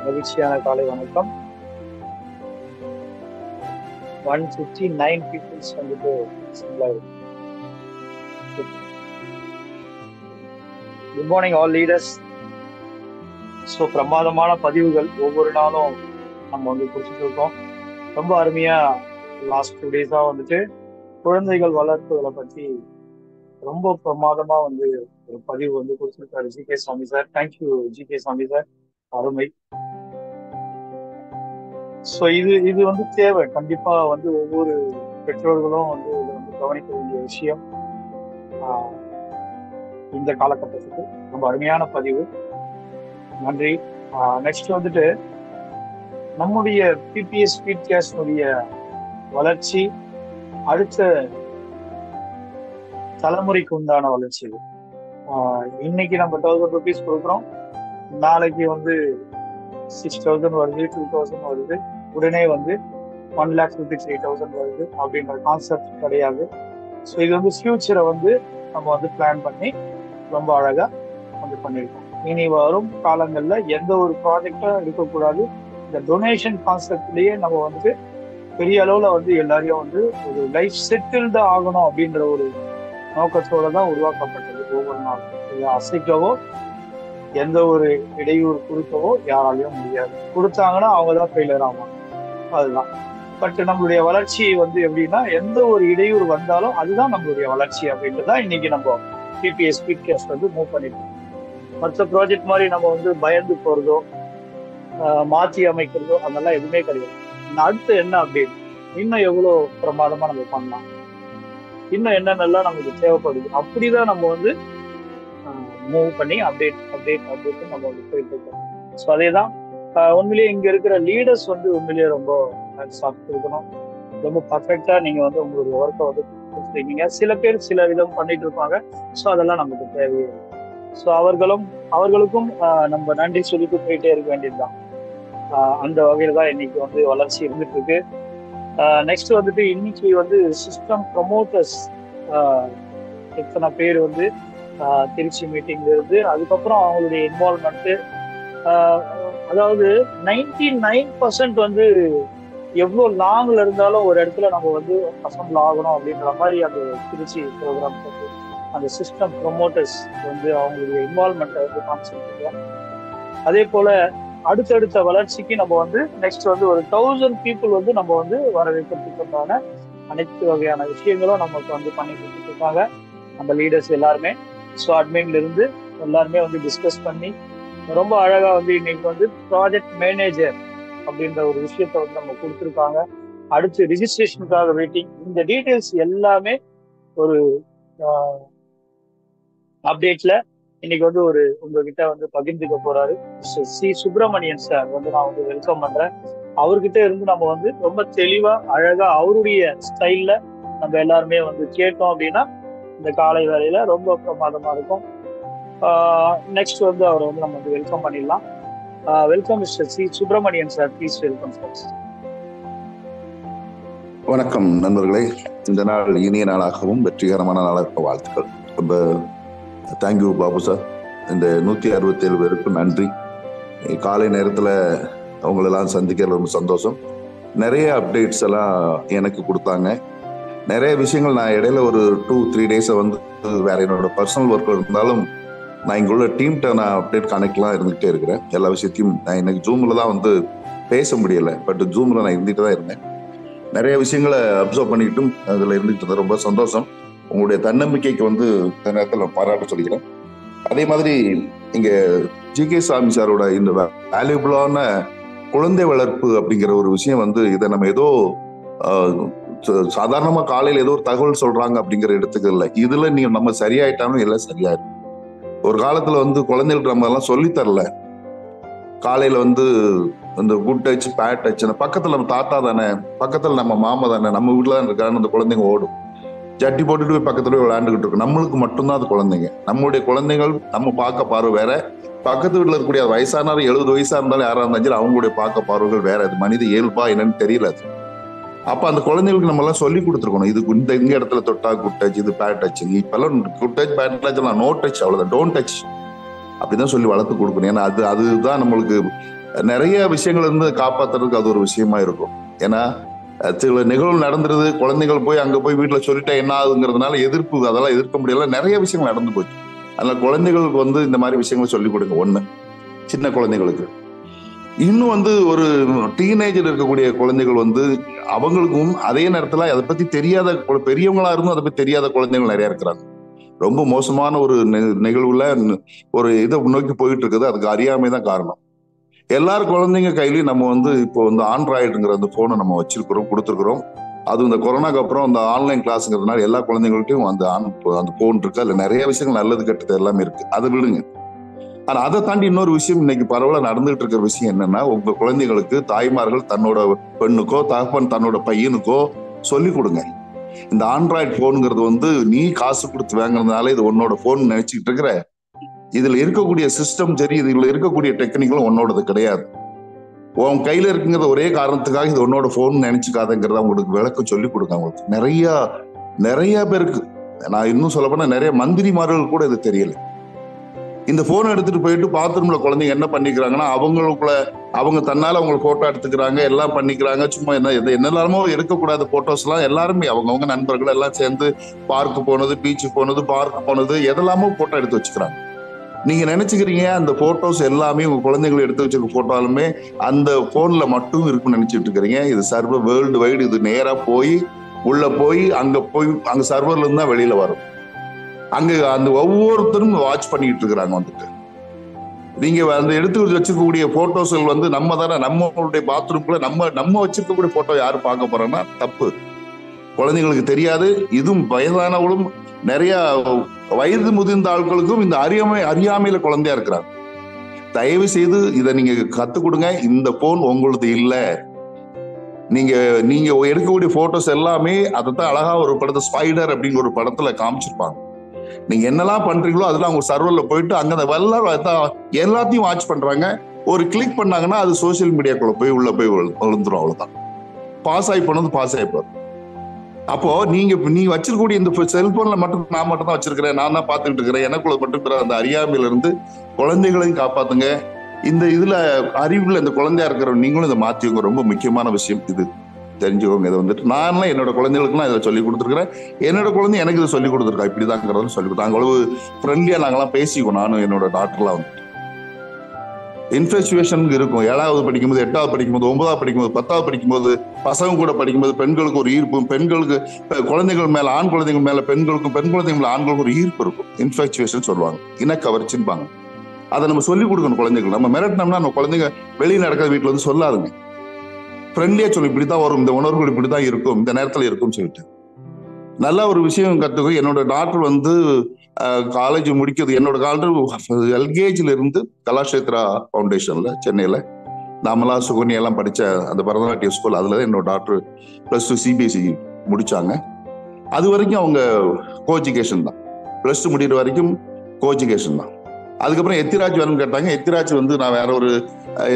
மகிழ்ச்சியான காலை வணக்கம். 159 பீப்புள்ஸ் வந்துட்டு சிங்கிளா இருக்கு. Good morning all leaders. So பிரமாதமான பதிவுகள் ஒவ்வொரு நாளும் நம்ம வந்து குறிச்சிட்டு இருக்கோம். ரொம்ப அருமையா லாஸ்ட் 2 டேஸா வந்துட்டு குழந்தைகள் வளர்ப்புகளை பற்றி ரொம்ப பிரமாதமா வந்து ஒரு பதிவு வந்து குறிச்சிருக்காரு ஜி.கே. சாமி சார். Thank you G K. சாமி சார், அருமை. ஸோ இது வந்து தேவை. கண்டிப்பா வந்து ஒவ்வொரு பெற்றோர்களும் வந்து இதை வந்து கவனிக்க வேண்டிய விஷயம். இந்த காலகட்டத்துக்கு ரொம்ப அருமையான பதிவு, நன்றி. நெக்ஸ்ட் வந்துட்டு நம்முடைய பிபிஎஸ் ஃபீட்காஸ்டுடைய வளர்ச்சி அடுத்த தலைமுறைக்கு உண்டான வளர்ச்சி. இன்னைக்கு நம்ம 1000 ருபீஸ் கொடுக்குறோம், நாளைக்கு வந்து 6000 வருது, 2000 வருது, உடனே வந்து 1,53,000 வருது அப்படின்ற கான்செப்ட் கிடையாது. ஸோ இது வந்து ஃபியூச்சரை வந்து நம்ம வந்து பிளான் பண்ணி ரொம்ப அழகா வந்து பண்ணியிருக்கோம். இனி வரும் காலங்கள்ல எந்த ஒரு ப்ராஜெக்டும் இருக்கக்கூடாது. இந்த டொனேஷன் கான்செப்ட்லயே நம்ம வந்து பெரிய அளவுல வந்து எல்லாரையும் வந்து ஒரு லைஃப் செட்டில்டு ஆகணும் அப்படின்ற ஒரு நோக்கத்தோட தான் உருவாக்கப்பட்டது. ஒவ்வொரு நாளும் இதை அசைக்கவோ எந்த ஒரு இடையூறு கொடுக்கவோ யாராலையும் முடியாது. கொடுத்தாங்கன்னா அவங்க தான் ஃபெயிலியர் ஆவாங்க, அதுதான். பட் நம்மளுடைய வளர்ச்சி வந்து எப்படின்னா, எந்த ஒரு இடையூறு வந்தாலும் அதுதான் நம்மளுடைய வளர்ச்சி அப்படின்ட்டு தான் இன்னைக்கு நம்ம பிபிஎஸ் ஃபீட்காஸ்ட் வந்து மூவ் பண்ணிருக்கோம். மற்ற ப்ராஜெக்ட் மாதிரி நம்ம வந்து பயந்து போறதோ மாற்றி அமைக்கிறதோ அதெல்லாம் எதுவுமே கிடையாது. அடுத்து என்ன அப்படின்னு இன்னும் எவ்வளவு பிரமாதமா நம்ம பண்ணலாம், இன்னும் என்னென்னலாம் நமக்கு தேவைப்படுது, அப்படிதான் நம்ம வந்து மூவ் பண்ணி அப்டேட் நம்ம வந்து போயிட்டு இருக்கோம். ஸோ அதே தான் உண்மையிலேயே இங்க இருக்கிற லீடர்ஸ் வந்து உண்மையிலேயே ரொம்ப இருக்கணும். ரொம்ப பர்ஃபெக்டா நீங்க வந்து உங்களுடைய ஒர்க்கை வந்து கொடுத்துருக்கீங்க. சில பேர் சில விதம் பண்ணிட்டு இருப்பாங்க. ஸோ அதெல்லாம் நமக்கு தேவையே. ஸோ அவர்களுக்கும் நம்ம நன்றி சொல்லிட்டு போயிட்டே இருக்க வேண்டியதுதான். அந்த வகையில தான் இன்னைக்கு வந்து வளர்ச்சி இருந்துட்டு இருக்கு. நெக்ஸ்ட் வந்துட்டு இன்னைக்கு வந்து சிஸ்டம் ப்ரொமோட்டர்ஸ் எத்தனை பேர் வந்து திருச்சி மீட்டிங்ல இருந்து அதுக்கப்புறம் அவங்களுடைய இன்வால்வ்மெண்ட், அதாவது 99% வந்து எவ்வளோ லாங்ல இருந்தாலும் ஒரு இடத்துல நம்ம வந்து அசம்பிள் ஆகணும் அப்படின்ற மாதிரி அந்த திருச்சி ப்ரோக்ராம் வந்து அந்த சிஸ்டம் ப்ரொமோட்டர்ஸ் வந்து அவங்களுடைய இன்வால்வ்மெண்ட்டை வந்து காமிச்சிருக்கோம். அதே போல அடுத்தடுத்த வளர்ச்சிக்கு நம்ம வந்து நெக்ஸ்ட் வந்து ஒரு 1000 பீப்புள் வந்து நம்ம வந்து வரவேற்கிறதுக்குண்டான அனைத்து வகையான விஷயங்களும் நமக்கு வந்து பண்ணி கொடுத்துட்டு இருக்காங்க நம்ம லீடர்ஸ் எல்லாருமே. ஸோ அட்மின்ல இருந்து எல்லாருமே வந்து டிஸ்கஸ் பண்ணி ரொம்ப அழகா வந்து இன்னைக்கு வந்து ப்ராஜெக்ட் மேனேஜர் அப்படின்ற ஒரு விஷயத்த வந்து நம்ம கொடுத்துருக்காங்க. அடுத்து ரிஜிஸ்ட்ரேஷனுக்காக வெயிட்டிங். இந்த டீட்டெயில்ஸ் எல்லாமே ஒரு அப்டேட்ல இன்னைக்கு வந்து ஒரு உங்ககிட்ட வந்து பகிர்ந்துக்க போறாரு சி. சுப்பிரமணியன் சார் வந்து நான் வந்து வெல்கம் பண்றேன். அவர்கிட்ட இருந்து நம்ம வந்து ரொம்ப தெளிவா அழகா அவருடைய ஸ்டைல்ல நம்ம எல்லாருமே வந்து கேட்டோம் அப்படின்னா இந்த காலை வேளையில ரொம்ப பிரமாதமா இருக்கும். நெக்ஸ்ட் வந்து அவரை வந்து நம்ம வந்து வெல்கம் பண்ணிடலாம். Welcome mister C. Subramanian sir, please welcome sir. வணக்கம் நண்பர்களே. இந்த நாள் இனிய நாளாகவும் வெற்றிகரமான நாளாக வாழ்த்துக்கள். ரொம்ப தேங்க்யூ பாபு சார். இந்த 167 பேருக்கும் நன்றி. காலை நேரத்தில் அவங்களெல்லாம் சந்திக்க ரொம்ப சந்தோஷம். நிறைய அப்டேட்ஸ் எல்லாம் எனக்கு கொடுத்தாங்க. நிறைய விஷயங்கள் நான் இடையில ஒரு 2-3 டேஸை வந்து வேற என்னோட பர்சனல் ஒர்க் இருந்தாலும் நான் இங்கே உள்ள டீம்கிட்ட நான் அப்டேட் கனெக்ட்லாம் இருந்துகிட்டே இருக்கிறேன். எல்லா விஷயத்தையும் நான் எனக்கு ஜூமில் தான் வந்து பேச முடியலை, பட் ஜூமில் நான் இருந்துகிட்டு தான் இருந்தேன். நிறைய விஷயங்களை அப்சர்வ் பண்ணிக்கிட்டும் அதில் இருந்துகிட்டு இருந்தேன். ரொம்ப சந்தோஷம். உங்களுடைய தன்னம்பிக்கைக்கு வந்து இந்த நேரத்தில் பாராட்ட சொல்லிக்கிறேன். அதே மாதிரி இங்கே ஜி.கே. சாமி சாரோட இந்த வேல்யூபிளான குழந்தை வளர்ப்பு அப்படிங்கிற ஒரு விஷயம் வந்து இதை நம்ம ஏதோ சாதாரணமா காலையில ஏதோ ஒரு தகவல் சொல்றாங்க அப்படிங்கிற இடத்துக்கு இல்லை. இதுல நீ நம்ம சரியாயிட்டாலும் எல்லாம் சரியாயிடும். ஒரு காலத்துல வந்து குழந்தைகளுக்கு நம்ம எல்லாம் சொல்லி தரல. காலையில வந்து இந்த குட் டச் பேட் டச், பக்கத்துல நம்ம தாத்தா தானே, பக்கத்துல நம்ம மாமா தானே, நம்ம வீட்டுல தான் இருக்கான்னு அந்த குழந்தைங்க ஓடும். ஜட்டி போட்டுட்டு போய் பக்கத்துல போய் விளையாண்டுகிட்டு இருக்கு. நம்மளுக்கு மட்டும்தான் அது குழந்தைங்க. நம்மளுடைய குழந்தைகள் நம்ம பார்க்க பார்வை வேற. பக்கத்து வீட்டுல இருக்கக்கூடிய வயசானாலும் 70 வயசா இருந்தாலும் யாரா இருந்தாலும் அவங்களுடைய பார்க்க பார்வைகள் வேற. அது மனித இயல்பா என்னன்னு தெரியல. அது அப்ப அந்த குழந்தைகளுக்கு நம்ம எல்லாம் சொல்லி கொடுத்துருக்கணும். இது இந்த இடத்துல தொட்டா குட் டச், இது பேட் டச். இப்பெல்லாம் good touch bad touch no touch, அவ்வளவுதான், டோன்ட் டச் அப்படிதான் சொல்லி வளர்த்து கொடுக்கணும். ஏன்னா அதுதான் நம்மளுக்கு நிறைய விஷயங்கள் இருந்து காப்பாத்துறதுக்கு அது ஒரு விஷயமா இருக்கும். ஏன்னா சில நிகழ்வு நடந்துருது, குழந்தைகள் போய் அங்க போய் வீட்டுல சொல்லிட்டா என்ன ஆகுங்கிறதுனால எதிர்ப்பு, அதெல்லாம் எதிர்க்க முடியல, நிறைய விஷயங்கள் நடந்து போச்சு. அதனால குழந்தைகளுக்கு வந்து இந்த மாதிரி விஷயங்களை சொல்லிக் கொடுங்க. ஒண்ணு, சின்ன குழந்தைகளுக்கு. இன்னும் வந்து ஒரு டீனேஜர் இருக்கக்கூடிய குழந்தைகள் வந்து அவங்களுக்கும் அதே நேரத்துல அதை பத்தி தெரியாத பெரியவங்களா இருந்தும் அதை பத்தி தெரியாத குழந்தைகள் நிறைய இருக்கிறாங்க. ரொம்ப மோசமான ஒரு நிகழ்வுல ஒரு இதை நோக்கி போயிட்டு இருக்குது. அதுக்கு அறியாமை தான் காரணம். எல்லாரும் குழந்தைங்க கையிலயும் நம்ம வந்து இப்போ வந்து ஆண்ட்ராய்டுங்கிற அந்த போனை நம்ம வச்சிருக்கிறோம், கொடுத்துருக்கிறோம். அது இந்த கொரோனாக்கு அப்புறம் அந்த ஆன்லைன் கிளாஸ்ங்கிறதுனால எல்லா குழந்தைங்கள்ட்டையும் அந்த போன் இருக்கு. அதுல நிறைய விஷயங்கள் நல்லது கெட்டது எல்லாமே இருக்கு, அதை விடுங்க. ஆனா அதை தாண்டி இன்னொரு விஷயம் இன்னைக்கு பரவலா நடந்துகிட்டு இருக்கிற விஷயம் என்னன்னா, உங்க குழந்தைகளுக்கு தாய்மார்கள் தன்னோட பெண்ணுக்கோ தகப்பன் தன்னோட பையனுக்கோ சொல்லி கொடுங்க. இந்த ஆண்ட்ராய்டு போனுங்கிறது வந்து நீ காசு கொடுத்து வாங்குறதுனால இது உன்னோட போன் நினைச்சுக்கிட்டு இருக்கிற, இதுல இருக்கக்கூடிய சிஸ்டம் சரி, இதுல இருக்கக்கூடிய டெக்னிக்கலும் உன்னோடது கிடையாது. உன் கையில இருக்குங்கிற ஒரே காரணத்துக்காக இது உன்னோட போன் நினைச்சுக்காதங்கிறத அவங்களுக்கு விளக்கம் சொல்லி கொடுங்க. அவங்களுக்கு நிறைய பேருக்கு, நான் இன்னும் சொல்ல போனா நிறைய மந்திரிமார்கள் கூட இது தெரியல. இந்த போன் எடுத்துட்டு போயிட்டு பாத்ரூம்ல குழந்தைங்க என்ன பண்ணிக்கிறாங்கன்னா, அவங்க தன்னால அவங்க போட்டோ எடுத்துக்கிறாங்க, எல்லாம் பண்ணிக்கிறாங்க. சும்மா என்னெல்லாமோ எடுக்கக்கூடாத போட்டோஸ் எல்லாம் எல்லாருமே அவங்க நண்பர்கள் எல்லாம் சேர்ந்து பார்க்கு போனது, பீச்சு போனது, பார்க்கு போனது, எதெல்லாமோ போட்டோ எடுத்து வச்சுக்கிறாங்க. நீங்க நினைச்சுக்கிறீங்க அந்த போட்டோஸ் எல்லாமே உங்க குழந்தைகளை எடுத்து வச்சிருக்க போட்டோலுமே அந்த போன்ல மட்டும் இருக்குன்னு நினைச்சிட்டு இருக்கிறீங்க. இது சர்வர் வேர்ல்டு வைடு. இது நேரா போய் உள்ள போய் அங்க சர்வர்ல இருந்து தான் வெளியில வரும். அங்க அந்த ஒவ்வொருத்தரும் வாட்ச் பண்ணிட்டு இருக்கிறாங்க. வந்துட்டு நீங்க அந்த எடுத்து வச்சிருக்கக்கூடிய போட்டோஸ்கள் வந்து நம்ம தானே, நம்மளுடைய பாத்ரூம்குள்ள நம்ம வச்சிருக்கக்கூடிய போட்டோ யாரு பார்க்க போறோம்னா தப்பு. குழந்தைங்களுக்கு தெரியாது. இதுவும் வயதானவங்களும் நிறைய வயது முதிர்ந்த ஆட்களுக்கும் இந்த அறியாமையில குழந்தையா இருக்கிறாங்க. தயவு செய்து இதை நீங்க கத்துக் கொடுங்க. இந்த போன் உங்களது இல்ல. நீங்க எடுக்கக்கூடிய போட்டோஸ் எல்லாமே அதைத்தான் அழகா ஒரு படத்தை ஸ்பைடர் அப்படிங்கிற ஒரு படத்துல காமிச்சிருப்பாங்க. நீங்க என்னெல்லாம் பண்றீங்களோ அதெல்லாம் அவங்க சர்வர்ல போயிட்டு அங்க எல்லாத்தையும் வாட்ச் பண்றாங்க. ஒரு கிளிக் பண்ணாங்கன்னா அது சோசியல் மீடியாக்குள்ள போய் உள்ள போய் விழுந்துரும். அவ்வளவுதான். பாஸ் ஆகி போனது பாஸ் ஆகி போறது. அப்போ நீங்க வச்சிருக்கக்கூடிய இந்த செல்போன்ல மட்டும் நான் மட்டும் தான் வச்சிருக்கிறேன், நான் தான் பார்த்துக்கிட்டு இருக்கிறேன், எனக்குள்ள மட்டும் அந்த அறியாமையில இருந்து குழந்தைகளையும் காப்பாத்துங்க. இந்த இதுல அறிவுல இந்த குழந்தையா இருக்கிற நீங்களும் இதை மாத்திவங்க. ரொம்ப முக்கியமான விஷயம் இது, தெரிஞ்சுக்கோங்க. இதை வந்துட்டு நான்லாம் என்னோட குழந்தைகளுக்குலாம் இதை சொல்லி கொடுத்துருக்கிறேன். என்னோட குழந்தை எனக்கு இதை சொல்லி கொடுத்துருக்கா, இப்படிதாங்கிறத சொல்லி கொடுத்தாங்க. அவ்வளவு ஃப்ரெண்ட்லியா நாங்கெல்லாம் பேசிக்குவோம். நானும் என்னோட டாக்டர்லாம் வந்து இன்ஃபெக்சுவேஷன் இருக்கும். 7வது படிக்கும்போது, 8வது படிக்கும்போது, 9வது படிக்கும்போது, 10வது படிக்கும்போது, பசங்க கூட படிக்கும்போது பெண்களுக்கு ஒரு ஈர்ப்பும், பெண்களுக்கு குழந்தைகள் மேல ஆண் குழந்தைகள் மேல பெண்களுக்கும், பெண் குழந்தைகள் மேல ஆண்களுக்கு ஒரு ஈர்ப்பு இருக்கும். இன்ஃபெக்சுவேஷன் சொல்லுவாங்க, இனக்கவர்ச்சின்பாங்க. அதை நம்ம சொல்லிக் கொடுக்கணும் குழந்தைகள். நம்ம மிரட்டினோம்னா நம்ம குழந்தைங்க வெளியே நடக்கிற வீட்டுல வந்து சொல்லாதுங்க. ஃப்ரெண்ட்லியா சொல்லி இப்படித்தான் வரும், இந்த உணர்வுகள் இப்படிதான் இருக்கும், இந்த நேரத்துல இருக்கும்னு சொல்லிட்டு நல்ல ஒரு விஷயம் கத்துக்கும். என்னோட டாக்டர் வந்து காலேஜ் முடிக்கிறது, என்னோட காலேஜ் எல்கேஜில இருந்து கலாஷேத்ரா ஃபவுண்டேஷன்ல சென்னையில நாமலா சுகன்யா எல்லாம் படிச்ச அந்த பரதநாட்டிய ஸ்கூல், அதுல என்னோட டாக்டர் +2 சிபிஎஸ்சி முடிச்சாங்க. அது வரைக்கும் அவங்க கோஎஜுகேஷன் தான். +2 முடிகிற வரைக்கும் கோஎஜுகேஷன் தான். அதுக்கப்புறம் எத்திராஜ் வேணும்னு கேட்டாங்க. எத்திராஜ் வந்து நான் வேற ஒரு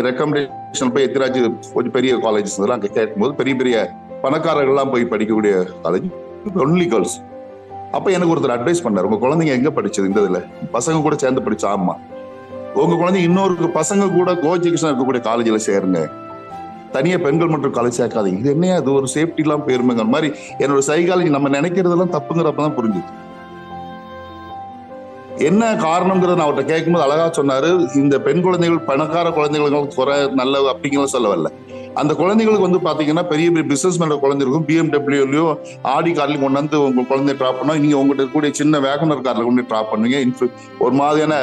ரெக்கமெண்டேஷன் போய் எத்திராஜ் கொஞ்சம் பெரிய காலேஜஸ் இதெல்லாம் அங்கே கேட்கும்போது பெரிய பெரிய பணக்காரர்கள்லாம் போய் படிக்கக்கூடிய காலேஜ், ஒன்லி கேர்ள்ஸ். அப்ப எனக்கு ஒருத்தர் அட்வைஸ் பண்ணார், உங்க குழந்தைங்க எங்க படிச்சது? இந்த இதுல பசங்க கூட சேர்ந்து படிச்சா? ஆமா. உங்க குழந்தைங்க இன்னொரு பசங்க கூட கோஎஜுகேஷன் இருக்கக்கூடிய காலேஜ்ல சேருங்க, தனியா பெண்கள் மட்டும் காலேஜ் சேர்க்காதீங்க. இது என்னையா அது ஒரு சேஃப்டி எல்லாம் போயிருமைங்கிற மாதிரி என்னோட சைக்காலஜி. நம்ம நினைக்கிறதெல்லாம் தப்புங்கிறப்பதான் புரிஞ்சுது என்ன காரணம்ங்கிறத நான் அவர்கிட்ட கேட்கும்போது அழகா சொன்னாரு. இந்த பெண் குழந்தைகள் பணக்கார குழந்தைகளுக்கு குறை நல்ல அப்படிங்கிற சொல்ல வரல. அந்த குழந்தைகளுக்கு வந்து பாத்தீங்கன்னா பெரிய பெரிய பிசினஸ் மேன் குழந்தை இருக்கும், BMW ஆடி கார்லயும் கொண்டு வந்து உங்க குழந்தைய டிராப் பண்ணா, நீங்க உங்ககிட்ட இருக்கக்கூடிய சின்ன வேகனர் கார்ல கொண்டு டிராப் பண்ணுவீங்க. ஒரு மாதிரியான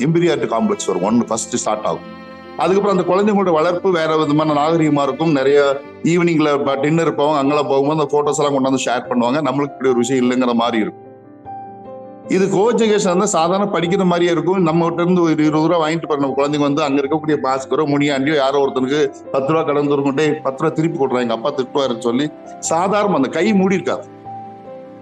இம்பீரியாரிட்டி காம்ப்ளெக்ஸ் வரும், ஒன்று ஃபர்ஸ்ட் ஸ்டார்ட் ஆகும். அதுக்கப்புறம் அந்த குழந்தைங்களோட வளர்ப்பு வேற விதமான நாகரீகமா இருக்கும். நிறைய ஈவினிங்ல டின்னர் போவாங்க, அங்கெல்லாம் போகும்போது அந்த போட்டோஸ் எல்லாம் கொண்டு வந்து ஷேர் பண்ணுவாங்க. நம்மளுக்கு இப்படி ஒரு விஷயம் இல்லைங்கிற மாதிரி இருக்கும். இது கோஎஜுகேஷன் தான் சாதாரண படிக்கிற மாதிரியே இருக்கும். நம்ம கிட்ட இருந்து ஒரு 20 ரூபா வாங்கிட்டு போற நம்ம குழந்தைங்க வந்து அங்க இருக்கக்கூடிய பாஸ்கரோ முனியாண்டியோ யாரோ ஒருத்தனுக்கு 10 ரூபா கடன் தருங்கிட்டே 10 ரூபா திருப்பி கொடுறாங்க, எங்க அப்பா திட்டுவாருன்னு சொல்லி சாதாரண அந்த கை மூடி இருக்காது.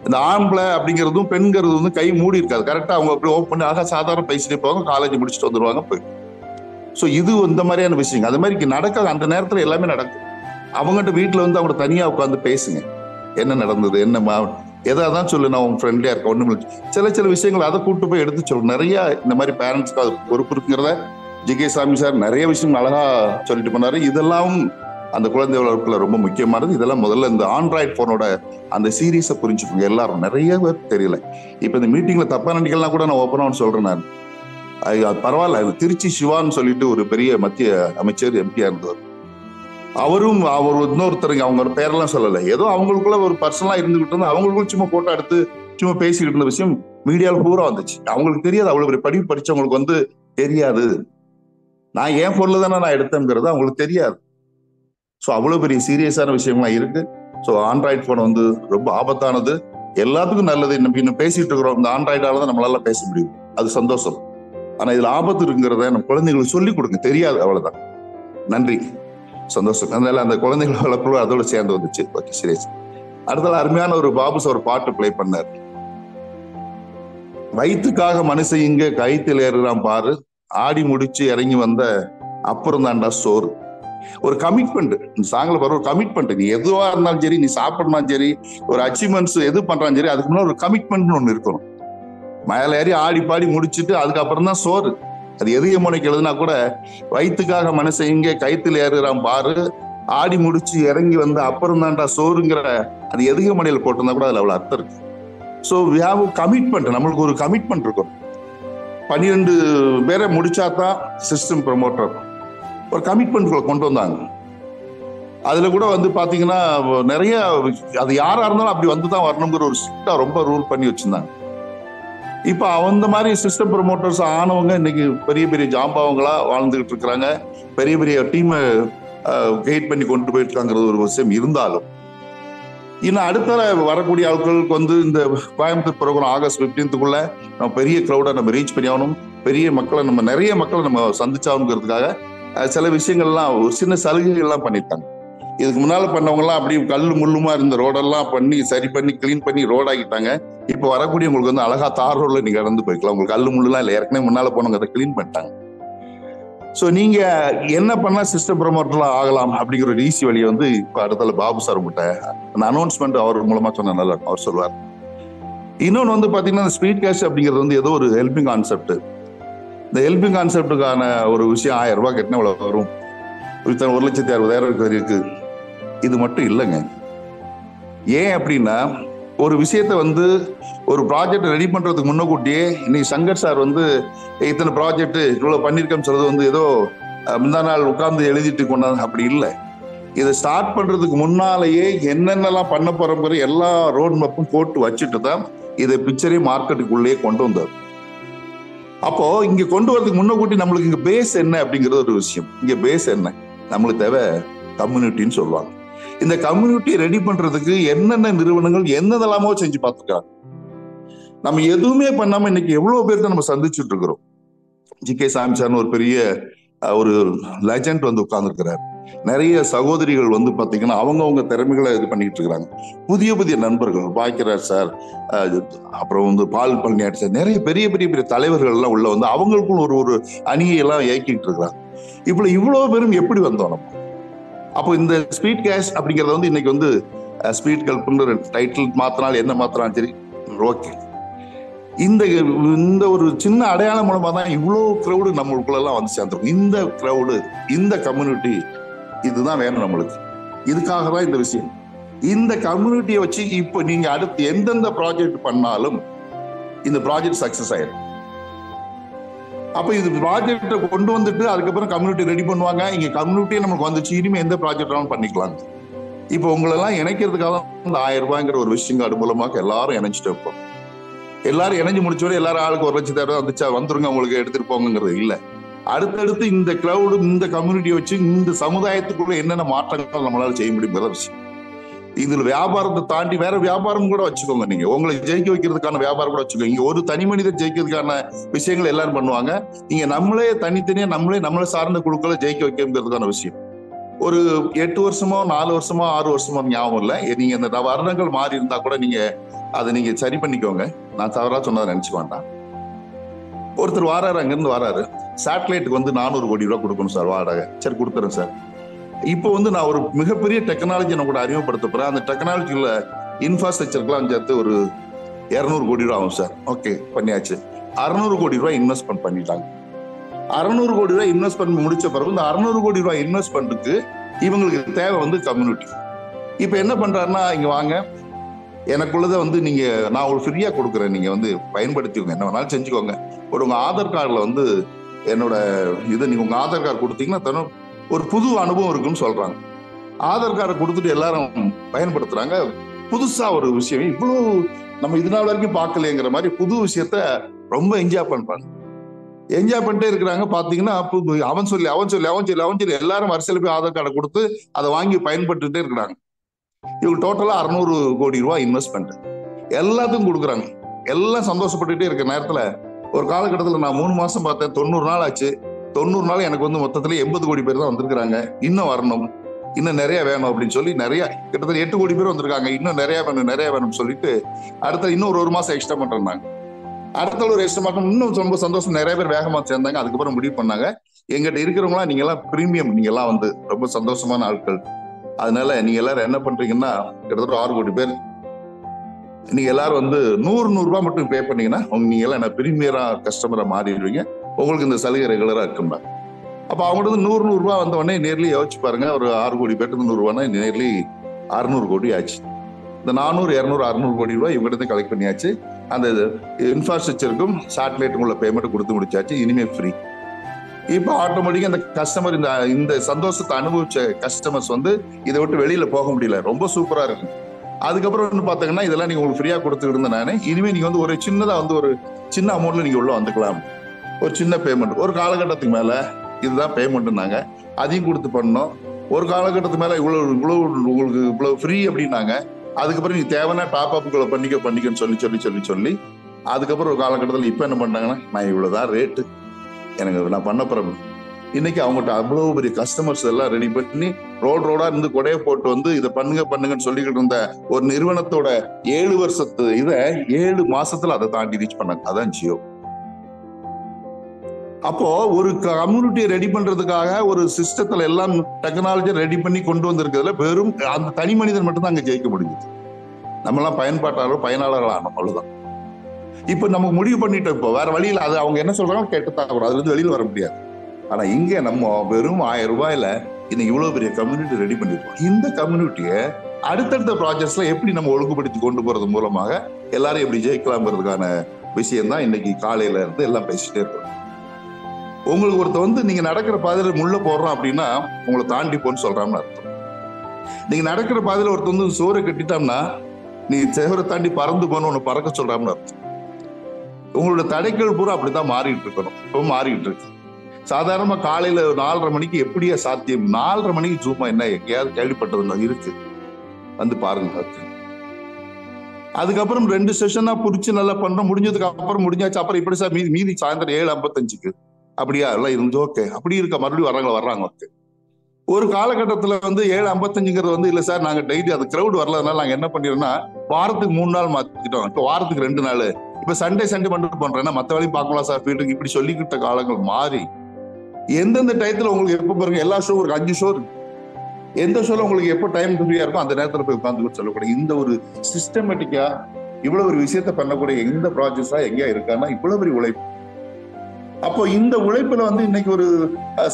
இந்த ஆம்பளை அப்படிங்கிறதும் பெண்கிறது வந்து கை மூடி இருக்காது. கரெக்டா அவங்க அப்படி ஓப்பன் பண்ணி ஆக சாதாரண பேசிட்டே போவாங்க, காலேஜ் முடிச்சுட்டு வந்துருவாங்க போய். ஸோ இது இந்த மாதிரியான விஷயங்க அது மாதிரி நடக்க அந்த நேரத்துல எல்லாமே நடக்கும். அவங்ககிட்ட வீட்டுல வந்து அவங்க தனியா உட்காந்து பேசுங்க, என்ன நடந்தது, என்ன எதாவது சொல்லு, நான் உங்க ஃப்ரெண்ட்லியா இருக்க ஒண்ணும் சில விஷயங்கள் அதை கூட்டு போய் எடுத்து சொல்லு. நிறைய இந்த மாதிரி பேரண்ட்ஸ்க்கு அது பொறுப்பு இருக்குங்கிறத ஜி.கே. சாமி சார் நிறைய விஷயம் அழகா சொல்லிட்டு போனாரு. இதெல்லாம் அந்த குழந்தை வளர்ப்புல ரொம்ப முக்கியமானது. இதெல்லாம் முதல்ல இந்த ஆண்ட்ராய்டு போனோட அந்த சீரீஸை புரிஞ்சுக்கோங்க. எல்லாரும் நிறைய பேர் தெரியல. இப்ப இந்த மீட்டிங்ல தப்பா நினைக்கலாம் கூட நான் ஓப்பனா சொல்றேன். நான் அது பரவாயில்ல. திருச்சி சிவான்னு சொல்லிட்டு ஒரு பெரிய மத்திய அமைச்சர் எம்பியா இருந்தவர். அவர் இன்னொருத்தருங்க, அவங்க பேரெல்லாம் சொல்லல, ஏதோ அவங்களுக்குள்ள ஒரு பர்சனலா இருந்துகிட்டு இருந்தா அவங்களுக்குள்ள சும்மா போட்டோ எடுத்து சும்மா பேசிக்கிட்டு இருந்த விஷயம் மீடியாவில் பூரா வந்துச்சு. அவங்களுக்கு தெரியாது, அவ்வளவு பெரிய படிப்பு படிச்சவங்களுக்கு தெரியாது. நான் என் பொருள் தானே நான் எடுத்தேங்கிறது அவங்களுக்கு தெரியாது. ஸோ அவ்வளவு பெரிய சீரியஸான விஷயம்லாம் இருக்கு. ஸோ ஆண்ட்ராய்டு போன் ரொம்ப ஆபத்தானது. எல்லாத்துக்கும் நல்லது. இன்னும் பேசிட்டு இருக்கிறோம், இந்த ஆண்ட்ராய்டால தான் நம்மளால பேச முடியும், அது சந்தோஷம். ஆனா இதுல ஆபத்து இருக்குங்கிறத நம்ம குழந்தைங்களுக்கு சொல்லிக் கொடுங்க. தெரியாது, அவ்வளவுதான். நன்றி, சந்தோஷம். அதனால அந்த குழந்தைகள் வளர்ப்பு அதோட சேர்ந்து வந்துச்சு. Okay, serious. அடுத்தது அருமையான ஒரு பாபுஸ் ஒரு பாட்டு பிளே பண்ணார். வயிற்றுக்காக மனுஷன் இங்க கைத்தில் ஏறுறான் பாரு, ஆடி முடிச்சு இறங்கி வந்த அப்புறம் தாண்டா சோறு. ஒரு கமிட்மெண்ட் இந்த சாங்ல வர ஒரு கமிட்மெண்ட். நீ எதுவா இருந்தாலும் சரி, நீ சாப்பிடணும் சரி, ஒரு அச்சீவ்மெண்ட்ஸ் எது பண்றாலும் சரி, அதுக்கு முன்னாடி ஒரு கமிட்மெண்ட் ஒண்ணு இருக்கணும். மேல ஏறி ஆடி பாடி முடிச்சுட்டு அதுக்கப்புறம் தான் சோறு. அது எதிய முனைக்கு எழுதுனா கூட வயிற்றுக்காக மனுஷன் இங்கே கைத்தில் ஏறுறான் பாரு, ஆடி முடிச்சு இறங்கி வந்து அப்புறம் தான்டா சோறுங்கிற அது எதிக மனையில போட்டிருந்தா கூட அதுல அவ்வளவு அர்த்தம் இருக்கு. So we have commitment. நம்மளுக்கு ஒரு கமிட்மெண்ட் இருக்கும். 12 பேரை முடிச்சாதான் சிஸ்டம் ப்ரமோட்டர் ஒரு கமிட்மெண்ட் கொண்டு வந்தாங்க. அதுல கூட பாத்தீங்கன்னா நிறைய அது யாரா இருந்தாலும் அப்படி வந்துதான் வரணுங்கிற ஒரு ஸ்ட்ரிக்டா ரொம்ப ரூல் பண்ணி வச்சிருந்தாங்க. இப்ப அந்த மாதிரி சிஸ்டம் ப்ரமோட்டர்ஸ் ஆனவங்க இன்னைக்கு பெரிய பெரிய ஜாம்பாவங்களா வாழ்ந்துகிட்டு இருக்கிறாங்க. பெரிய பெரிய டீமை கைட் பண்ணி கொண்டு போயிட்டு இருக்காங்கிறது ஒரு விஷயம் இருந்தாலும், இன்னும் அடுத்த வரக்கூடிய ஆட்களுக்கு இந்த கோயம்புத்தூர் ப்ரோக்ராம் ஆகஸ்ட் 15க்குள்ள நம்ம பெரிய கிரௌடை நம்ம ரீச் பண்ணி ஆகணும். பெரிய மக்களை நம்ம நிறைய மக்களை நம்ம சந்திச்சாகணுங்கிறதுக்காக சில விஷயங்கள்லாம் ஒரு சின்ன சலுகைகள்லாம் பண்ணியிருக்காங்க. இதுக்கு முன்னால பண்ணவங்க எல்லாம் அப்படி கல்லு முள்ளுமா இருந்த ரோடெல்லாம் பண்ணி சரி பண்ணி கிளீன் பண்ணி ரோட் ஆகிட்டாங்க. இப்ப வரக்கூடிய உங்களுக்கு அழகா தார் ரோட்ல நீங்க நடந்து போய்க்கலாம். உங்களுக்கு கல்லு முள்ளுலாம் இல்லை, ஏற்கனவே முன்னால போனவங்க அதை கிளீன் பண்ணிட்டாங்க. ஸோ நீங்க என்ன பண்ணா சிஸ்டம் ப்ரமோட்டர்லாம் ஆகலாம் அப்படிங்கிற ஒரு ஈஸி வழியை இப்ப அடுத்தால பாபு சார் கிட்ட அந்த அனௌன்ஸ்மெண்ட் அவர் மூலமா சொன்ன நல்லா அவர் சொல்லுவார். இன்னொன்னு பாத்தீங்கன்னா ஸ்பீட் கேஷ் அப்படிங்கிறது ஏதோ ஒரு ஹெல்பிங் கான்செப்ட். இந்த ஹெல்பிங் கான்செப்டுக்கான ஒரு விஷயம் 1000 ரூபாய் கட்டினா இவ்வளவு வரும், 1,60,000 இருக்கு. இது மட்டும் இல்லைங்க. ஏன் அப்படின்னா ஒரு விஷயத்த ஒரு ப்ராஜெக்ட் ரெடி பண்றதுக்கு முன்னக்கூட்டியே இன்னைக்கு சங்கர் சார் இத்தனை ப்ராஜெக்ட் இவ்வளவு பண்ணிருக்கேன்னு சொல்றது ஏதோ முந்தா நாள் உட்கார்ந்து எழுதிட்டு கொண்டாங்க, அப்படி இல்லை. இதை ஸ்டார்ட் பண்றதுக்கு முன்னாலேயே என்னென்னலாம் பண்ண போறோங்கிற எல்லா ரோட் மேப்பும் போட்டு வச்சுட்டு தான் இதை பிக்சரே மார்க்கெட்டுக்குள்ளேயே கொண்டு வந்தார். அப்போ இங்க கொண்டு வரதுக்கு முன்னக்கூட்டி நம்மளுக்கு இங்க பேஸ் என்ன அப்படிங்கிறது ஒரு விஷயம். இங்க பேஸ் என்ன, நம்மளுக்கு தேவை கம்யூனிட்டின்னு சொல்லுவாங்க. இந்த கம்யூனிட்டி ரெடி பண்றதுக்கு என்னென்ன நிறுவனங்கள் என்னதெல்லாமோ செஞ்சு பார்த்துருக்காங்க. நம்ம எதுவுமே பண்ணாம இன்னைக்கு எவ்வளவு பேருக்கு நம்ம சந்திச்சுட்டு இருக்கிறோம். ஜி.கே. சாமி சார்னு ஒரு பெரிய ஒரு லெஜண்ட் உட்கார்ந்துருக்கிறார். நிறைய சகோதரிகள் பாத்தீங்கன்னா அவங்கவுங்க திறமைகளை இது பண்ணிட்டு இருக்கிறாங்க. புதிய புதிய நண்பர்கள் பாய்க்கிறார் சார், அப்புறம் பால் பழனியார் சார், நிறைய பெரிய பெரிய பெரிய தலைவர்கள் எல்லாம் உள்ள அவங்களுக்கும் ஒரு அணியை எல்லாம் இயக்கிட்டு இருக்கிறாங்க. இவ்வளவு பேரும் எப்படி வந்தோம் நம்ம? அப்போ இந்த ஸ்பீட் கேஷ் அப்படிங்கறது இன்னைக்கு ஸ்பீட் கல்ப்ன்ற டைட்டில் மாத்தினாலும் என்ன மாத்தினாலும் சரி, ஓகே. இந்த ஒரு சின்ன அடையாளம் மூலமா தான் இவ்வளவு கிரௌடு நம்மளுக்குள்ள எல்லாம் சேர்ந்துருக்கும். இந்த கிரௌடு, இந்த கம்யூனிட்டி, இதுதான் வேணும் நம்மளுக்கு. இதுக்காக தான் இந்த விஷயம். இந்த கம்யூனிட்டியை வச்சு இப்போ நீங்க அடுத்து எந்தெந்த ப்ராஜெக்ட் பண்ணாலும் இந்த ப்ராஜெக்ட் சக்சஸ் ஆயிடும். அப்ப இது ப்ராஜெக்டை கொண்டு வந்துட்டு அதுக்கப்புறம் கம்யூனிட்டி ரெடி பண்ணுவாங்க. இங்க கம்யூனிட்டியே நமக்கு வந்துச்சு, இனிமே எந்த ப்ராஜெக்ட் பண்ணிக்கலாம். இப்போ உங்களெல்லாம் இணைக்கிறதுக்காக இந்த 1000 ரூபாய்ங்கிற ஒரு விஷயம் அது மூலமாக எல்லாரும் இணைஞ்சிட்டு இருப்போம். எல்லாரும் இணைஞ்சு முடிச்சோட எல்லாரும் ஆளுக்கு 1,00,000 வந்துச்சா வந்துருங்க உங்களுக்கு எடுத்துட்டு போங்கிறது இல்லை. அடுத்தடுத்து இந்த கிளவுடு, இந்த கம்யூனிட்டியை வச்சு இந்த சமுதாயத்துக்குள்ள என்னென்ன மாற்றங்கள் நம்மளால செய்ய முடியுங்கிற விஷயம். இதுல வியாபாரத்தை தாண்டி வேற வியாபாரம் கூட வச்சுக்கோங்க. நீங்க உங்களை ஜெயிக்க வைக்கிறதுக்கான வியாபாரம் கூட வச்சுக்கோங்க. இங்க ஒரு தனி மனிதர் ஜெயிக்கிறதுக்கான விஷயங்கள் எல்லாரும் பண்ணுவாங்க. இங்க நம்மளே தனித்தனியா நம்மளே சார்ந்த குழுக்களை ஜெயிக்க வைக்கிறதுக்கான விஷயம். ஒரு 8 வருஷமோ 4 வருஷமோ 6 வருஷமோ ஞாபகம் இல்லை. நீங்க இந்த வருடங்கள் மாறி இருந்தா கூட நீங்க அதை நீங்க சரி பண்ணிக்கோங்க. நான் தவறா சொன்னதை நினைச்சு வேண்டாம். ஒருத்தர் வாராரு, அங்கிருந்து வராரு, சேட்டலைட்டுக்கு 400 கோடி ரூபாய் கொடுக்கணும் சார் வாடகை. சரி கொடுத்துறேன் சார். இப்போ நான் ஒரு மிகப்பெரிய டெக்னாலஜி நான் கூட அறிமுகப்படுத்த போறேன். அந்த டெக்னாலஜில இன்ஃப்ராஸ்ட்ரக்சருக்குலாம் சேர்த்து ஒரு 200 கோடி ரூபாய் ஆகும் சார். ஓகே, பண்ணியாச்சு. 600 கோடி ரூபாய் இன்வெஸ்ட்மெண்ட் பண்ணிட்டாங்க. 600 கோடி ரூபாய் இன்வெஸ்ட்மெண்ட் முடிச்ச பிறகு இந்த 600 கோடி ரூபாய் இன்வெஸ்ட்மெண்ட்டுக்கு இவங்களுக்கு தேவை வந்து கம்யூனிட்டி. இப்ப என்ன பண்றாருன்னா, இங்க வாங்க, எனக்குள்ளதை வந்து நீங்க நான் ஒரு ஃப்ரீயா கொடுக்குறேன், நீங்க வந்து பயன்படுத்திக்கோங்க, என்ன வேணாலும் செஞ்சுக்கோங்க. உங்க ஆதார் கார்டுல வந்து என்னோட இதை நீங்க உங்க ஆதார் கார்டு கொடுத்தீங்கன்னா ஒரு புது அனுபவம் இருக்குன்னு சொல்றாங்க. ஆதார் கார்டை கொடுத்துட்டு எல்லாரும் பயன்படுத்துறாங்க. புதுசா ஒரு விஷயம், இவ்வளவு நம்ம இது நாள் வரைக்கும் பார்க்கலைங்கிற மாதிரி புது விஷயத்த ரொம்ப என்ஜாய் பண்றாங்க. என்ஜாய் பண்ணிட்டே இருக்கிறாங்க. பாத்தீங்கன்னா அவன் சொல்லி எல்லாரும் வரிசையில போய் ஆதார் கார்டை கொடுத்து அதை வாங்கி பயன்பட்டுட்டே இருக்கிறாங்க. இவங்க டோட்டலா 600 கோடி ரூபாய் இன்வெஸ்ட்மெண்ட் எல்லாத்துக்கும் கொடுக்குறாங்க. எல்லாம் சந்தோஷப்பட்டுட்டே இருக்கிற நேரத்துல ஒரு காலகட்டத்தில் நான் 3 மாசம் பார்த்தேன், 90 நாள் ஆச்சு. 90 நாள் எனக்கு வந்து மொத்தத்துல 80 கோடி பேர் தான் வந்திருக்கிறாங்க. இன்னும் வரணும், இன்னும் நிறைய வேணும் அப்படின்னு சொல்லி நிறைய கிட்டத்தட்ட 8 கோடி பேர் வந்திருக்காங்க. இன்னும் நிறைய வேணும்னு சொல்லிட்டு அடுத்த இன்னும் ஒரு மாசம் எக்ஸ்ட்ரா பண்றாங்க. அடுத்த ஒரு எக்ஸ்ட்ரா மாசம் இன்னும் ரொம்ப சந்தோஷம், நிறைய பேர் வேகமா சேர்ந்தாங்க. அதுக்கப்புறம் முடிவு பண்ணாங்க, எங்கிட்ட இருக்கிறவங்களா நீங்க எல்லாம் பிரீமியம், நீங்க எல்லாம் வந்து ரொம்ப சந்தோஷமான ஆட்கள், அதனால நீங்க எல்லாரும் என்ன பண்றீங்கன்னா, கிட்டத்தட்ட 6 கோடி பேர் நீங்க எல்லாரும் வந்து 100 ரூபாய் மட்டும் பே பண்ணீங்கன்னா நீங்க எல்லாம் என்ன பிரீமியரா கஸ்டமரா மாறிடுவீங்க, உங்களுக்கு இந்த சலுகை ரெகுலரா இருக்கும்பா. அப்ப அவங்களுக்கு 100 ரூபாய் வந்த உடனே நேர்லி யோசிச்சு பாருங்க, ஒரு 6 கோடி பேருக்கு 100 ரூபாய்னா நேர்லி 600 கோடி ஆச்சு. இந்த 400, 200, 600 கோடி ரூபாய் இவங்கிட்ட கலெக்ட் பண்ணியாச்சு. அந்த இன்ஃப்ராஸ்ட்ரக்சருக்கும் சேட்டலைட்டுக்கும் உள்ள பேமெண்ட் கொடுத்து முடிச்சாச்சு. இனிமே ஃப்ரீ. இப்ப ஆட்டோமேட்டிக்கா இந்த கஸ்டமர் இந்த சந்தோஷத்தை அனுபவிச்ச கஸ்டமர்ஸ் வந்து இதை விட்டு வெளியில போக முடியல. ரொம்ப சூப்பரா இருக்கு. அதுக்கப்புறம் வந்து பாத்தீங்கன்னா, இதெல்லாம் நீங்க உங்களுக்கு ஃப்ரீயா கொடுத்துட்டு இருந்தேன் நானே, இனிமே நீங்க வந்து ஒரு சின்னதா வந்து ஒரு சின்ன அமௌண்ட்ல நீங்க உள்ள வந்துக்கலாம். ஒரு சின்ன பேமெண்ட், ஒரு காலகட்டத்துக்கு மேல இதுதான் பேமெண்ட்னாங்க, அதையும் கொடுத்து பண்ணோம். ஒரு காலகட்டத்துக்கு மேல உங்களுக்கு இவ்வளவு ஃப்ரீ அப்படின்னாங்க. அதுக்கப்புறம் நீங்க தேவைன்னா டாப் அப்புகளை பண்ணிக்கன்னு சொல்லி அதுக்கப்புறம் ஒரு காலகட்டத்தில் இப்ப என்ன பண்ணாங்கன்னா, நான் இவ்வளவுதான் ரேட்டு எனக்கு நான் பண்ண போறேன். இன்னைக்கு அவங்ககிட்ட அவ்வளவு பெரிய கஸ்டமர்ஸ் எல்லாம் ரெடி பண்ணி ரோடா இருந்து கொடையை போட்டு வந்து இதை பண்ணுங்கன்னு சொல்லிக்கிட்டு இருந்த ஒரு நிறுவனத்தோட 7 வருஷத்து இதை 7 மாசத்துல அதை தாண்டி ரீச் பண்ணாங்க. அதான் ஜியோ. அப்போ ஒரு கம்யூனிட்டியை ரெடி பண்றதுக்காக ஒரு சிஸ்டத்துல எல்லாம் டெக்னாலஜி ரெடி பண்ணி கொண்டு வந்திருக்கிறதுல வெறும் அந்த தனி மனிதன் மட்டும் தான் அங்க ஜெயிக்க முடிஞ்சது. நம்ம எல்லாம் பயனாளர்கள் ஆனோம், அவ்வளவுதான். இப்ப நமக்கு முடிவு பண்ணிட்டோம், இப்போ வேற வழியில அது அவங்க என்ன சொல்றாங்க கேட்டுதான் வரும், அதுல இருந்து வெளியில வர முடியாது. ஆனா இங்க நம்ம வெறும் 1000 ரூபாயில இன்னைக்கு இவ்வளவு பெரிய கம்யூனிட்டி ரெடி பண்ணிருக்கோம். இந்த கம்யூனிட்டியை அடுத்தடுத்த ப்ராஜெக்ட்ஸ்ல எப்படி நம்ம ஒழுங்குபடுத்தி கொண்டு போறது மூலமாக எல்லாரும் எப்படி ஜெயிக்கலாம்ங்கிறதுக்கான விஷயம் தான் இன்னைக்கு காலையில இருந்து எல்லாம் பேசிட்டே இருக்கோம். உங்களுக்கு ஒருத்த வந்து நீங்க நடக்கிற பாதையில முள்ள போடுறோம் அப்படின்னா உங்களை தாண்டி போன்னு சொல்றான்னு அர்த்தம். நீங்க நடக்கிற பாதையில ஒருத்த வந்து சோறை கட்டிட்டோம்னா நீ சேவரை தாண்டி பறந்து போன உன்னை பறக்க சொல்றான்னு அர்த்தம். உங்களோட தடைகள் பூரா அப்படித்தான் மாறிட்டு இருக்கணும். இப்போ மாறிட்டு இருக்கு. சாதாரணமா காலையில 4:30 மணிக்கு எப்படியா சாத்தியம்? 4:30 மணிக்கு ஜூமா என்ன எங்கேயாவது கேள்விப்பட்டது இருக்கு, வந்து பாருங்க. அதுக்கப்புறம் 2 செஷனா புடிச்சு நல்லா பண்றோம். முடிஞ்சதுக்கு அப்புறம் முடிஞ்சாச்சு. அப்புறம் இப்படி சார் மீதி சாயந்தரம் 7:55 அப்படியா எல்லாம் இருந்து ஓகே அப்படி இருக்க மறுபடியும் வர்றாங்க. ஓகே. ஒரு காலகட்டத்துல வந்து 7:55 வந்து இல்ல சார் நாங்க டெய்லி அது கிரௌட் வரலனால நாங்க என்ன பண்ணிடுறோம்னா வாரத்துக்கு 3 நாள் மாத்திட்டோம், இப்போ வாரத்துக்கு 2 நாள், இப்ப சண்டே மட்டும் பண்றேன்னா மத்த வேலையும் பார்க்கலாம் சார் ஃபீல்டுக்கு, இப்படி சொல்லிக்கிட்ட காலங்கள் மாறி எந்தெந்த டயத்துல உங்களுக்கு எப்ப பாருங்க எல்லா ஷோ ஒரு 5 ஷோ இருக்கு. எந்த ஷோல உங்களுக்கு எப்போ டைம் ஃப்ரீயா இருக்கும் அந்த நேரத்துல போய் உட்காந்து சொல்லக்கூடிய இந்த ஒரு சிஸ்டமேட்டிக்கா இவ்வளவு ஒரு விஷயத்த பண்ணக்கூடிய எந்த ப்ராஜெக்ட்ஸா எங்கேயா இருக்கான்னா இவ்வளவு பெரிய உழைப்பு. அப்போ இந்த உழைப்புல வந்து இன்னைக்கு ஒரு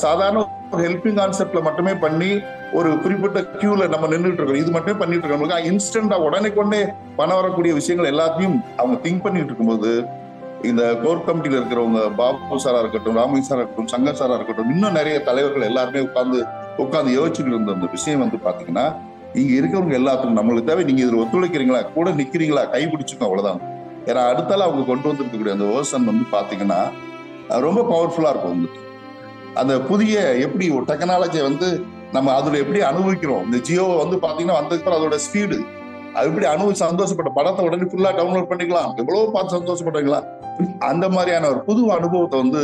சாதாரண ஒரு ஹெல்பிங் கான்செப்ட்ல மட்டுமே பண்ணி ஒரு குறிப்பிட்ட கியூல நம்ம நின்றுட்டு இருக்கோம், இது மட்டுமே பண்ணிட்டு இருக்கோம். இன்ஸ்டன்டா உடனே கொண்டே பணம் வரக்கூடிய விஷயங்கள் எல்லாத்தையும் அவங்க திங்க் பண்ணிட்டு இருக்கும்போது இந்த கோர் கமிட்டியில இருக்கிறவங்க பாபு சாரா இருக்கட்டும், ராமலிங்க சாரா இருக்கட்டும், சங்கர் சாரா இருக்கட்டும், இன்னும் நிறைய தலைவர்கள் எல்லாருமே உட்கார்ந்து யோசிச்சுட்டு இருந்த அந்த விஷயம் வந்து பாத்தீங்கன்னா இங்க இருக்கிறவங்க எல்லாத்துக்கும் நம்மளுக்கு தேவை, நீங்க இதுல ஒத்துழைக்கிறீங்களா, கூட நிக்கிறீங்களா, கை பிடிச்சுக்கோ, அவ்வளவுதான். ஏன்னா அடுத்தால அவங்க கொண்டு வந்திருக்கக்கூடிய அந்த வேர்ஷன் வந்து பாத்தீங்கன்னா ரொம்ப பவர்ஃபுல்லா இருக்கும். வந்துட்டு அந்த புதிய எப்படி ஒரு டெக்னாலஜியை வந்து நம்ம அதுல எப்படி அனுபவிக்கிறோம். இந்த ஜியோவை வந்து பாத்தீங்கன்னா வந்ததுக்கு அதோட ஸ்பீடு அது எப்படி அனுபவிச்சு சந்தோஷப்பட்ட படத்தை உடனே ஃபுல்லா டவுன்லோட் பண்ணிக்கலாம், எவ்வளவு பார்த்து சந்தோஷப்பட்டீங்களா. அந்த மாதிரியான ஒரு புது அனுபவத்தை வந்து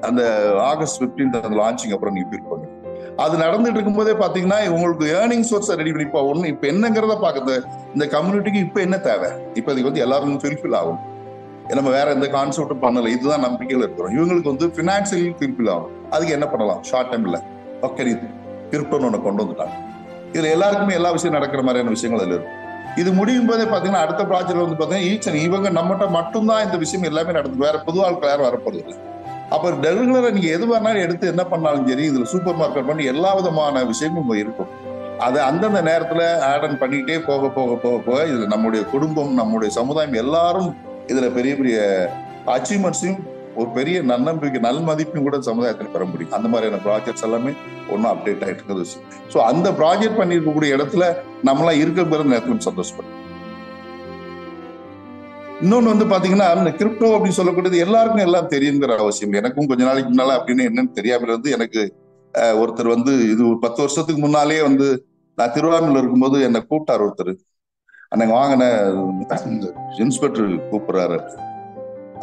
அந்த ஆகஸ்ட் 15 லான்ச்சிங் அப்புறம் நீங்க ஃபீல் பண்ணுங்க. அது நடந்துட்டு இருக்கும் போதே பாத்தீங்கன்னா உங்களுக்கு ஏர்னிங் சோர்ஸ் ரெடி பண்ணி இப்ப என்னங்கிறத பாக்குறது. இந்த கம்யூனிட்டிக்கு இப்ப என்ன தேவை, இப்ப இதுக்கு வந்து எல்லாரும் ஃபில்ஃபில் ஆகும். நம்ம வேற எந்த கான்செப்டும் பண்ணல, இதுதான் நம்பிக்கையில இருக்கிறோம். இவங்களுக்கு வந்து பினான்சியலி ஃபில்ஃபில் ஆகும். அதுக்கு என்ன பண்ணலாம் ஷார்ட் டைம்ல ஓகே கிரிப்டோன்னு ஒண்ணு கொண்டு வந்துட்டாங்க. இதுல எல்லாருக்குமே எல்லா விஷயம் நடக்கிற மாதிரியான விஷயங்கள் அதுல இருக்கும். இது முடியும் போதே பாத்தீங்கன்னா அடுத்த ப்ராஜெக்ட் வந்து பாத்தீங்கன்னா இவங்க நம்மகிட்ட மட்டும்தான் இந்த விஷயம் எல்லாமே நடந்து, வேற புது ஆட்கள் யாரும் வரப்போறது இல்லை. அப்ப ரெகுலரா நீங்க எது வேணாலும் எடுத்து என்ன பண்ணாலும் சரி, இதுல சூப்பர் மார்க்கெட் பண்ணி எல்லா விதமான விஷயமும் இருக்கும். அதை அந்தந்த நேரத்துல ஆட் ஆன் பண்ணிட்டே போக போக போக போக இதுல நம்முடைய குடும்பம், நம்முடைய சமுதாயம் எல்லாரும் இதுல பெரிய பெரிய அச்சீவ்மெண்ட்ஸையும் ஒரு பெரிய நன்னம்பிக்கை நல்மதிப்பையும் கூட சமுதாயத்தில் பெற முடியும். அந்த மாதிரியான ப்ராஜெக்ட்ஸ் எல்லாமே ஒன்னும் அப்டேட் ஆயிட்டு இருக்கிறது. ஸோ அந்த ப்ராஜெக்ட் பண்ணிருக்கக்கூடிய இடத்துல நம்மளாம் இருக்கிற நேரத்தில் சந்தோஷப்படும். இன்னொன்னு வந்து பாத்தீங்கன்னா, இந்த கிரிப்டோ அப்படின்னு சொல்லக்கூடியது எல்லாருக்கும் எல்லாம் தெரியுங்கிற அவசியம். எனக்கும் கொஞ்ச நாளைக்கு முன்னால அப்படின்னு என்னன்னு தெரியாம இருந்து எனக்கு ஒருத்தர் வந்து இது ஒரு 10 வருஷத்துக்கு முன்னாலே வந்து நான் திருவாரூர்ல இருக்கும்போது என்னை கூப்பிட்டார் ஒருத்தர். அன்னைக்கு வாங்கின இன்ஸ்பெக்டர் கூப்பிடுறாரு.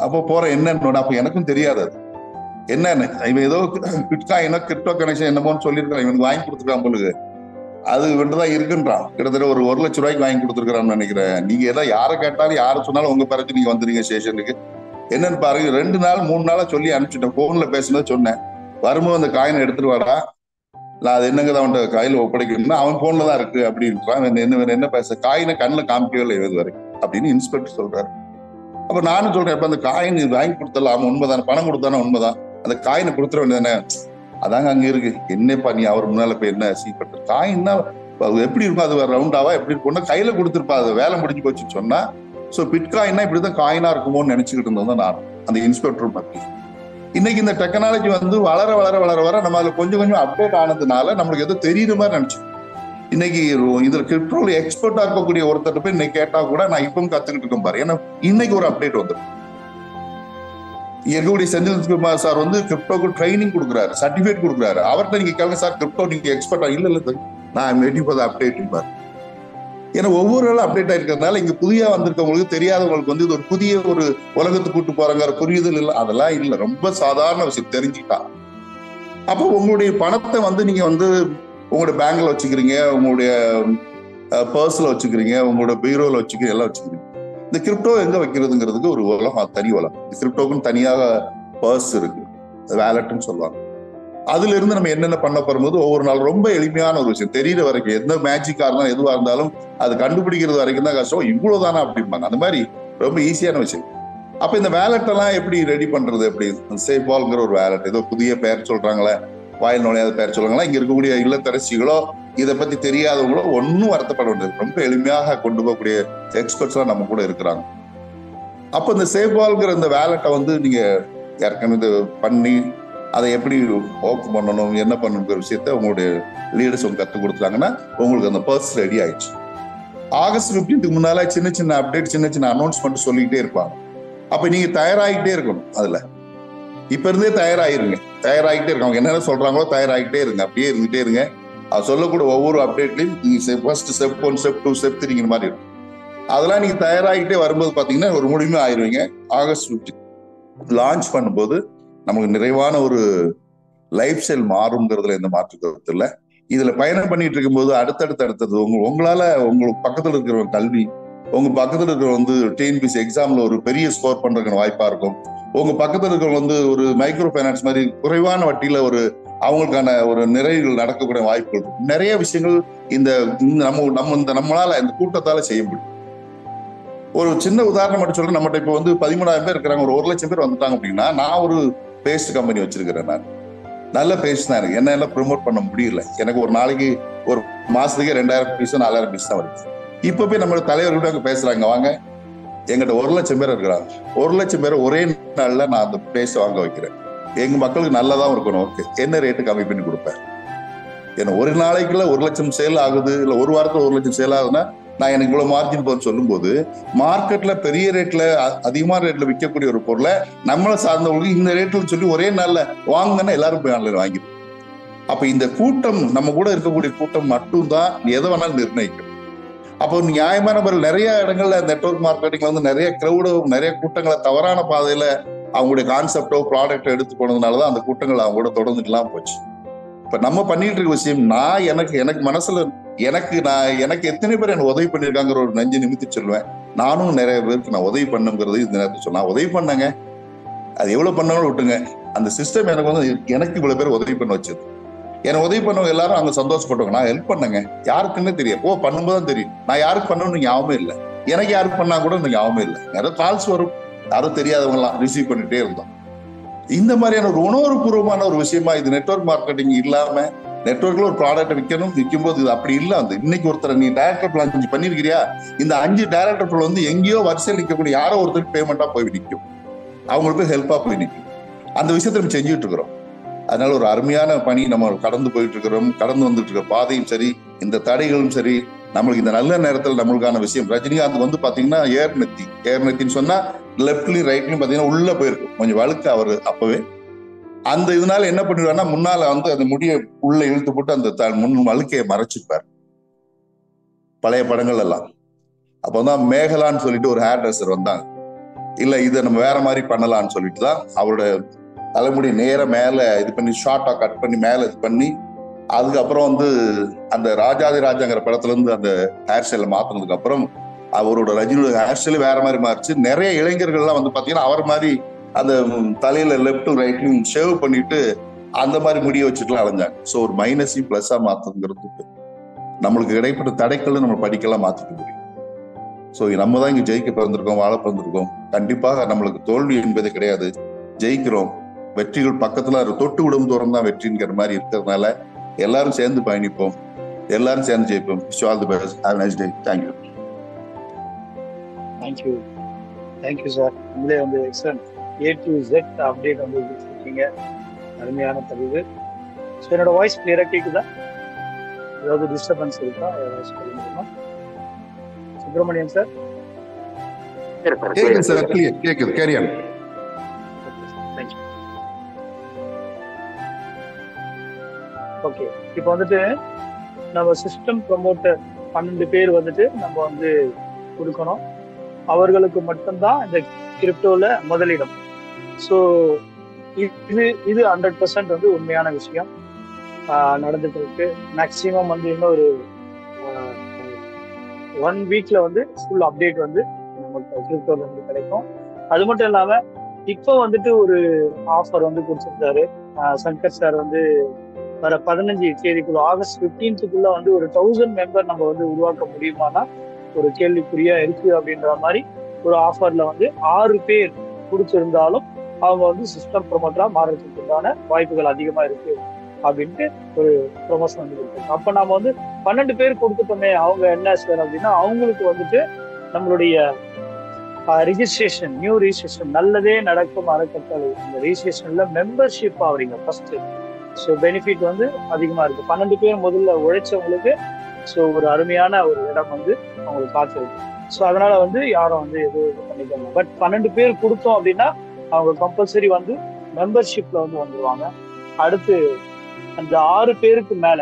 அப்போ போற என்னன்னு அப்ப எனக்கும் தெரியாது அது என்னன்னு. இவன் ஏதோ பிட்காயினோ கிரிப்டோ கனெக்ஷன் என்னமோன்னு சொல்லியிருக்கான். இவனுக்கு வாங்கி கொடுத்துருக்கான் பொழுது அது வந்துதான் இருக்குன்றான். கிட்டத்தட்ட ஒரு 1 லட்சம் ரூபாய்க்கு வாங்கி கொடுத்துருக்கான்னு நினைக்கிறேன். நீங்க ஏதாவது யாரை கேட்டாலும் யாரை சொன்னாலும் உங்க பிறகு நீங்க வந்துருங்க ஸ்டேஷனுக்கு என்னன்னு பாருங்க. 2 நாள் 3 நாளா சொல்லி அனுப்பிச்சுட்டேன். போன்ல பேசுனது சொன்னேன். வரும்போது அந்த காயினை எடுத்துட்டு வாடா, நான் அது என்னங்க தான் அவன்கிட்ட கையில ஒப்படைக்கணும்னா அவன் போன்ல தான் இருக்கு அப்படின்றான். என்ன பேச காயினை கண்ணில் காமிக்கவே இல்லை இது வரைக்கும் அப்படின்னு இன்ஸ்பெக்டர் சொல்றாரு. அப்ப நானும் சொல்றேன், இப்ப அந்த காயின் வாங்கி கொடுத்தல அவன் உண்மைதான், பணம் கொடுத்தானே உண்மைதான், அந்த காயினை கொடுத்துட வேண்டியதானே. அதாங்க அங்க இருக்கு. என்னப்பா நீ அவர் முன்னால போய் என்ன சீப்பட்டு காயின்னா எப்படி இருக்கும், அது ரவுண்டாவா எப்படி இருக்கும்னா கையில கொடுத்துருப்பா, அது வேலை முடிஞ்சு போச்சுன்னு சொன்னா. சோ பிட்காயின்னா இப்படிதான் காயினா இருக்குமோன்னு நினைச்சுக்கிட்டு இருந்தோம் நான் அந்த இன்ஸ்பெக்டர் பத்தி. இன்னைக்கு இந்த டெக்னாலஜி வந்து வளர வளர வளர வர நம்ம அதுல கொஞ்சம் கொஞ்சம் அப்டேட் ஆனதுனால நம்மளுக்கு எதோ தெரியுற மாதிரி நினைச்சோம். இன்னைக்கு இதுல கிரிப்டோல எக்ஸ்பர்ட்டா இருக்கக்கூடிய ஒருத்தர் போய் இன்னைக்கு கேட்டா கூட நான் இப்பவும் கத்துக்கிட்டு இருக்கேன் பாரு. ஏன்னா இன்னைக்கு ஒரு அப்டேட் வந்துடும். எங்களுடைய செந்தில்குமார் சார் வந்து கிரிப்டோக்கு ட்ரைனிங் கொடுக்குறாரு, சர்டிபிகேட் கொடுக்குறாரு. அவர்கிட்ட நீங்க கேளுங்க சார் கிரிப்டோ நீங்க எக்ஸ்பர்ட்டா இல்ல நான் வெயிட்டிங் ஃபார் தி அப்டேட் பாரு. ஏன்னா ஒவ்வொரு நாளும் அப்டேட் ஆயிருக்கிறதுனால இங்க புதிய வந்திருக்கவங்களுக்கு தெரியாதவங்களுக்கு வந்து இது ஒரு புதிய ஒரு உலகத்துக்கு கூட்டு போறாங்க புரியுதல் இல்லை, அதெல்லாம் இல்லை. ரொம்ப சாதாரண விஷயம் தெரிஞ்சுக்கிட்டா. அப்போ உங்களுடைய பணத்தை வந்து நீங்க வந்து உங்களுடைய பேங்க்ல வச்சுக்கிறீங்க, உங்களுடைய பர்ஸ்ல வச்சுக்கிறீங்க, உங்களோட பீரோல வச்சுக்கிறீங்க, எல்லாம் வச்சுக்கிறீங்க. இந்த கிரிப்டோ எங்க வைக்கிறதுங்கிறதுக்கு ஒரு உலகம், தனி உலகம். கிரிப்டோக்குன்னு தனியாக பர்ஸ் இருக்கு, வேலட்னு சொல்லுவாங்க. அதுல இருந்து நம்ம என்னென்ன பண்ண போகும்போது ஒவ்வொரு நாள் ரொம்ப எளிமையான ஒரு விஷயம். தெரியற வரைக்கும் எந்த மேஜிக்கா இருந்தாலும் எதுவா இருந்தாலும் அது கண்டுபிடிக்கிறது வரைக்கும் தான் கஷ்டம். இவ்வளவுதானா அப்படிம்பாங்க. அந்த மாதிரி ரொம்ப ஈஸியான விஷயம். அப்ப இந்த வேலட் எல்லாம் எப்படி ரெடி பண்றது? எப்படி சேஃபால்ங்கிற ஒரு வேலட், ஏதோ புதிய பெயர் சொல்றாங்களே, வாயில் நுழையாத பெயர் சொல்றாங்களா, இங்க இருக்கக்கூடிய இல்லத்தரசிகளோ இதை பத்தி தெரியாதவங்களோ ஒன்னும் வருத்தப்பட வேண்டியது. ரொம்ப எளிமையாக கொண்டு போகக்கூடிய எக்ஸ்பர்ட்ஸ் எல்லாம் நம்ம கூட இருக்கிறாங்க. அப்ப இந்த சேஃபால்ங்கிற இந்த வேலட்டை வந்து நீங்க ஏற்கனவே பண்ணி அதை எப்படி ஓப்பன் பண்ணணும், என்ன பண்ணணுங்கிற விஷயத்த உங்களுடைய லீடர்ஸ் உங்க கற்றுக் கொடுத்தாங்கன்னா உங்களுக்கு அந்த பர்ஸ் ரெடி ஆயிடுச்சு. ஆகஸ்ட் 15க்கு முன்னால சின்ன சின்ன அப்டேட், சின்ன சின்ன அனௌன்ஸ்மெண்ட் சொல்லிக்கிட்டே இருப்பாங்க. அப்ப நீங்க தயாராகிட்டே இருக்கணும். அதுல இப்ப இருந்தே தயாராகிருங்க. தயாராகிட்டே இருக்காங்க, என்னென்ன சொல்றாங்களோ தயாராகிட்டே இருங்க. அப்படியே இருந்துட்டே இருங்க. அது சொல்லக்கூடிய ஒவ்வொரு அப்டேட்லையும் நீங்க ஃபர்ஸ்ட் ஸ்டெப் 1, ஸ்டெப் 2, ஸ்டெப் 3 மாதிரி இருக்கும். அதெல்லாம் நீங்க தயாராகிட்டே வரும்போது பாத்தீங்கன்னா ஒரு முழுமையா ஆயிடுவீங்க. ஆகஸ்ட் 15 லான்ச் பண்ணும்போது நமக்கு நிறைவான ஒரு லைஃப் ஸ்டைல் மாறுங்கிறதுல எந்த மாற்று கருத்து இல்லை. இதுல பயணம் பண்ணிட்டு இருக்கும்போது அடுத்தது உங்களால உங்களுக்கு பக்கத்துல இருக்கிற கல்வி, உங்க பக்கத்துல இருக்கிற வந்து டிஎன்பிஎஸ்சி எக்ஸாம்ல ஒரு பெரிய ஸ்கோர் பண்றதுக்கு வாய்ப்பா இருக்கும். உங்க பக்கத்துல இருக்கிற வந்து ஒரு மைக்ரோ பைனான்ஸ் மாதிரி குறைவான வட்டியில ஒரு அவங்களுக்கான ஒரு நிறைவுகள் நடக்கக்கூடிய வாய்ப்புகள் இருக்கும். நிறைய விஷயங்கள் இந்த நம்மளால இந்த கூட்டத்தால செய்ய முடியும். ஒரு சின்ன உதாரணம் மட்டும் சொல்றேன். நம்மகிட்ட இப்ப வந்து 13,000 பேர் இருக்கிறாங்க, ஒரு 1 லட்சம் பேர் வந்துட்டாங்க அப்படின்னா, நான் ஒரு பேஸ்ட் கம்பெனி வச்சிருக்கிறேன். நான் நல்ல பேஸ்ட் தான் இருக்கு. என்ன எல்லாம் ப்ரொமோட் பண்ண முடியல. எனக்கு ஒரு நாளைக்கு ஒரு மாசத்துக்கு 2000 பீஸ் 4000 பீஸ் தான் வருது. இப்ப போய் நம்மளோட தலைவர்கள் அங்க பேசுறாங்க, வாங்க எங்கிட்ட 1 லட்சம் பேர் இருக்கிறாங்க, 1 லட்சம் பேர் ஒரே நாள்ல நான் அந்த பேஸ்ட் வாங்க வைக்கிறேன். எங்க மக்களுக்கு நல்லதான் இருக்கணும், ஓகே, என்ன ரேட்டு கம்மி பண்ணி கொடுப்பேன். ஏன்னா ஒரு நாளைக்குள்ள 1 லட்சம் சேல் ஆகுது, இல்ல ஒரு வாரத்துல 1 லட்சம் சேல் ஆகுதுன்னா நான் எனக்கு இவ்வளவு மார்ஜின் போன்னு சொல்லும் போது மார்க்கெட்ல பெரிய ரேட்ல அதிகமான ரேட்ல விற்கக்கூடிய ஒரு பொருளை நம்மளை சார்ந்தவங்களுக்கு இந்த ரேட்ல சொல்லி ஒரே நாள்ல வாங்கன்னா எல்லாரும் போய் ஆன்லைன் வாங்கிடும். அப்ப இந்த கூட்டம், நம்ம கூட இருக்கக்கூடிய கூட்டம் மட்டும்தான் எதை வேணாலும் நிர்ணயிக்கும். அப்போ நியாயமான முறையில் நிறைய இடங்கள்ல நெட்வொர்க் மார்க்கெட்டிங்ல வந்து நிறைய கிரௌடு, நிறைய கூட்டங்களை தவறான பாதையில அவங்களுடைய கான்செப்டோ ப்ராடக்டோ எடுத்து போனதுனாலதான் அந்த கூட்டங்கள் அவங்க கூட தொடர்ந்துக்கலாம் போச்சு. இப்ப நம்ம பண்ணிட்டு இருக்க விஷயம், நான் எனக்கு மனசுல எனக்கு எத்தனை பேர் எனக்கு உதவி பண்ணிருக்காங்கிற ஒரு நெஞ்சு நிமித்தி சொல்லுவேன். நானும் நிறைய பேருக்கு நான் உதவி பண்ணுங்கிறது இந்த நேரத்தில் சொன்னா உதவி பண்ணங்க. அது எவ்வளவு பண்ணாலும் விட்டுங்க. அந்த சிஸ்டம் எனக்கு வந்து எனக்கு இவ்வளவு பேர் உதவி பண்ண வச்சது. எனக்கு உதவி பண்ணவங்க எல்லாரும் அங்க சந்தோஷப்பட்டவங்க. நான் ஹெல்ப் பண்ணங்க, யாருக்குன்னு தெரியும், பண்ணும்போதுதான் தெரியும். நான் யாருக்கு பண்ணணும்னு ஞாபகமே இல்லை, எனக்கு யாருக்கு பண்ணா கூட ஞாபகமே இல்லை. நிறைய கால்ஸ் வரும், யாரும் தெரியாதவங்க எல்லாம் ரிசீவ் பண்ணிட்டே இருந்தோம். இந்த மாதிரியான ஒரு உணர்வுபூர்வமான ஒரு விஷயமா இது நெட்வொர்க் மார்க்கெட்டிங் இல்லாம, நெட்வொர்க்ல ஒரு ப்ராடக்ட் விற்கும் போது இது அப்படி இல்ல. அந்த இன்னைக்கு ஒருத்தர் நீ டைரக்டர் பிளான் 5 பண்ணிருக்கிறியா, இந்த 5 டைரக்டர் பிளான் வந்து எங்கேயோ வரிசையில் நிற்கக்கூடிய யாரோ ஒருத்தருக்கு பேமெண்டா போய் நிற்கும், அவங்களுக்கு ஹெல்ப்பா போய் நிற்கும். அந்த விஷயத்த நம்ம செஞ்சுட்டு இருக்கிறோம். அதனால ஒரு அருமையான பணி நம்ம கடந்து போயிட்டு இருக்கிறோம். கடந்து வந்துட்டு இருக்கிற பாதையும் சரி, இந்த தடைகளும் சரி, நம்மளுக்கு இந்த நல்ல நேரத்தில் நம்மளுக்கான விஷயம். ரஜினிகாந்த் வந்து பாத்தீங்கன்னா ஏர்நெத்தின்னு சொன்னா லெப்ட்லயும் ரைட்லயும் பாத்தீங்கன்னா உள்ள போயிருக்கும் கொஞ்சம் வழுக்க அவரு அப்பவே. அந்த இதனால என்ன பண்ணிடுவாருன்னா முன்னால வந்து அந்த முடிய உள்ள இழுத்து போட்டு அந்த முன் வழுக்கையை மறைச்சிருப்பார் பழைய படங்கள் எல்லாம். அப்பதான் மேகலான்னு சொல்லிட்டு ஒரு ஹேர் ட்ரெஸ்ஸர் வந்தாங்க. இல்ல இதை நம்ம வேற மாதிரி பண்ணலாம்னு சொல்லிட்டு தான் அவரோட தலைமுடி நேர மேல இது பண்ணி ஷார்ட்டா கட் பண்ணி மேல இது பண்ணி, அதுக்கப்புறம் வந்து அந்த ராஜாதி ராஜாங்கிற படத்துல இருந்து அந்த ஹேர் ஸ்டைல மாத்தினதுக்கு அப்புறம் அவரோட ரஜினியோட ஹேர் ஸ்டைல் வேற மாதிரி மாறிச்சு. நிறைய இளைஞர்கள்லாம் வந்து பாத்தீங்கன்னா அவர் மாதிரி அந்த தலையில லெப்டும் ரைட்லையும் ஷேவ் பண்ணிட்டு அந்த மாதிரி முடிய வச்சுட்டுலாம் அலைஞ்சாங்க. ஸோ ஒரு மைனஸையும் பிளஸ்ஸா மாத்துங்கிறதுக்கு நம்மளுக்கு இடைப்பட்ட தடைக்கல்ல நம்ம படிக்கலாம் மாத்திக்க முடியும். ஸோ நம்ம தான் இங்க ஜெயிக்க பிறந்திருக்கோம், வாழ பிறந்திருக்கோம். கண்டிப்பாக நம்மளுக்கு தோல்வி என்பது கிடையாது, ஜெயிக்கிறோம். வெற்றிகள் பக்கத்துல தொட்டு விடும் தூரம் தான் வெற்றிங்கிற மாதிரி இருக்கிறதுனால எல்லாரும் சேர்ந்து பயணிப்போம், எல்லாரும் சேர்ந்து ஜெயிப்போம். Wish you all the best. Have a nice day. Thank you. Thank you sir. உங்களே வந்து excellent A to Z update வந்து கொடுத்துருக்கீங்க. அருமையான பதிவு. ஸோ என்னோட வாய்ஸ் கிளியரா கேக்குதா? ஏதாவது டிஸ்டர்பன்ஸ் இருக்கா? ஏதாவது சொல்ல முடியுமா? சுப்பிரமணியன் சார். கேக்குது சார், கேக்குது. Carry on. ஓகே, இப்போ வந்துட்டு நம்ம சிஸ்டம் ப்ரமோட்டர் 12 பேர் வந்துட்டு நம்ம வந்து கொடுக்கணும். அவர்களுக்கு மட்டும்தான் இந்த கிரிப்டோல முதலிடம். ஸோ இது 100% வந்து உண்மையான விஷயம் நடந்துட்டு இருக்கு. மேக்சிமம் வந்து இன்னும் ஒரு 1 வீக்ல வந்து ஃபுல் அப்டேட் வந்து நமக்கு கிரிப்டோல வந்து கிடைக்கும். அது மட்டும் இல்லாம இப்போ வந்துட்டு ஒரு ஆஃபர் வந்து கொடுத்துருந்தாரு சங்கர் சார் வந்து வர 15 தேதிக்குள்ள, ஆகஸ்ட் 15க்குள்ள வந்து ஒரு 1000 மெம்பர் நம்ம வந்து உருவாக்க முடியுமானா ஒரு கேள்விக்குறியா இருக்கு அப்படின்ற மாதிரி ஒரு ஆஃபர்ல வந்து 6 பேர் கொடுத்திருந்தாலும் அவங்க வந்து சிஸ்டம் ப்ரொமோட்டரா மாறுறதுக்கு உண்டான வாய்ப்புகள் அதிகமா இருக்கு அப்படின்ட்டு ஒரு ப்ரொமோஷன் வந்து கொடுத்தாங்க. அப்ப நம்ம வந்து 12 பேர் கொடுத்துட்டோமே, அவங்க என்ன சார் அப்படின்னா அவங்களுக்கு வந்துட்டு நம்மளுடைய ரிஜிஸ்ட்ரேஷன், நியூ ரிஜிஸ்ட்ரேஷன் நல்லதே நடக்கும் அறக்கட்டளை இந்த ரிஜிஸ்ட்ரேஷன்ல மெம்பர்ஷிப் ஆகுறீங்க ஃபர்ஸ்ட். ஸோ பெனிஃபிட் வந்து அதிகமா இருக்கு. 12 பேர் முதல்ல உழைச்சவங்களுக்கு ஸோ ஒரு அருமையான ஒரு இடம் வந்து அவங்களுக்கு காத்திருக்கு. ஸோ அதனால வந்து யாரும் வந்து எதுவும் பண்ணிக்கலாம். பட் 12 பேர் கொடுத்தோம் அப்படின்னா அவங்க கம்பல்சரி வந்து மெம்பர்ஷிப்ல வந்து வந்துருவாங்க. அடுத்து அந்த 6 பேருக்கு மேல,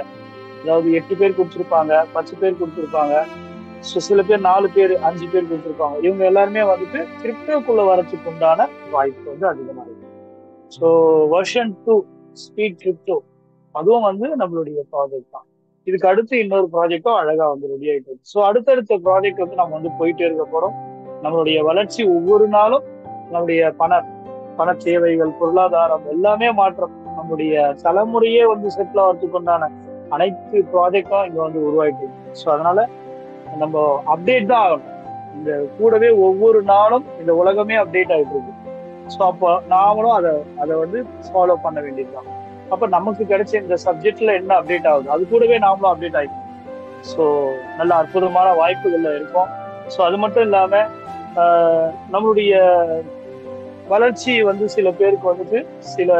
அதாவது 8 பேர் கொடுத்துருப்பாங்க, 10 பேர் கொடுத்துருப்பாங்க, ஸோ சில பேர் 4 பேர் 5 பேர் கொடுத்துருப்பாங்க. இவங்க எல்லாருமே வந்துட்டு கிரிப்டோக்குள்ள வரதுக்கு உண்டான வாய்ப்பு வந்து அதிகமா இருக்கு. ஸோ வெர்ஷன் 2 ஸ்பீட் கிரிப்டோ அதுவும் வந்து நம்மளுடைய ப்ராஜெக்ட் தான். இதுக்கு அடுத்து இன்னொரு ப்ராஜெக்டும் அழகா வந்து ரெடி ஆயிட்டு இருக்கு. ஸோ அடுத்தடுத்த ப்ராஜெக்ட் வந்து நம்ம வந்து போயிட்டே இருக்க போறோம். நம்மளுடைய வளர்ச்சி ஒவ்வொரு நாளும் நம்மளுடைய பண தேவைகள், பொருளாதாரம் எல்லாமே மாற்றம், நம்மளுடைய தலைமுறையே வந்து செட்டில் ஆகிறதுக்கு உண்டான அனைத்து ப்ராஜெக்டும் இங்க வந்து உருவாயிட்டு இருக்கு. ஸோ அதனால நம்ம அப்டேட் தான் ஆகணும். இந்த கூடவே ஒவ்வொரு நாளும் இந்த உலகமே அப்டேட் ஆகிட்டு இருக்கு. ஸோ அப்போ நாமளும் அதை வந்து ஃபாலோ பண்ண வேண்டியதுதான். அப்போ நமக்கு கிடைச்ச இந்த சப்ஜெக்ட்ல என்ன அப்டேட் ஆகுது அது கூடவே நாமளும் அப்டேட் ஆகிக்கணும். ஸோ நல்ல அற்புதமான வாய்ப்புகள்ல இருக்கும். ஸோ அது மட்டும் இல்லாம நம்மளுடைய வளர்ச்சி வந்து சில பேருக்கு வந்துட்டு சில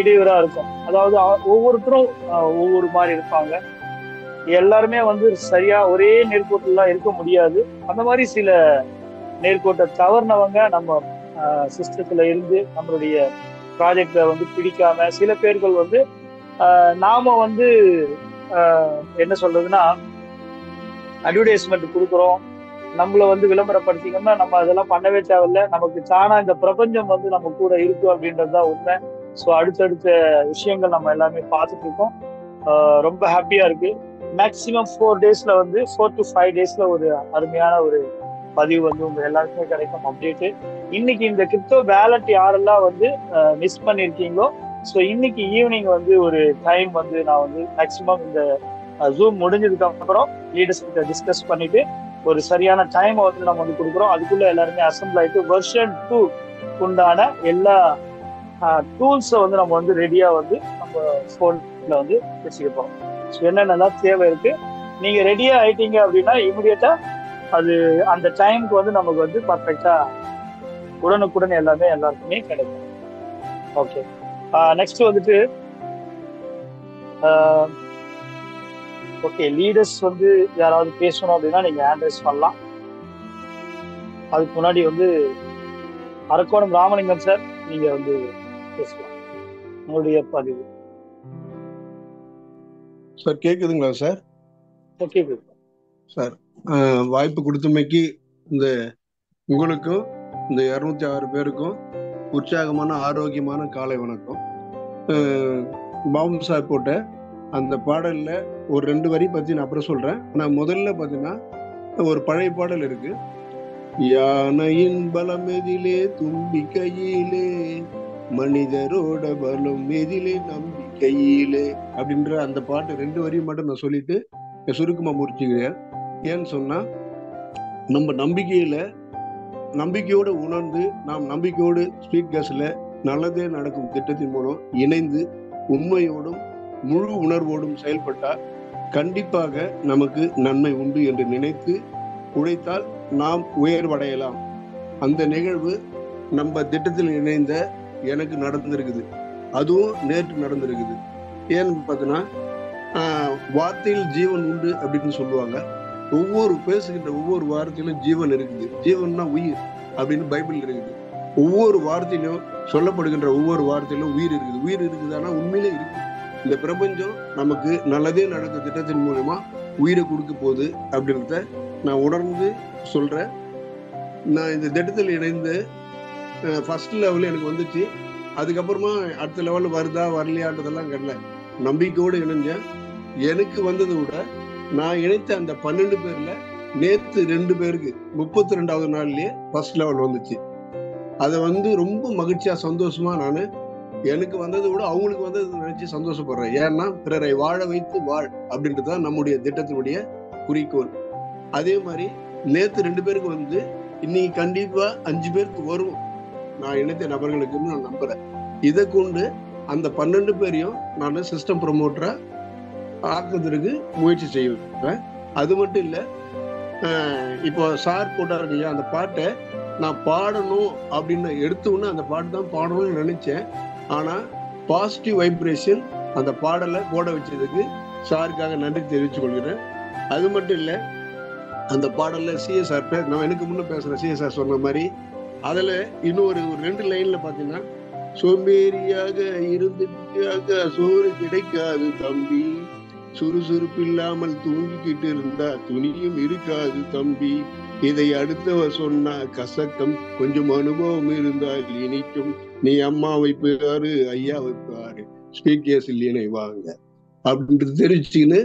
இடையூறா இருக்கும். அதாவது ஒவ்வொருத்தரும் ஒவ்வொரு மாதிரி இருப்பாங்க. எல்லாருமே வந்து சரியா ஒரே நேர்கோட்டிலாம் இருக்க முடியாது. அந்த மாதிரி சில நேர்கோட்டை தவறுனவங்க நம்ம சிஸ்டத்துல இருந்து நம்மளுடைய ப்ராஜெக்ட வந்து பிடிக்காம சில பேர்கள் வந்து நாம வந்து என்ன சொல்றதுன்னா அட்வர்டைஸ்மெண்ட் கொடுக்குறோம், நம்மள வந்து விளம்பரப்படுத்திக்கணும்னா நம்ம அதெல்லாம் பண்ணவே தேவையில்ல. நமக்கு தானா இந்த பிரபஞ்சம் வந்து நம்ம கூட இருக்கு அப்படின்றதுதான் உண்மை. ஸோ அடுத்தடுத்த விஷயங்கள் நம்ம எல்லாமே பார்த்துட்டு இருக்கோம். ரொம்ப ஹாப்பியா இருக்கு. மேக்சிமம் 4 டேஸ்ல வந்து 4 to 5 டேஸ்ல ஒரு அருமையான ஒரு பதிவு வந்து உங்க எல்லாருக்குமே கிடைக்கும் அப்டேட்டு. இன்னைக்கு இந்த கிரிப்டோ வேலட் யாரெல்லாம் வந்து மிஸ் பண்ணிருக்கீங்களோ, ஸோ இன்னைக்கு ஈவினிங் வந்து ஒரு டைம் வந்து நான் வந்து மேக்சிமம் இந்த ஜூம் முடிஞ்சதுக்கு அப்புறம் லீடர்ஸ் கிட்ட டிஸ்கஸ் பண்ணிட்டு ஒரு சரியான டைம் வந்து நம்ம வந்து கொடுக்குறோம். அதுக்குள்ள எல்லாருமே அசம்பிள் ஆயிட்டு வெர்ஷன் 2 உண்டான எல்லா டூல்ஸை வந்து நம்ம வந்து ரெடியா வந்து நம்ம ஃபோன்ல வந்து வச்சுக்கப்போம். ஸோ என்னென்னலாம் தேவை இருக்கு, நீங்க ரெடியா ஆயிட்டீங்க அப்படின்னா இமிடியட்டா அது அந்த டைமுக்கு வந்து நமக்கு வந்து பர்ஃபெக்டா உடனுக்குடன் எல்லாமே எல்லாருக்குமே கிடைக்கும். ஓகே, நெக்ஸ்ட் வந்துட்டு ஓகே, லீடர்ஸ் வந்து யாராவது பேசணும் அப்படின்னா நீங்க ஹேண்ட் ரைஸ் பண்ணலாம். அதுக்கு முன்னாடி வந்து அரக்கோணம் ராமலிங்கம் சார், நீங்க வந்து பேசலாம் உங்களுடைய பதிவு. சார் கேக்குதுங்களா சார்? ஓகே சார், வாய்ப்பு கொடுத்தமைக்கு இந்த உங்களுக்கும் இந்த 206 பேருக்கும் உற்சாகமான ஆரோக்கியமான காலை வணக்கம். பாபு சார் போட்ட அந்த பாடல்ல ஒரு 2 வரி பத்தி நான் அப்புறம் சொல்றேன். நான் முதல்ல பாத்தீங்கன்னா ஒரு பழைய பாடல் இருக்கு. யானையின் பலம் எதிலே தும்பிக்கையிலே, மனிதரோட பலம் எதிலே நம்பிக்கையிலே அப்படின்ற அந்த பாட்டு 2 வரி மட்டும் நான் சொல்லிட்டு சுருக்கமா முடிச்சுக்கிறேன். ஏன்னு சொன்னா, நம்ம நம்பிக்கையோடு உணர்ந்து நாம் நம்பிக்கையோடு ஸ்பீட் கேஸ்ல நல்லதே நடக்கும் திட்டத்தின் மூலம் இணைந்து உண்மையோடும் முழு உணர்வோடும் செயல்பட்டால் கண்டிப்பாக நமக்கு நன்மை உண்டு என்று நினைத்து உழைத்தால் நாம் உயர்வடையலாம். அந்த நிகழ்வு நம்ம திட்டத்தில் இணைந்த எனக்கு நடந்திருக்குது. அதுவும் நேற்று நடந்திருக்குது. ஏன்னு பார்த்தீங்கன்னா, வார்த்தையில் ஜீவன் உண்டு அப்படின்னு சொல்லுவாங்க. பேசுகின்ற ஒவ்வொரு வார்த்தையிலும் ஜீவன் இருக்குது. ஜீவன்னா உயிர் அப்படின்னு பைபிள் இருக்குது. ஒவ்வொரு வார்த்தையிலும் சொல்லப்படுகின்ற ஒவ்வொரு வார்த்தையிலும் உயிர் இருக்குது. உயிர் இருக்குதுன்னா உண்மையிலே இருக்கு. இந்த பிரபஞ்சம் நமக்கு நல்லதே நடக்க திட்டத்தின் மூலமா உயிரை கொடுக்க போகுது அப்படின்றத நான் உணர்ந்து சொல்றேன். நான் இந்த திட்டத்தில் இணைந்து ஃபர்ஸ்ட் லெவலில் எனக்கு வந்துச்சு. அதுக்கப்புறமா அடுத்த லெவலில் வருதா வரலையான்றதெல்லாம் கிடையாது. நம்பிக்கையோடு இணைஞ்சேன். எனக்கு வந்ததை விட நான் இணைத்த அந்த 12 பேர்ல நேற்று 2 பேருக்கு 32வது நாள்லயே ஃபர்ஸ்ட் லெவல் வந்துச்சு. அதை வந்து ரொம்ப மகிழ்ச்சியா சந்தோஷமா நான் எனக்கு வந்ததை விட அவங்களுக்கு வந்தது நினைச்சு சந்தோஷப்படுறேன். ஏன்னா பிறரை வாழ வைத்து வாழ் அப்படின்றது தான் நம்முடைய திட்டத்தினுடைய குறிக்கோள். அதே மாதிரி நேற்று 2 பேருக்கு வந்து இன்னைக்கு கண்டிப்பா 5 பேருக்கு வரும் நான் இணைத்த நபர்களுக்குன்னு நான் நம்புறேன். இதை கொண்டு அந்த 12 பேரையும் நான் சிஸ்டம் ப்ரொமோட்டரா ஆக்குறதுக்கு முயற்சி செய்வேன். அது மட்டும் இல்லை, இப்போ சார் போட்டார் இல்லையா, அந்த பாட்டை நான் பாடணும் அப்படின்னு எடுத்தோன்னு அந்த பாட்டு தான் பாடணும்னு நினைச்சேன். ஆனா பாசிட்டிவ் வைப்ரேஷன் அந்த பாடலை போட வச்சதுக்கு சாருக்காக நன்றி தெரிவித்துக் கொள்கிறேன். அது மட்டும் இல்லை, அந்த பாடல்ல சிஎஸ்ஆர் நான் எனக்கு முன்ன பேசுற சிஎஸ்ஆர் சொன்ன மாதிரி அதுல இன்னும் ஒரு 2 லைன்ல பாத்தீங்கன்னா, சோம்பேறியாக இருந்துட்டாக சோறு கிடைக்காது தம்பி, சுறுசுறுப்பு இல்லாமல் தூங்கிக்கிட்டு இருந்தா துணியும் இருக்காது தம்பி, இதை அடுத்தவ சொன்னா கசக்கம், கொஞ்சம் அனுபவம் இருந்தால் இனிக்கும், நீ அம்மா வைப்பாரு ஐயா வைப்பாரு ஸ்பீட் கேஸில் இணைவாங்க அப்படின்றது தெரிவிச்சுக்கின்னு.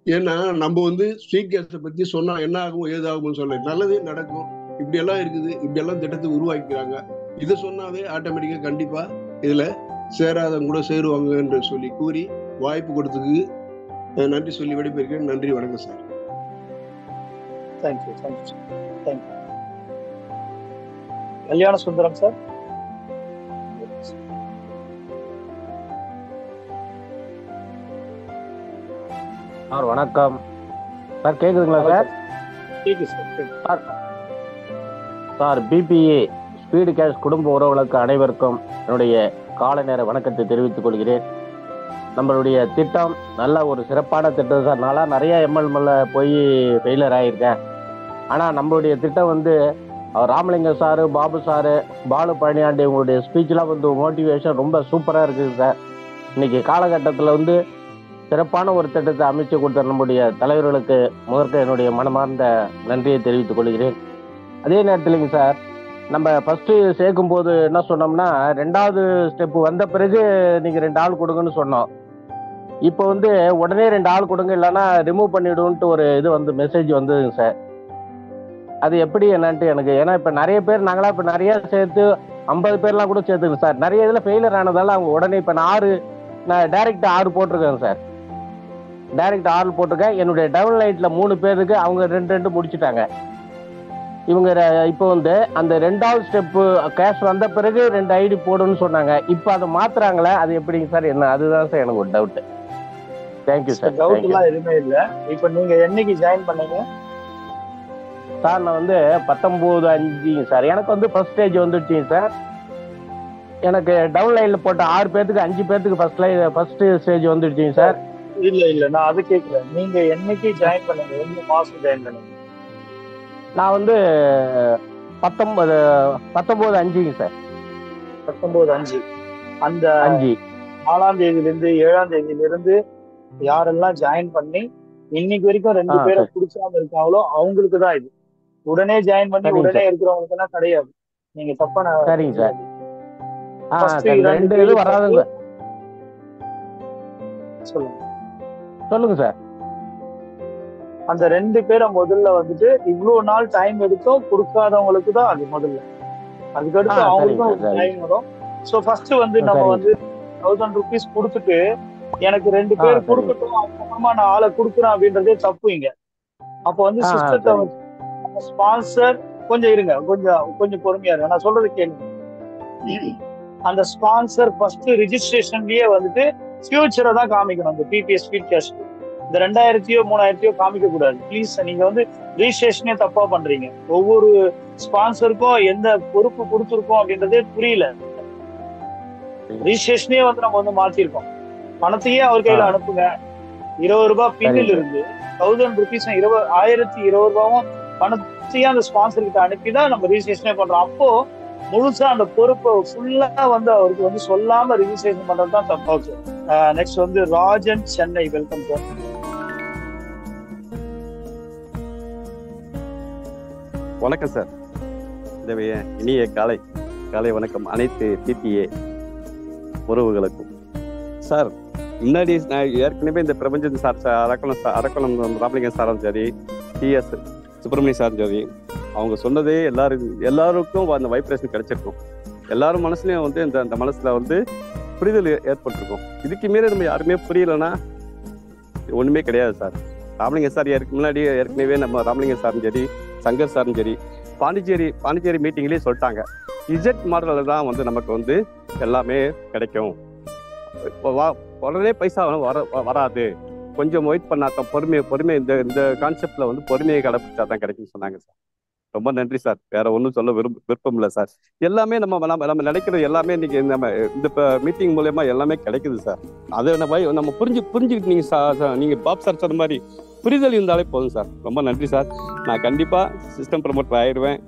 ஏன்னா நம்ம வந்து ஸ்பீட் கேஸை பத்தி சொன்னா என்ன ஆகும் ஏதாகும்னு சொல்ல, நல்லதே நடக்கும், இப்படி எல்லாம் இருக்குது, இப்படி எல்லாம் திட்டத்தை உருவாக்கிக்கிறாங்க, இதை சொன்னாவே ஆட்டோமேட்டிக்கா கண்டிப்பா இதுல சேராதவங்க கூட சேருவாங்க என்று சொல்லி கூறி வாய்ப்பு கொடுத்ததுக்கு நன்றி சொல்லி விடைபெறுகிறேன். நன்றி, வணக்கம் sir. Thank you sir. Thank you. Kalyana Sundaram sir. Sir வணக்கம் சார், கேக்குதுங்களா sir? Sir sir, BBA speed cash குடும்ப உறவுகளுக்கு அனைவருக்கும் என்னுடைய காலை நேர வணக்கத்தை தெரிவித்துக் கொள்கிறேன். நம்மளுடைய திட்டம் நல்ல ஒரு சிறப்பான திட்டம் சார். நான்லாம் நிறைய எம்எல்ஏல போய் ஃபெயிலியர் ஆகியிருக்கேன். ஆனால் நம்மளுடைய திட்டம் வந்து ராமலிங்கம் சாரு, பாபு சாரு, பாலு பழனியாண்டி உங்களுடைய ஸ்பீச்லாம் வந்து மோட்டிவேஷன் ரொம்ப சூப்பராக இருக்குது சார். இன்னைக்கு காலகட்டத்தில் வந்து சிறப்பான ஒரு திட்டத்தை அமைச்சு கொடுத்த நம்முடைய தலைவர்களுக்கு முதற்க என்னுடைய மனமார்ந்த நன்றியை தெரிவித்துக் கொள்கிறேன். அதே நேரத்தில்ங்க சார், நம்ம ஃபர்ஸ்ட் சேர்க்கும் போது என்ன சொன்னோம்னா 2வது ஸ்டெப் வந்த பிறகு நீங்க 2 ஆள் கொடுங்கன்னு சொன்னோம். இப்போ வந்து உடனே 2 ஆள் கொடுங்க, இல்லைன்னா ரிமூவ் பண்ணிவிடுன்ட்டு ஒரு இது வந்து மெசேஜ் வந்ததுங்க சார். அது எப்படி என்னன்ட்டு எனக்கு, ஏன்னா இப்போ நிறைய பேர் நாங்களாம் இப்போ நிறைய சேர்த்து 50 பேர்லாம் கூட சேர்த்துங்க சார். நிறைய இதில் ஃபெயிலியர் ஆனதால அவங்க உடனே இப்போ நான் டைரக்ட் 6 போட்டிருக்கேன் சார். டைரக்ட் 6 போட்டிருக்கேன். என்னுடைய டவுன் லைட்ல 3 பேருக்கு அவங்க 2 முடிச்சுட்டாங்க. இவங்க இப்போ வந்து அந்த 2வது ஸ்டெப்பு கேஷ் வந்த பிறகு 2 ஐடி போடுன்னு சொன்னாங்க. இப்போ அதை மாத்துறாங்களே, அது எப்படிங்க சார்? என்ன, அதுதான் சார் எனக்கு ஒரு டவுட். Thank you sir. டவுட் எல்லாம் எதுவுமே இல்ல. இப்ப நீங்க என்னைக்கு ஜாயின் பண்ணீங்க சார்? நான் வந்து 19/5 சார். எனக்கு வந்து ஃபர்ஸ்ட் ஸ்டேஜ் வந்துடுச்சுங்க சார். எனக்கு டவுன் லைன்ல போட்ட 6 பேர்த்துக்கு 5 பேர்த்துக்கு ஃபர்ஸ்ட் ஸ்டேஜ் வந்துடுச்சுங்க சார். இல்ல நான் அது கேட்கல. நீங்க என்னைக்கு ஜாயின் பண்ணீங்க? எந்த மாசம் ஜாயின் பண்ணீங்க? நான் வந்து 19/5 சார். 19/5. அந்த 5 4ஆம் தேதியிலிருந்து 7ஆம் தேதியிலிருந்து யாரெல்லாம் ஜாயின் பண்ணி இன்னைக்கு வரைக்கும் 2 பேரை குடிச்சாம இருக்காங்களோ அவங்களுக்கு தான் இது. உடனே ஜாயின் பண்ணி உடனே இருக்கிறவங்களுக்கு எல்லாம் கிடையாது. நீங்க தப்பா சரிங்க சார். 2 இது வராதுங்க. சொல்லுங்க சார். அந்த 2 பேரை முதல்ல வந்துட்டு இவ்வளவு நாள் டைம் எடுத்தோம் கொடுக்காதவங்களுக்கு தான் அது முதல்ல. அதுக்கடுத்து அவங்களுக்கும் டைம் வரும். சோ ஃபர்ஸ்ட் வந்து நம்ம வந்து 1000 rupees கொடுத்துட்டு எனக்கு 2 பேர் கொடுக்கட்டும் அதுக்கப்புறமா நான் ஆளை கொடுக்குறேன் அப்படின்றதே தப்பு இங்க. அப்போ வந்து சிஸ்டத்தை ஸ்பான்சர் கொஞ்சம் இருங்க, கொஞ்சம் பொறுமையா இருங்க, நான் சொல்றது கேளுங்க. அந்த ஸ்பான்சர் ஃபர்ஸ்ட் ரிஜிஸ்ட்ரேஷன்லயே வந்துட்டு ஃபியூச்சரை தான் காமிக்கணும். அந்த பிபிஎஸ் ஸ்பீட் கேஷ் இந்த 2000 3000 காமிக்க கூடாது ப்ளீஸ். நீங்க வந்து ரிஜிஸ்ட்ரேஷனே தப்பா பண்றீங்க. ஒவ்வொரு ஸ்பான்சருக்கும் எந்த பொறுப்பு கொடுத்துருக்கோம் அப்படின்றதே புரியல. ரிஜிஸ்ட்ரேஷனே வந்து நம்ம வந்து மாத்திருக்கோம். பணத்தையே அவர் கையில அனுப்புங்க. 20 ரூபாய் பின்னில் இருந்து 1000 rupees 1020 ரூபாயும் பணத்தையே அந்த ஸ்பான்சர் கிட்ட அனுப்பிதான் நம்ம ரிஜிஸ்ட்ரேஷனே பண்றோம். அப்போ முழுசா அந்த பொறுப்பை ஃபுல்லா வந்து அவருக்கு வந்து சொல்லாம ரிஜிஸ்ட்ரேஷன் பண்றதுதான் தப்பா. நெக்ஸ்ட் வந்து ராஜன் சென்னை. Welcome sir. வணக்கம் சார். இந்த இனிய காலை வணக்கம் அனைத்து பிபிஏ உறவுகளுக்கும். சார், முன்னாடி நான் ஏற்கனவே இந்த பிரபஞ்சன் சார், அரக்கலம் ராமலிங்கம் சாரும் சரி, டிஎஸ் சுப்பிரமணிய சாரும் சரி, அவங்க சொன்னதே எல்லாருக்கும் அந்த வைப்ரேஷன் கிடைச்சிருக்கும். எல்லாரும் மனசுலயும் வந்து இந்த மனசுல வந்து புரிதல் ஏற்பட்டிருக்கும். இதுக்கு மீறி நம்ம யாருமே புரியலன்னா ஒண்ணுமே கிடையாது சார். ராமலிங்க சார் முன்னாடி ஏற்கனவே நம்ம ராமலிங்க சாரும் சரி, சங்கர் சாரும் சரி, பாண்டிச்சேரி மீட்டிங்லேயே சொல்லிட்டாங்க, இஜெட் மாடலில் தான் வந்து நமக்கு வந்து எல்லாமே கிடைக்கும். உடனே பைசா வராது, கொஞ்சம் வெயிட் பண்ணாதான் பொறுமை இந்த கான்செப்ட்ல வந்து பொறுமையை கடைப்பிடிச்சா தான் கிடைக்கும்னு சொன்னாங்க சார். ரொம்ப நன்றி சார். வேற ஒன்றும் சொல்ல விருப்பம் இல்லை சார். எல்லாமே நம்ம நினைக்கிறது எல்லாமே இன்னைக்கு நம்ம இந்த மீட்டிங் மூலயமா எல்லாமே கிடைக்குது சார். அதை நம்ம புரிஞ்சுக்கிட்டு நீங்க பாப் சார் சொன்ன மாதிரி புரிதல் இருந்தாலே போதும் சார். ரொம்ப நன்றி சார். நான் கண்டிப்பா சிஸ்டம் ப்ரமோட்டர் ஆயிடுவேன்.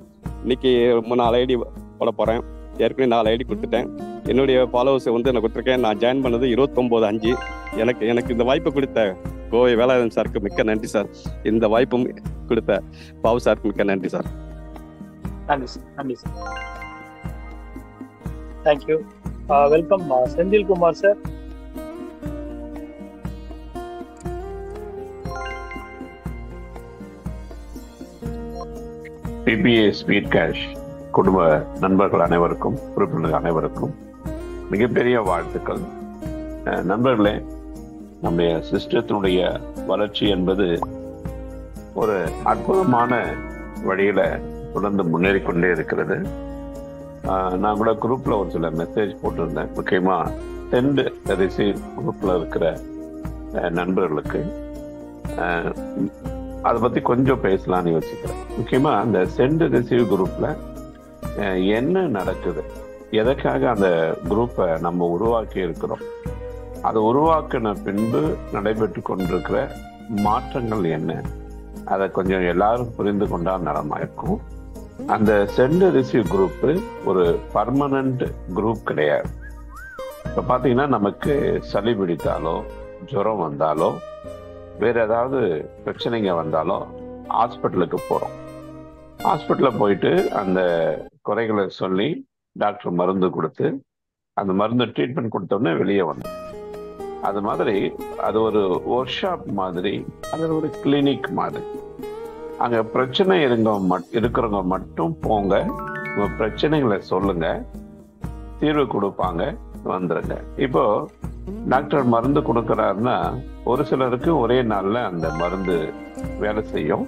இன்னைக்கு 4 ஐடி போட போறேன். ஏற்கனவே 4 ஐடி கொடுத்துட்டேன். என்னுடைய ஃபாலோவர்ஸ் வந்து நான் கொடுத்துருக்கேன். நான் ஜாயின் பண்ணது 29/5. எனக்கு இந்த வாய்ப்பு கொடுத்த கோவை வேலாயுதம் சாருக்கு மிக்க நன்றி சார். இந்த வாய்ப்பும் கொடுத்த பாபு சாருக்கு மிக்க நன்றி சார். நன்றி sir. Thank you. Welcome Senthilkumar sir. BBA speed cash குடும்ப நண்பர்கள் அனைவருக்கும், உறுப்பினர்கள் அனைவருக்கும் மிகப்பெரிய வாழ்த்துக்கள். நண்பர்களே, நம்முடைய சிஸ்டத்தினுடைய வளர்ச்சி என்பது ஒரு அற்புதமான வழியில தொடர்ந்து முன்னேறி கொண்டே இருக்கிறது. நான் கூட குரூப்ல ஒரு சில மெசேஜ் போட்டிருந்தேன். முக்கியமா சென்ட் ரிசீவ் குரூப்ல இருக்கிற நண்பர்களுக்கு அதை பத்தி கொஞ்சம் பேசலாம்னு யோசிக்கிறேன். முக்கியமா அந்த சென்ட் ரிசீவ் குரூப்ல என்ன நடக்குது, எதற்காக அந்த குரூப்பை நம்ம உருவாக்கி இருக்கிறோம், அதை உருவாக்கின பின்பு நடைபெற்று கொண்டிருக்கிற மாற்றங்கள் என்ன, அதை கொஞ்சம் எல்லாரும் புரிந்து கொண்டால் நலமா இருக்கும். அந்த சென்ட் ரிசீவ் குரூப் ஒரு பர்மனன்ட் குரூப் கிடையாது. இப்ப பாத்தீங்கன்னா நமக்கு சளி பிடித்தாலோ, ஜுரம் வந்தாலோ, வேற ஏதாவது பிரச்சனைங்க வந்தாலோ ஹாஸ்பிட்டலுக்கு போறோம். ஹாஸ்பிட்டலில் போயிட்டு அந்த குறைகளை சொல்லி டாக்டர் மருந்து கொடுத்து அந்த மருந்து ட்ரீட்மெண்ட் கொடுத்தோடனே வெளியே வந்தோம். அது மாதிரி அது ஒரு ஒர்க் ஷாப் மாதிரி, அது ஒரு கிளினிக் மாதிரி. அங்க பிரச்சனை இருக்கிறவங்க மட்டும் போங்க, உங்க பிரச்சனைகளை சொல்லுங்க, தீர்வு கொடுப்பாங்க, வந்துருங்க. இப்போ டாக்டர் மருந்து கொடுக்கறாருன்னா ஒரு சிலருக்கு ஒரே நாள்ல அந்த மருந்து வேலை செய்யும்,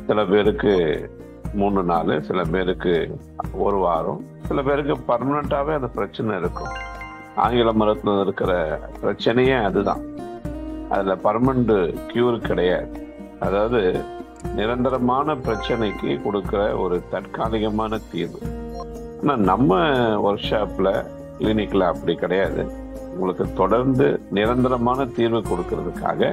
சில பேருக்கு 3 நாள், சில பேருக்கு 1 வாரம், சில பேருக்கு பர்மனண்டாவே அந்த பிரச்சனை இருக்கும். ஆங்கில மருத்துவம் இருக்கிற பிரச்சனையே அதுதான். அதுல பர்மனண்ட் கியூர் கிடையாது. அதாவது நிரந்தரமான பிரச்சனைக்கு கொடுக்கிற ஒரு தற்காலிகமான தீர்வு. ஆனா நம்ம ஒர்க் ஷாப்ல, கிளினிக்ல அப்படி கிடையாது. உங்களுக்கு தொடர்ந்து நிரந்தரமான தீர்வு கொடுக்கறதுக்காக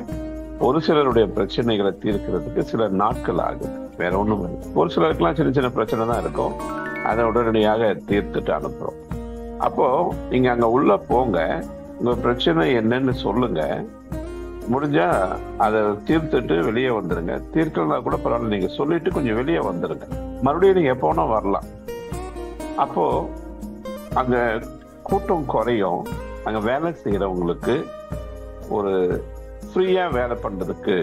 ஒரு சிலருடைய பிரச்சனைகளை தீர்க்கிறதுக்கு சில நாட்கள் ஆகுது, வேற ஒண்ணும் இல்லை. ஒரு சிலருக்குலாம் சின்ன சின்ன பிரச்சனை தான் இருக்கும், அதை உடனடியாக தீர்த்துட்டு அனுப்புறோம். அப்போ நீங்க அங்க உள்ள போங்க, உங்க பிரச்சனை என்னன்னு சொல்லுங்க, முடிஞ்சா அதை தீர்த்துட்டு வெளியே வந்துருங்க. தீர்க்கலனா கூட பரவாயில்ல, நீங்க சொல்லிட்டு கொஞ்சம் வெளியே வந்துருங்க. மறுபடியும் நீங்க எப்போனா வரலாம். அப்போ அங்க கூட்டம் குறையும். அங்க வேலை செய்யறவங்களுக்கு ஒரு ஃப்ரீயா வேலை பண்றதுக்கு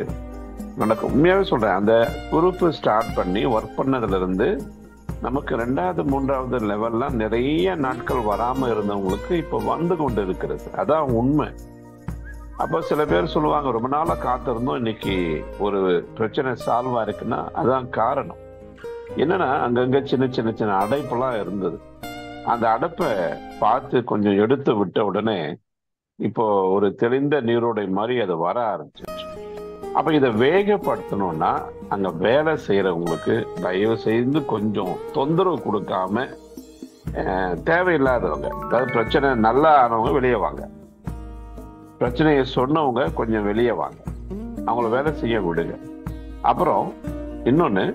நடக்கும். உண்மையாவே சொல்றேன், அந்த குரூப் ஸ்டார்ட் பண்ணி ஒர்க் பண்ணதுல இருந்து நமக்கு 2வது 3வது லெவல்லாம் நிறைய நாட்கள் வராம இருந்தவங்களுக்கு இப்ப வந்து கொண்டு இருக்கிறது. அதான் உண்மை. அப்போ சில பேர் சொல்லுவாங்க, ரொம்ப நாளா காத்திருந்தோம், இன்னைக்கு ஒரு பிரச்சனை சால்வ் ஆயிருக்குன்னா அதான் காரணம். என்னன்னா அங்கங்க சின்ன சின்ன சின்ன அடைப்பெல்லாம் இருந்தது. அந்த அடைப்பை பார்த்து கொஞ்சம் எடுத்து விட்ட உடனே இப்போ ஒரு தெளிந்த நீரோடை மாதிரி அது வர ஆரம்பிச்சிருச்சு. அப்ப இதை வேகப்படுத்தணும்னா அங்க வேலை செய்யறவங்களுக்கு தயவு செய்து கொஞ்சம் தொந்தரவு கொடுக்காம, தேவையில்லாதவங்க, அதாவது பிரச்சனை நல்லா ஆனவங்க வெளியே வாங்க, பிரச்சனையை சொன்னவங்க கொஞ்சம் வெளியே வாங்க, அவங்கள வேலை செய்ய விடுங்க. அப்புறம் இன்னொன்னு,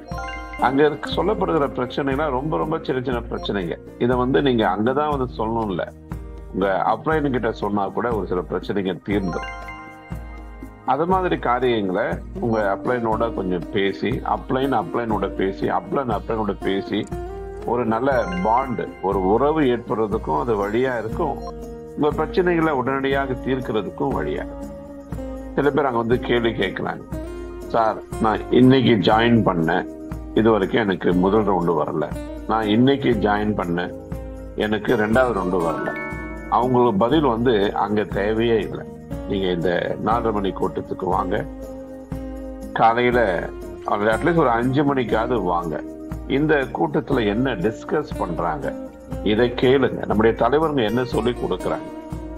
அங்க சொல்லப்படுகிற பிரச்சனைலாம் ரொம்ப ரொம்ப சின்ன சின்ன பிரச்சனைங்க. இதை நீங்க அங்கதான் சொல்லணும் இல்ல, உங்க அப்ளைன் கிட்ட சொன்னா கூட ஒரு சில பிரச்சனைங்க தீர்ந்துடும். அது மாதிரி காரியங்களை உங்க அப்ளைனோட கொஞ்சம் பேசி, அப்ளைனோட பேசி ஒரு நல்ல பாண்ட், ஒரு உறவு ஏற்படுறதுக்கும் அது வழியா இருக்கும். உங்க பிரச்சனைகளை உடனடியாக தீர்க்கிறதுக்கும் வழியா. சில பேர் அங்க கேள்வி கேட்கிறாங்க, சார் நான் இன்னைக்கு ஜாயின் பண்ணேன், இது வரைக்கும் எனக்கு முதல் ரவுண்டு வரல, நான் இன்னைக்கு ஜாயின் பண்ணேன், எனக்கு 2வது ரவுண்டு வரல. அவங்களுக்கு பதில் அங்க தேவையே இல்லை. நீங்க இந்த 4:30 மணி கூட்டத்துக்கு வாங்க, காலையில அட்லீஸ்ட் ஒரு 5 மணிக்காவது வாங்க. இந்த கூட்டத்துல என்ன டிஸ்கஸ் பண்றாங்க இதை கேளுங்க. நம்முடைய தலைவருங்க என்ன சொல்லி கொடுக்குறாங்க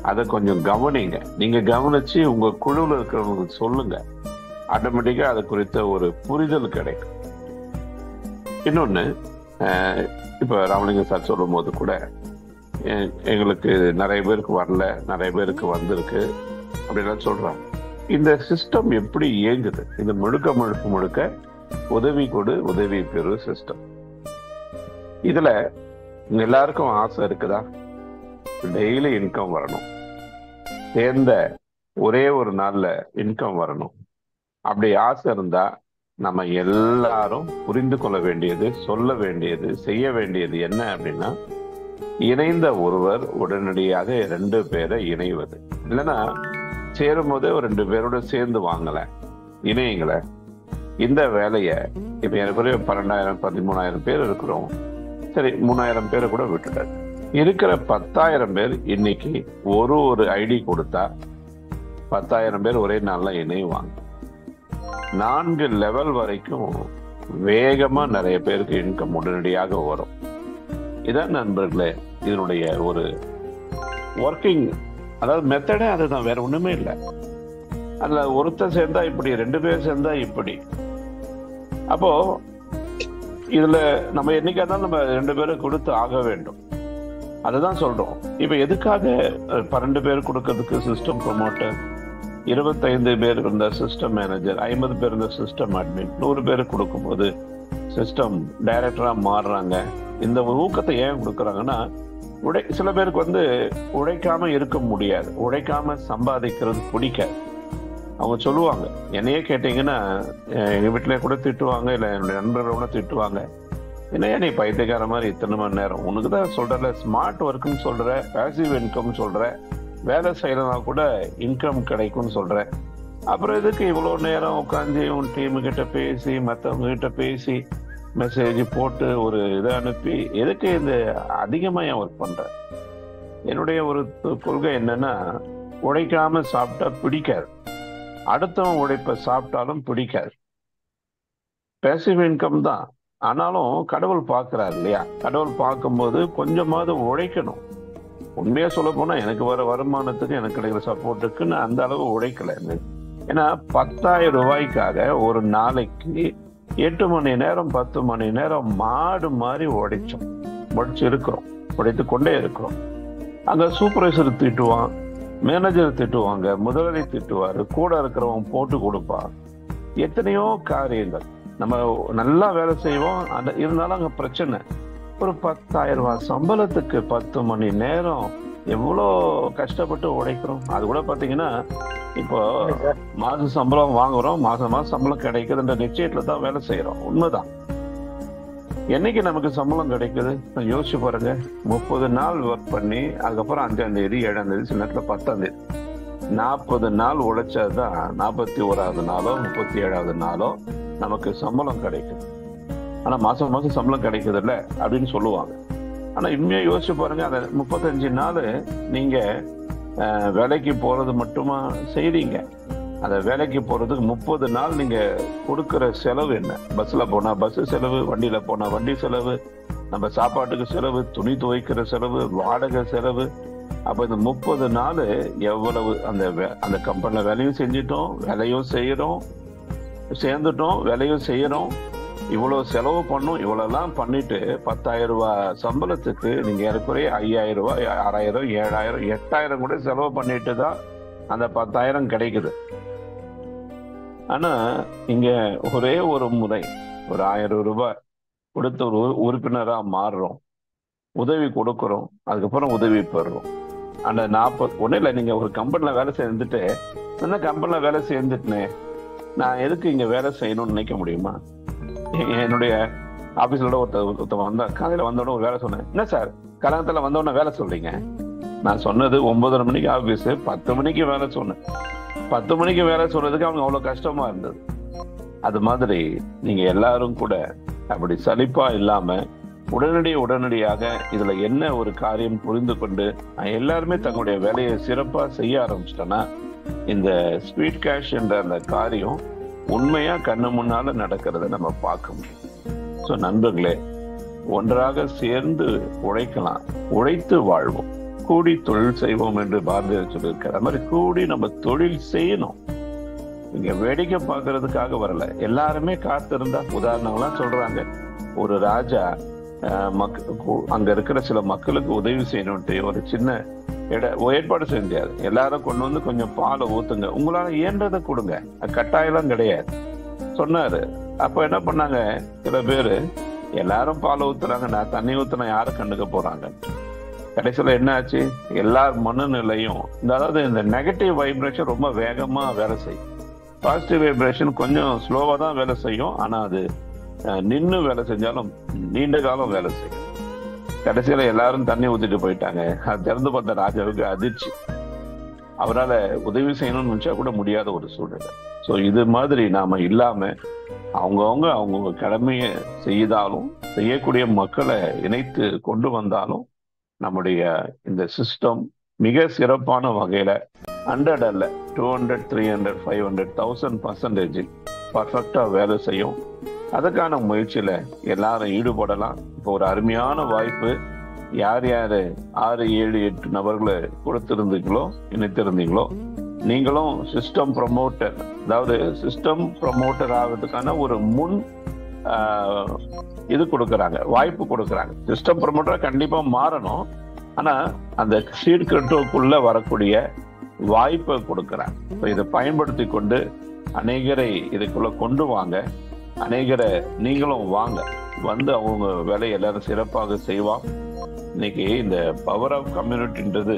அதை கொஞ்சம் கவனிங்க. நீங்க கவனிச்சு உங்க குழுவில் இருக்கிறவங்களுக்கு சொல்லுங்க. ஆட்டோமேட்டிக்கா அது குறித்த ஒரு புரிதல் கிடைக்கும். இன்னொன்னு, இப்ப ராமலிங்கம் சார் சொல்லும் போது கூட எங்களுக்கு நிறைய பேருக்கு வரல, நிறைய பேருக்கு வந்திருக்கு அப்படின்லாம் சொல்றாங்க. இந்த சிஸ்டம் எப்படி இயங்குது? இது முழுக்க உதவி கொடு உதவி பெறு சிஸ்டம். இதுல எல்லாருக்கும் ஆசை இருக்குதா? டெய்லி இன்கம் வரணும், சேர்ந்த ஒரே ஒரு நாள்ல இன்கம் வரணும். அப்படி ஆசை இருந்தா நம்ம எல்லாரும் புரிந்து கொள்ள வேண்டியது, சொல்ல வேண்டியது, செய்ய வேண்டியது என்ன அப்படின்னா, இணைந்த ஒருவர் உடனடியாக 2 பேரை இணைவது. இல்லைன்னா சேரும் போதே ஒரு 2 பேரோட சேர்ந்து வாங்கல, இணையங்களை. இந்த வேலையை இப்ப எனக்கு 12,000 13,000 பேர் இருக்கிறோம், சரி 3,000 பேரை கூட விட்டுட்டாரு. இருக்கிற 10,000 பேர் இன்னைக்கு ஒரு ஐடி கொடுத்தா 10,000 பேர் ஒரே நாள்ல இணைவாங்க. 4 லெவல் வரைக்கும் வேகமா நிறைய பேருக்கு இன்கம் உடனடியாக வரும். இதான் நண்பர்களே இதனுடைய ஒரு ஒர்க்கிங், அதாவது மெத்தடே அதுதான், வேற ஒண்ணுமே இல்லை. அதுல ஒருத்தர் சேர்ந்தா இப்படி, 2 பேர் சேர்ந்தா இப்படி. அப்போ இதுல நம்ம என்னைக்காதான் நம்ம 2 பேரை கொடுத்து ஆக வேண்டும். அதுதான் சொல்றோம். இப்ப எதுக்காக 12 பேர் கொடுக்கறதுக்கு சிஸ்டம் ப்ரொமோட்டர், 25 பேர் இருந்த சிஸ்டம் மேனேஜர், 50 பேர் இருந்த சிஸ்டம் அட்மின், 100 பேர் கொடுக்கும்போது சிஸ்டம் டைரக்டரா மாறுறாங்க. இந்த ஊக்கத்தை ஏன் கொடுக்குறாங்கன்னா, சில பேருக்கு உழைக்காம இருக்க முடியாது, உழைக்காம சம்பாதிக்கிறது பிடிக்காது. அவங்க சொல்லுவாங்க, என்னையே கேட்டீங்கன்னா எங்க வீட்டிலே கூட திட்டுவாங்க, இல்லை என்னுடைய நண்பர்கள் கூட திட்டுவாங்க, என்னையா நீ பைத்தியக்கார மாதிரி இத்தனை மணி நேரம், உனக்கு தான் சொல்றல ஸ்மார்ட் ஒர்க்குன்னு சொல்ற, பேசிவ் இன்கம் சொல்ற, வேலை செய்யறதுனா கூட இன்கம் கிடைக்கும்னு சொல்ற, அப்புறம் எதுக்கு இவ்வளோ நேரம் உட்காந்து உன் டீமு கிட்ட பேசி, மற்றவங்க கிட்ட பேசி, மெசேஜ் போட்டு ஒரு இதை அனுப்பி எதுக்கு இந்த அதிகமாக ஏன் ஒர்க் பண்ற? என்னுடைய ஒரு கொள்கை என்னன்னா, உழைக்காம சாப்பிட்டா பிடிக்காது, அடுத்தவன் உழைப்ப சாப்பிட்டாலும் பிடிக்காது. பேசிவ் இன்கம் தான், ஆனாலும் கடவுள் பார்க்கிறார் இல்லையா? கடவுள் பார்க்கும்போது கொஞ்சமாவது உழைக்கணும். உண்மையா சொல்ல போனா எனக்கு வர வருமானத்துக்கு எனக்கு கிடைக்கிற சப்போர்ட்டுக்கு நான் அந்த அளவு உழைக்கல. ஏன்னா 10,000 ரூபாய்க்காக ஒரு நாளைக்கு 8 மணி நேரம் 10 மணி நேரம் மாடு மாதிரி உழைச்சு இருக்கிறோம், உழைத்து கொண்டே இருக்கிறோம். அங்க சூப்பர்வைசர் திட்டுவான், மேனேஜர் திட்டுவாங்க, முதலாளி திட்டுவாரு, கூட இருக்கிறவன் போட்டு கொடுப்பான். எத்தனையோ காரியங்கள் நம்ம நல்லா வேலை செய்வோம். இருந்தாலும் அங்க பிரச்சனை. ஒரு 10,000 ரூபாய் சம்பளத்துக்கு 10 மணி நேரம் எவ்வளோ கஷ்டப்பட்டு உழைக்கிறோம். அது கூட பாத்தீங்கன்னா இப்போ மாச சம்பளம் வாங்குறோம், மாசம் சம்பளம் கிடைக்குதுன்ற நிச்சயத்துல தான் வேலை செய்யறோம். உண்மைதான். என்னைக்கு நமக்கு சம்பளம் கிடைக்குது யோசிச்சு பாருங்க. 30 நாள் ஒர்க் பண்ணி அதுக்கப்புறம் 5ஆம் தேதி 7ஆம் தேதி சில நேரத்துல 10ஆம் தேதி 40 நாள் உழைச்சதுதான் 41வது நாளோ 37வது நாளோ நமக்கு சம்பளம் கிடைக்குது. ஆனா மாசம் சம்பளம் கிடைக்குது இல்ல அப்படின்னு சொல்லுவாங்க. ஆனா உண்மையா யோசிச்சு பாருங்க, அந்த 35 நாள் நீங்க வேலைக்கு போறது மட்டுமா செய்றீங்க? அந்த வேலைக்கு போறதுக்கு 30 நாள் நீங்க கொடுக்கிற செலவு என்ன? பஸ்ல போனா பஸ் செலவு, வண்டியில போனா வண்டி செலவு, நம்ம சாப்பாட்டுக்கு செலவு, துணி துவைக்கிற செலவு, வாடகை செலவு. அப்ப இந்த 30 நாள் எவ்வளவு அந்த கம்பெனில வேலையும் செஞ்சிட்டோம், வேலையும் செய்யறோம், சேர்ந்துட்டோம், வேலையும் செய்யறோம், இவ்வளவு செலவு பண்ணும். இவ்வளவுலாம் பண்ணிட்டு 10,000 ரூபாய் சம்பளத்துக்கு நீங்க ஏற்கனவே 5,000 ரூபாய் 6,000 7,000 8,000 கூட செலவு பண்ணிட்டு தான் அந்த 10,000 கிடைக்குது. ஆனா இங்க ஒரே ஒரு முறை ஒரு 1,000 ரூபாய் கொடுத்த ஒரு உறுப்பினரா மாறுறோம், உதவி கொடுக்குறோம், அதுக்கப்புறம் உதவி பெறுறோம். அந்த 40 ஒன்றும் இல்லை, நீங்க ஒரு கம்பெனில வேலை சேர்ந்துட்டு என்ன கம்பெனில வேலை சேர்ந்துட்டுனே நான் எதுக்கு இங்க வேலை செய்யணும்னு நினைக்க முடியுமா? என்னுடைய ஆபீஸ்ல ஒருத்தர் வந்தா, காலையில வந்தோட ஒரு வேலை சொன்னேன். என்ன சார் கல்யாணத்துல வந்தோடனே வேலை சொல்றீங்க? நான் சொன்னது 9:30 மணிக்கு ஆபீஸ், 10 மணிக்கு வேலை சொன்னேன். 10 மணிக்கு வேலை சொல்றதுக்கு அவங்க அவ்வளவு கஷ்டமா இருந்தது. அது மாதிரி நீங்க எல்லாரும் கூட அப்படி சலிப்பா இல்லாம உடனடியாக இதுல என்ன ஒரு காரியம் புரிந்து கொண்டு எல்லாருமே தங்களுடைய வேலையை சிறப்பா செய்ய ஆரம்பிச்சிட்டோன்னா இந்த ஸ்பீட் கேஷ் என்ற அந்த காரியம் உண்மையா கண்ணு முன்னால நடக்கிறத நம்ம பார்க்க முடியும். ஸோ நண்பர்களே, ஒன்றாக சேர்ந்து உழைக்கலாம், உழைத்து வாழ்வோம், கூடி தொழில் செய்வோம் என்று பாரதியார் சொல்லியிருக்காரு. அது மாதிரி கூடி நம்ம தொழில் செய்யணும். இங்க வேடிக்கை பார்க்கறதுக்காக வரல, எல்லாருமே காத்திருந்தா. உதாரணம்லாம் சொல்றாங்க, ஒரு ராஜா அங்க இருக்கிற சில மக்களுக்கு உதவி செய்யணும்ட்டு ஒரு சின்ன ஏற்பாடு செஞ்சாரு. எல்லாரும் கொண்டு வந்து கொஞ்சம் பாலை ஊத்துங்க, உங்களால இயன்றதை கொடுங்க, கட்டாயம் கிடையாது சொன்னாரு. அப்ப என்ன பண்ணாங்க, சில பேரு எல்லாரும் பாலை ஊத்துறாங்க, நான் தண்ணி ஊத்துனா யாரும் கண்டுக்க போறாங்க. கடைசியில என்ன ஆச்சு, எல்லார் மனநிலையும் அதாவது இந்த நெகட்டிவ் வைப்ரேஷன் ரொம்ப வேகமா வேலை செய்யும், பாசிட்டிவ் வைப்ரேஷன் கொஞ்சம் ஸ்லோவா தான் வேலை செய்யும். ஆனா அது நின்று வேலை செஞ்சாலும் நீண்ட காலம் வேலை செய்யும். கடைசியில எல்லாரும் தண்ணி ஊத்திட்டு போயிட்டாங்க. அது திறந்து பார்த்த ராஜாவுக்கு அதிர்ச்சி. அவரால் உதவி செய்யணும்னு நினைச்சா கூட முடியாத ஒரு சூழ்நிலை. ஸோ இது மாதிரி நாம இல்லாம அவங்கவுங்க கடமையை செய்தாலும், செய்யக்கூடிய மக்களை இணைத்து கொண்டு வந்தாலும் நம்முடைய இந்த சிஸ்டம் மிக சிறப்பான வகையில 100 அல்ல 200 300 500 1000% பர்ஃபெக்டா வேலை செய்யும். அதுக்கான முயற்சியில எல்லாரும் ஈடுபடலாம். இப்போ ஒரு அருமையான வாய்ப்பு. யார் 6 7 8 நபர்களை கொடுத்திருந்தீங்களோ, இணைத்திருந்தீங்களோ, நீங்களும் சிஸ்டம் ப்ரமோட்டர், அதாவது சிஸ்டம் ப்ரமோட்டர் ஆகிறதுக்கான ஒரு முன் இது கொடுக்கறாங்க, வாய்ப்பு கொடுக்கறாங்க. சிஸ்டம் ப்ரமோட்டர் கண்டிப்பா மாறணும். ஆனா அந்த சீட் கட்டுக்குள்ள வரக்கூடிய வாய்ப்பை கொடுக்கறாங்க. இதை பயன்படுத்தி கொண்டு அநேகரை இதுக்குள்ள கொண்டு வாங்க. அநேகரை நீங்களும் வாங்க, வந்து அவங்க வேலையை எல்லாரும் சிறப்பாக செய்வான். இன்னைக்கு இந்த பவர் ஆஃப் கம்யூனிட்டின்றது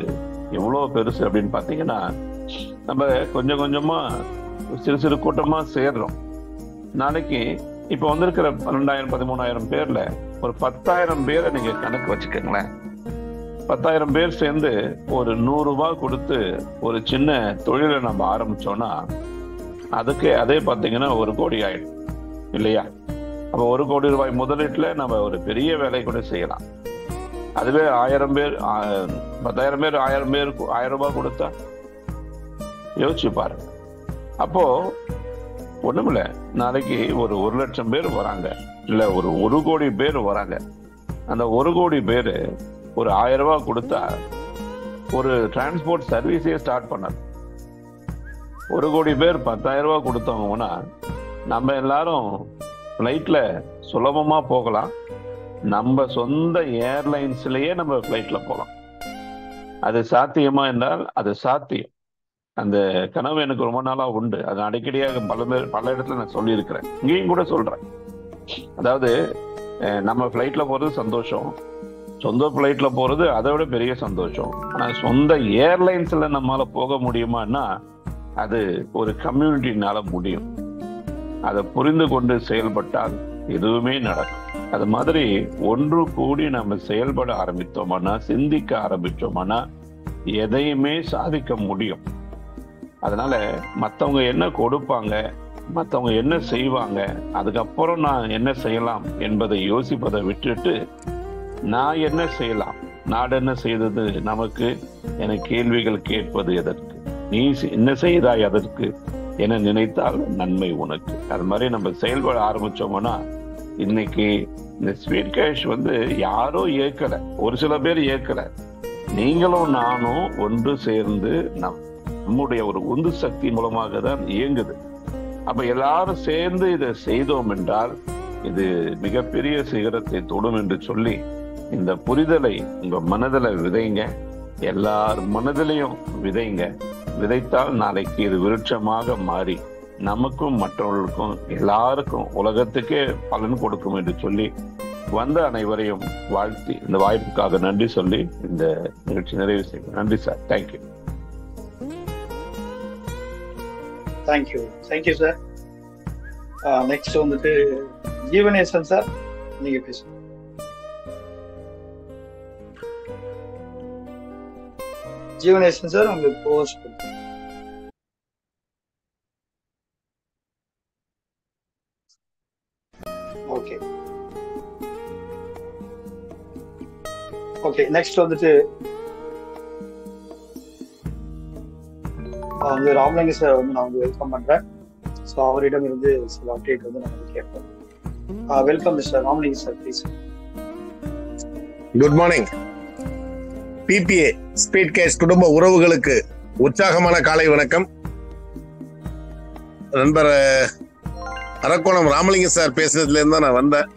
எவ்வளவு பெருசு அப்படின்னு பாத்தீங்கன்னா, நம்ம கொஞ்சம் கொஞ்சமா சிறு சிறு கூட்டமா சேர்றோம். நாளைக்கு இப்ப வந்திருக்கிற 12,000 13,000 பேர்ல ஒரு 10,000 பேரை நீங்க கணக்கு வச்சுக்கோங்களேன். 10,000 பேர் சேர்ந்து ஒரு 100 ரூபாய் கொடுத்து ஒரு சின்ன தொழிலை நம்ம ஆரம்பிச்சோம்னா அதுக்கு அதே பார்த்தீங்கன்னா 1 கோடி ஆயிடும் இல்லையா? அப்ப 1 கோடி ரூபாய் முதலீட்டுல நம்ம ஒரு பெரிய வேலை கூட செய்யலாம். அதுவே 1000 பேர் 10,000 பேர் 1000 பேருக்கு 1000 ரூபாய் கொடுத்தா யோசிச்சு பாருங்க. அப்போ ஒண்ணுமில்ல, நாளைக்கு ஒரு 1,00,000 பேர் வராங்க, இல்ல ஒரு 1 கோடி பேர் வராங்க. அந்த 1 கோடி பேர் ஒரு 1000 ரூபாய் கொடுத்தா ஒரு டிரான்ஸ்போர்ட் சர்வீஸே ஸ்டார்ட் பண்ணாது. 1 கோடி பேர் 10,000 ரூபாய் கொடுத்தவங்கன்னா நம்ம எல்லாரும் ஃப்ளைட்ல சுலபமா போகலாம். நம்ம சொந்த ஏர்லைன்ஸ்லயே நம்ம ஃப்ளைட்ல போகலாம். அது சாத்தியமா என்றால் அது சாத்தியம். அந்த கனவு எனக்கு ரொம்ப நாளா உண்டு. அது அடிக்கடியாக பல இடத்துல நான் சொல்லியிருக்கிறேன், இங்கேயும் கூட சொல்றேன். அதாவது நம்ம ஃப்ளைட்ல போறது சந்தோஷம், சொந்த ஃப்ளைட்ல போறது அதை விட பெரிய சந்தோஷம். ஆனா சொந்த ஏர்லைன்ஸ்ல நம்மளால போக முடியுமான்னா அது ஒரு கம்யூனிட்டினால முடியும். அதை புரிந்து கொண்டு செயல்பட்டால் எதுவுமே நடக்கும். அது மாதிரி ஒன்று கூடி நம்ம செயல்பட ஆரம்பித்தோம்னா, சிந்திக்க ஆரம்பிச்சோம்னா எதையுமே சாதிக்க முடியும். அதனால மற்றவங்க என்ன கொடுப்பாங்க, மற்றவங்க என்ன செய்வாங்க, அதுக்கப்புறம் நான் என்ன செய்யலாம் என்பதை யோசிப்பதை விட்டுட்டு நான் என்ன செய்யலாம், நாடு என்ன செய்தது நமக்கு என கேள்விகள் கேட்பது எதற்கு, நீ என்ன செய்தாய் அதற்கு என நினைத்தால் நன்மை உனக்கு. அது மாதிரி நம்ம செயல்பட ஆரம்பிச்சோம்னா, இன்னைக்கு இந்த ஸ்வீட் கேஷ் யாரோ ஏற்கல, ஒரு சில பேர் ஏற்கல, நீங்களும் நானும் ஒன்று சேர்ந்து நம்முடைய ஒரு உந்து சக்தி மூலமாக தான் இயங்குது. அப்ப எல்லாரும் சேர்ந்து இதை செய்தோம் என்றால் இது மிகப்பெரிய சிகரத்தை தொடும் என்று சொல்லி இந்த புரிதலை உங்க மனதில விதைங்க, எல்லார் மனதிலையும் விதைங்க. விதைத்தால் நாளைக்கு இது விருட்சமாக மாறி நமக்கும் மற்றவர்களுக்கும் எல்லாருக்கும் உலகத்துக்கே பலன் கொடுக்கும் என்று சொல்லி வந்த அனைவரையும் வாழ்த்தி இந்த வாய்ப்புக்காக நன்றி சொல்லி இந்த நிகழ்ச்சி நிறைவு செய்யும். நன்றி sir. Thank you. Thank you. Thank you sir. Next Jeevanesan sir, நீங்க பேசுங்க. ஜீவனேசன் சார் உங்களுக்கு போஸ்ட் பண்ணுங்க. Okay okay. Next Ramalinga sir நான் வெல்கம் பண்றேன். ஸோ அவரிடம் இருந்து சில அப்டேட் நம்ம கேட்போம். Welcome mister Ramalinga sir, please. Good morning. BBA speed cash குடும்ப உறவுகளுக்கு உற்சாகமான காலை வணக்கம். நண்பர் அரக்கோணம் ராமலிங்க சார் பேசுறதுல இருந்தா நான் வந்தேன்.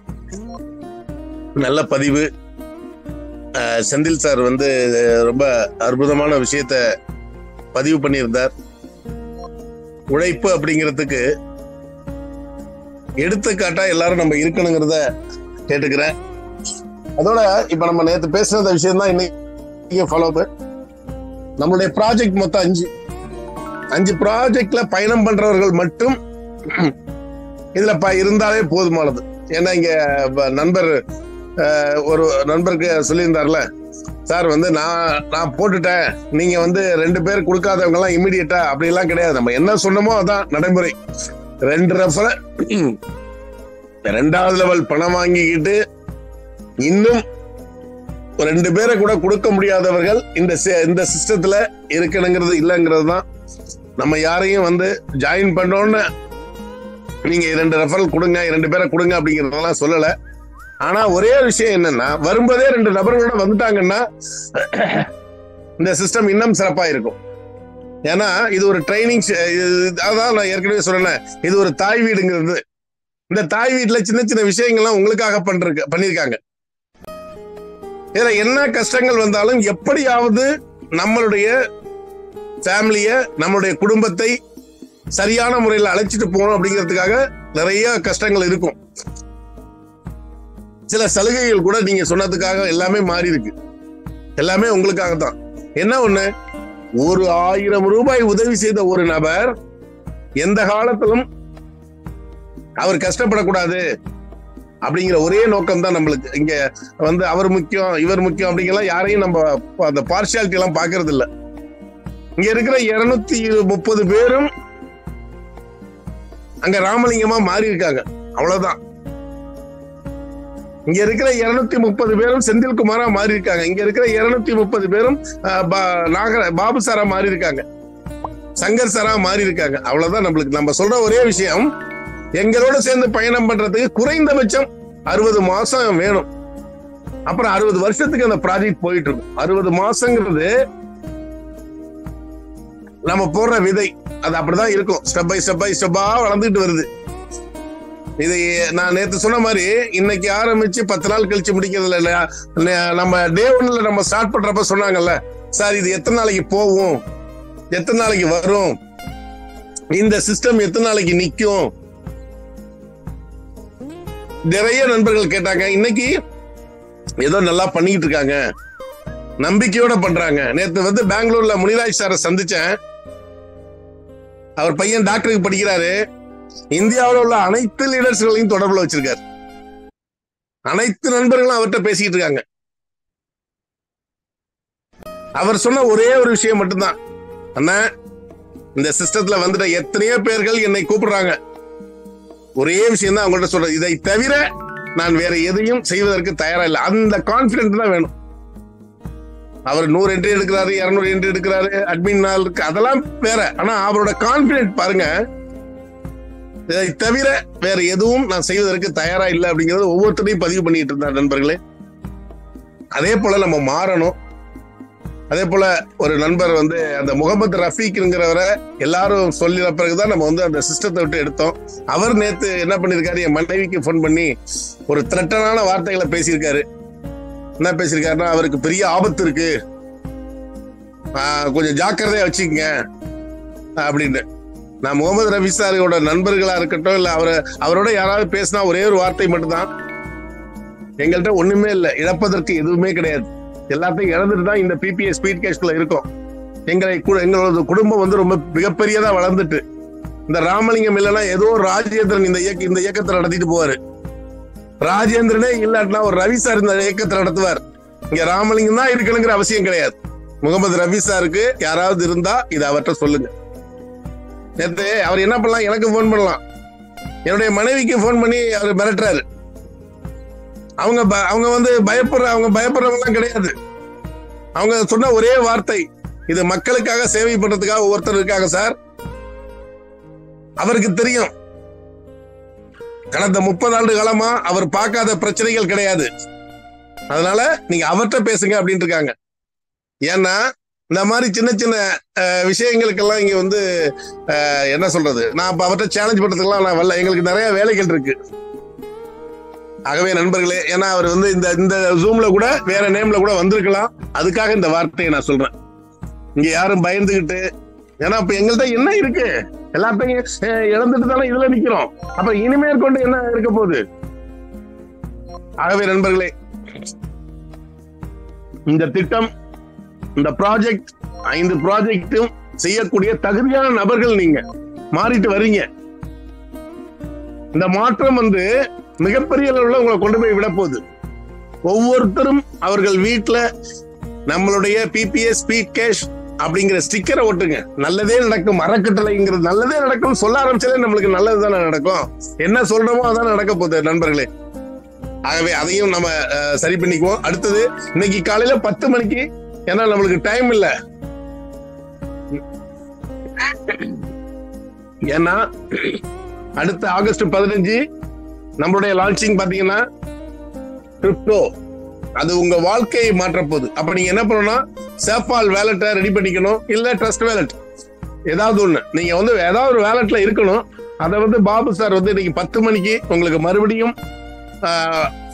நல்ல பதிவு. செந்தில் சார் ரொம்ப அற்புதமான விஷயத்த பதிவு பண்ணியிருந்தார். உழைப்பு அப்படிங்கிறதுக்கு எடுத்துக்காட்டா எல்லாரும் நம்ம இருக்கணுங்கிறத கேட்டுக்கிறேன். அதோட இப்ப நம்ம நேற்று பேசுன விஷயம் தான் இன்னைக்கு ஃபாலோ அப். நம்மளுடைய ப்ராஜெக்ட் மொத்தம் 5 ப்ராஜெக்ட்ல பயணம் பண்றவர்கள் மட்டும் இதுல இருந்தாலே போதுமானது. ஏன்னா இங்க ஒரு நண்பருக்கு சொல்லியிருந்தார்ல சார், நான் போட்டுட்டேன், நீங்க 2 பேர் கொடுக்காதவங்க எல்லாம் இம்மிடியட்டா அப்படி எல்லாம் கிடையாது. நம்ம என்ன சொன்னமோ அதான் நடைமுறை. 2 ரெஃபர் 2வது லெவல் பணம் வாங்கிக்கிட்டு இன்னும் 2 பேரை கூட கொடுக்க முடியாதவர்கள் இந்த சிஸ்டத்துல இருக்கணுங்கிறது இல்லைங்கிறது தான். நம்ம யாரையும் ஜாயின் பண்ணோன்னு நீங்க 2 ரெஃபரல் கொடுங்க, 2 பேரை கொடுங்க அப்படிங்கறதெல்லாம் சொல்லல. ஆனா ஒரே விஷயம் என்னன்னா, வரும்போதே 2 நபர்களோட வந்துட்டாங்கன்னா இந்த சிஸ்டம் இன்னும் சிறப்பா இருக்கும். ஏன்னா இது ஒரு ட்ரைனிங். அதான் நான் ஏற்கனவே சொன்னேன், இது ஒரு தாய் வீடுங்கிறது. இந்த தாய் வீட்டுல சின்ன சின்ன விஷயங்கள்லாம் உங்களுக்காக பண்ணிருக்காங்க. இதுல என்ன கஷ்டங்கள் வந்தாலும் எப்படியாவது நம்மளுடைய ஃபேமிலிய, நம்மளுடைய குடும்பத்தை சரியான முறையில் அழைச்சிட்டு போகணும் அப்படிங்கிறதுக்காக நிறைய கஷ்டங்கள் இருக்கும். சில சலுகைகள் கூட நீங்க சொன்னதுக்காக எல்லாமே மாறி இருக்கு. எல்லாமே உங்களுக்காக தான். என்ன ஒண்ணு, ஒரு 1000 ரூபாய் உதவி செய்த ஒரு நபர் எந்த காலத்திலும் அவர் கஷ்டப்படக்கூடாது அப்படிங்கிற ஒரே நோக்கம் தான் நம்மளுக்கு. இங்க அவர் முக்கியம், இவர் முக்கியம் அப்படிங்கலாம் யாரையும் நம்ம அந்த பார்ஷியாலிட்டி எல்லாம் பாக்குறது இல்ல. இங்க இருக்கிற 230 பேரும் அங்க ராமலிங்கமா மாறி இருக்காங்க, அவ்வளவுதான். இங்க இருக்கிற 230 பேரும் செந்தில்குமாரா மாறி இருக்காங்க. இங்க இருக்கிற 230 பேரும் பாபு சாரா மாறி இருக்காங்க. சங்கர் சாரா மாறி இருக்காங்க. அவ்வளவுதான் நம்மளுக்கு நம்ம சொல்ற ஒரே விஷயம், எங்களோட சேர்ந்து பயணம் பண்றதுக்கு குறைந்தபட்சம் 60 மாசம் வேணும். அப்புறம் 60 வருஷத்துக்கு அந்த ப்ராஜெக்ட் போயிட்டு இருக்கும். 60 மாசங்கிறது நம்ம போடுற விதை, அது அப்படிதான் இருக்கும். ஸ்டெப் பை ஸ்டெப்பா வளர்ந்துட்டு வருது. இதை நான் நேத்து சொன்ன மாதிரி இன்னைக்கு ஆரம்பிச்சு 10 நாள் கழிச்சு முடிக்கிறதுல இல்லையா, நம்ம டே 1ல நம்ம ஸ்டார்ட் பண்றப்ப சொன்னாங்கல்ல, சார் இது எத்தனை நாளைக்கு போகும், எத்தனை நாளைக்கு வரும், இந்த சிஸ்டம் எத்தனை நாளைக்கு நிக்கும், நிறைய நண்பர்கள் கேட்டாங்க. இன்னைக்கு ஏதோ நல்லா பண்ணிட்டு இருக்காங்க, நம்பிக்கையோட பண்றாங்க. நேத்து வந்து பெங்களூர்ல முனிராஜ் சாரை சந்திச்சேன். அவர் பையன் டாக்டருக்கு படிக்கிறாரு. இந்தியாவில் உள்ள அனைத்து லீடர்ஸ்களையும் தொடர்புல வச்சிருக்காரு. அனைத்து நண்பர்களும் அவர்கிட்ட பேசிக்கிட்டு இருக்காங்க. அவர் சொன்ன ஒரே ஒரு விஷயம் மட்டும்தான், அண்ணா இந்த சிஸ்டத்துல வந்துட்ட எத்தனையோ பேர்கள் என்னை கூப்பிடுறாங்க, ஒரே விஷயம் தான் அவங்கள்ட்ட சொல்றது, இதை தவிர நான் வேற எதையும் செய்வதற்கு தயாரா இல்லை. அந்த கான்பிடன்ட் தான் வேணும். அவர் 100 என்ட்ரி எடுக்கிறாரு, 200 என்ட்ரி எடுக்கிறாரு, அட்மின் நாள் இருக்கு, அதெல்லாம் வேற. ஆனா அவரோட கான்பிடன்ட் பாருங்க, இதை தவிர வேற எதுவும் நான் செய்வதற்கு தயாரா இல்லை அப்படிங்கறது ஒவ்வொருத்தரையும் பதிவு பண்ணிட்டு இருந்தார் நண்பர்களே. அதே போல நம்ம மாறணும். அதே போல ஒரு நண்பர் வந்து அந்த முகமது ரஃபீக்ங்கிறவரை எல்லாரும் சொல்லின பிறகுதான் நம்ம வந்து அந்த சிஸ்டத்தை விட்டு எடுத்தோம். அவர் நேத்து என்ன பண்ணிருக்காரு, என் மனைவிக்கு போன் பண்ணி ஒரு த்ரெட்டனான வார்த்தைகளை பேசியிருக்காரு. என்ன பேசியிருக்காருன்னா, அவருக்கு பெரிய ஆபத்து இருக்கு, கொஞ்சம் ஜாக்கிரதையா வச்சுக்கங்க அப்படின்னு. நான் முகமது ரஃபி சாரோட நண்பர்களா இருக்கட்டும், இல்ல அவரோட யாராவது பேசினா ஒரே ஒரு வார்த்தை மட்டும்தான், எங்கள்கிட்ட ஒண்ணுமே இல்லை, இழப்பதற்கு எதுவுமே கிடையாது, எல்லாத்தையும் இழந்துட்டு தான் இந்த பிபிஏ ஸ்பீட் கேஷ்ல இருக்கும். எங்களோட குடும்பம் வந்து ரொம்ப மிகப்பெரியதா வளர்ந்துட்டு, இந்த ராமலிங்கம் இல்லைன்னா ஏதோ ராஜேந்திரன் இந்த இயக்கத்தை நடத்திட்டு போவாரு. ராஜேந்திரனே இல்லாட்டினா ஒரு ரவி சார் இந்த இயக்கத்தை நடத்துவார். இங்க ராமலிங்கம் தான் இருக்கணுங்கிற அவசியம் கிடையாது. முகமது ரஃபி சாருக்கு யாராவது இருந்தா இதை அவர்கிட்ட சொல்லுங்க. நேத்து அவர் என்ன பண்ணலாம், எனக்கு போன் பண்ணலாம், என்னுடைய மனைவிக்கு போன் பண்ணி அவர் மிரட்டுறாரு. அவங்க வந்து பயப்படுறவங்க கிடையாது. அவங்க சொன்ன ஒரே வார்த்தை, இது மக்களுக்காக சேவை பண்றதுக்காக ஒவ்வொருத்தர் இருக்காங்க சார். அவருக்கு தெரியும், கடந்த 30 ஆண்டு காலமா அவர் பார்க்காத பிரச்சனைகள் கிடையாது. அதனால நீங்க அவர்கிட்ட பேசுங்க அப்படின்னு இருக்காங்க. ஏன்னா இந்த மாதிரி சின்ன சின்ன விஷயங்களுக்கெல்லாம் இங்க வந்து என்ன சொல்றது, நான் அவர்கிட்ட சேலஞ்ச் பண்றதுக்கெல்லாம் நான் வரல. எங்களுக்கு நிறைய வேலைகள் இருக்கு. ஆகவே நண்பர்களே, ஏன்னா அவர் வந்து இந்த ஜூம்ல கூட வேற நேம்ல கூட வந்திருக்கலாம். அதுக்காக இந்த வார்த்தையை நான் சொல்றேன். இங்க யாரும் பயந்துகிட்டு, ஏன்னா இப்ப எங்கள்கிட்ட என்ன இருக்கு, எல்லாத்தையும் இழந்துட்டு தானே இதுல நிக்கிறோம். அப்ப இனிமேல் கொண்டு என்ன இருக்க போகுது? ஆகவே நண்பர்களே, இந்த திட்டம், இந்த ப்ராஜெக்ட், 5 ப்ராஜெக்டும் செய்யக்கூடிய தகுதியான நபர்கள் நீங்க மாறிட்டு வர்றீங்க. இந்த மாற்றம் வந்து மிகப்பெரிய அளவுல உங்களை கொண்டு போய் விட போகுது. ஒவ்வொருத்தரும் அவர்கள் வீட்டுல நம்மளுடைய பிபிஏ ஸ்பீட் கேஷ் அப்படிங்கிற ஸ்டிக்கரை ஒட்டுங்க. நல்லதே நடக்கும், அறக்கட்டளைங்கிறது நல்லதே நடக்கும் சொல்ல ஆரம்பிச்சாலே நம்மளுக்கு நல்லது தானே நடக்கும். என்ன சொல்றோமோ அதான் நடக்க போகுது நண்பர்களே. ஆகவே அதையும் நம்ம சரி பண்ணிக்குவோம். அடுத்தது இன்னைக்கு காலையில 10 மணிக்கு, ஏன்னா நம்மளுக்கு டைம் இல்ல, ஏன்னா அடுத்த ஆகஸ்ட் 15 நம்மளுடைய லான்ச்சிங் பாத்தீங்கன்னா கிரிப்டோ, அது உங்க வாழ்க்கையை மாற்ற போகுது. அப்ப நீங்க என்ன பண்ணணும், சேஃபால் வேலெட்டை ரெடி பண்ணிக்கணும், இல்ல ட்ரஸ்ட் வேலெட் ஏதாவது ஒண்ணு. நீங்க வந்து ஏதாவது ஒரு வேலெட்ல இருக்கணும். அதை வந்து பாபு சார் வந்து இன்னைக்கு 10 மணிக்கு உங்களுக்கு மறுபடியும்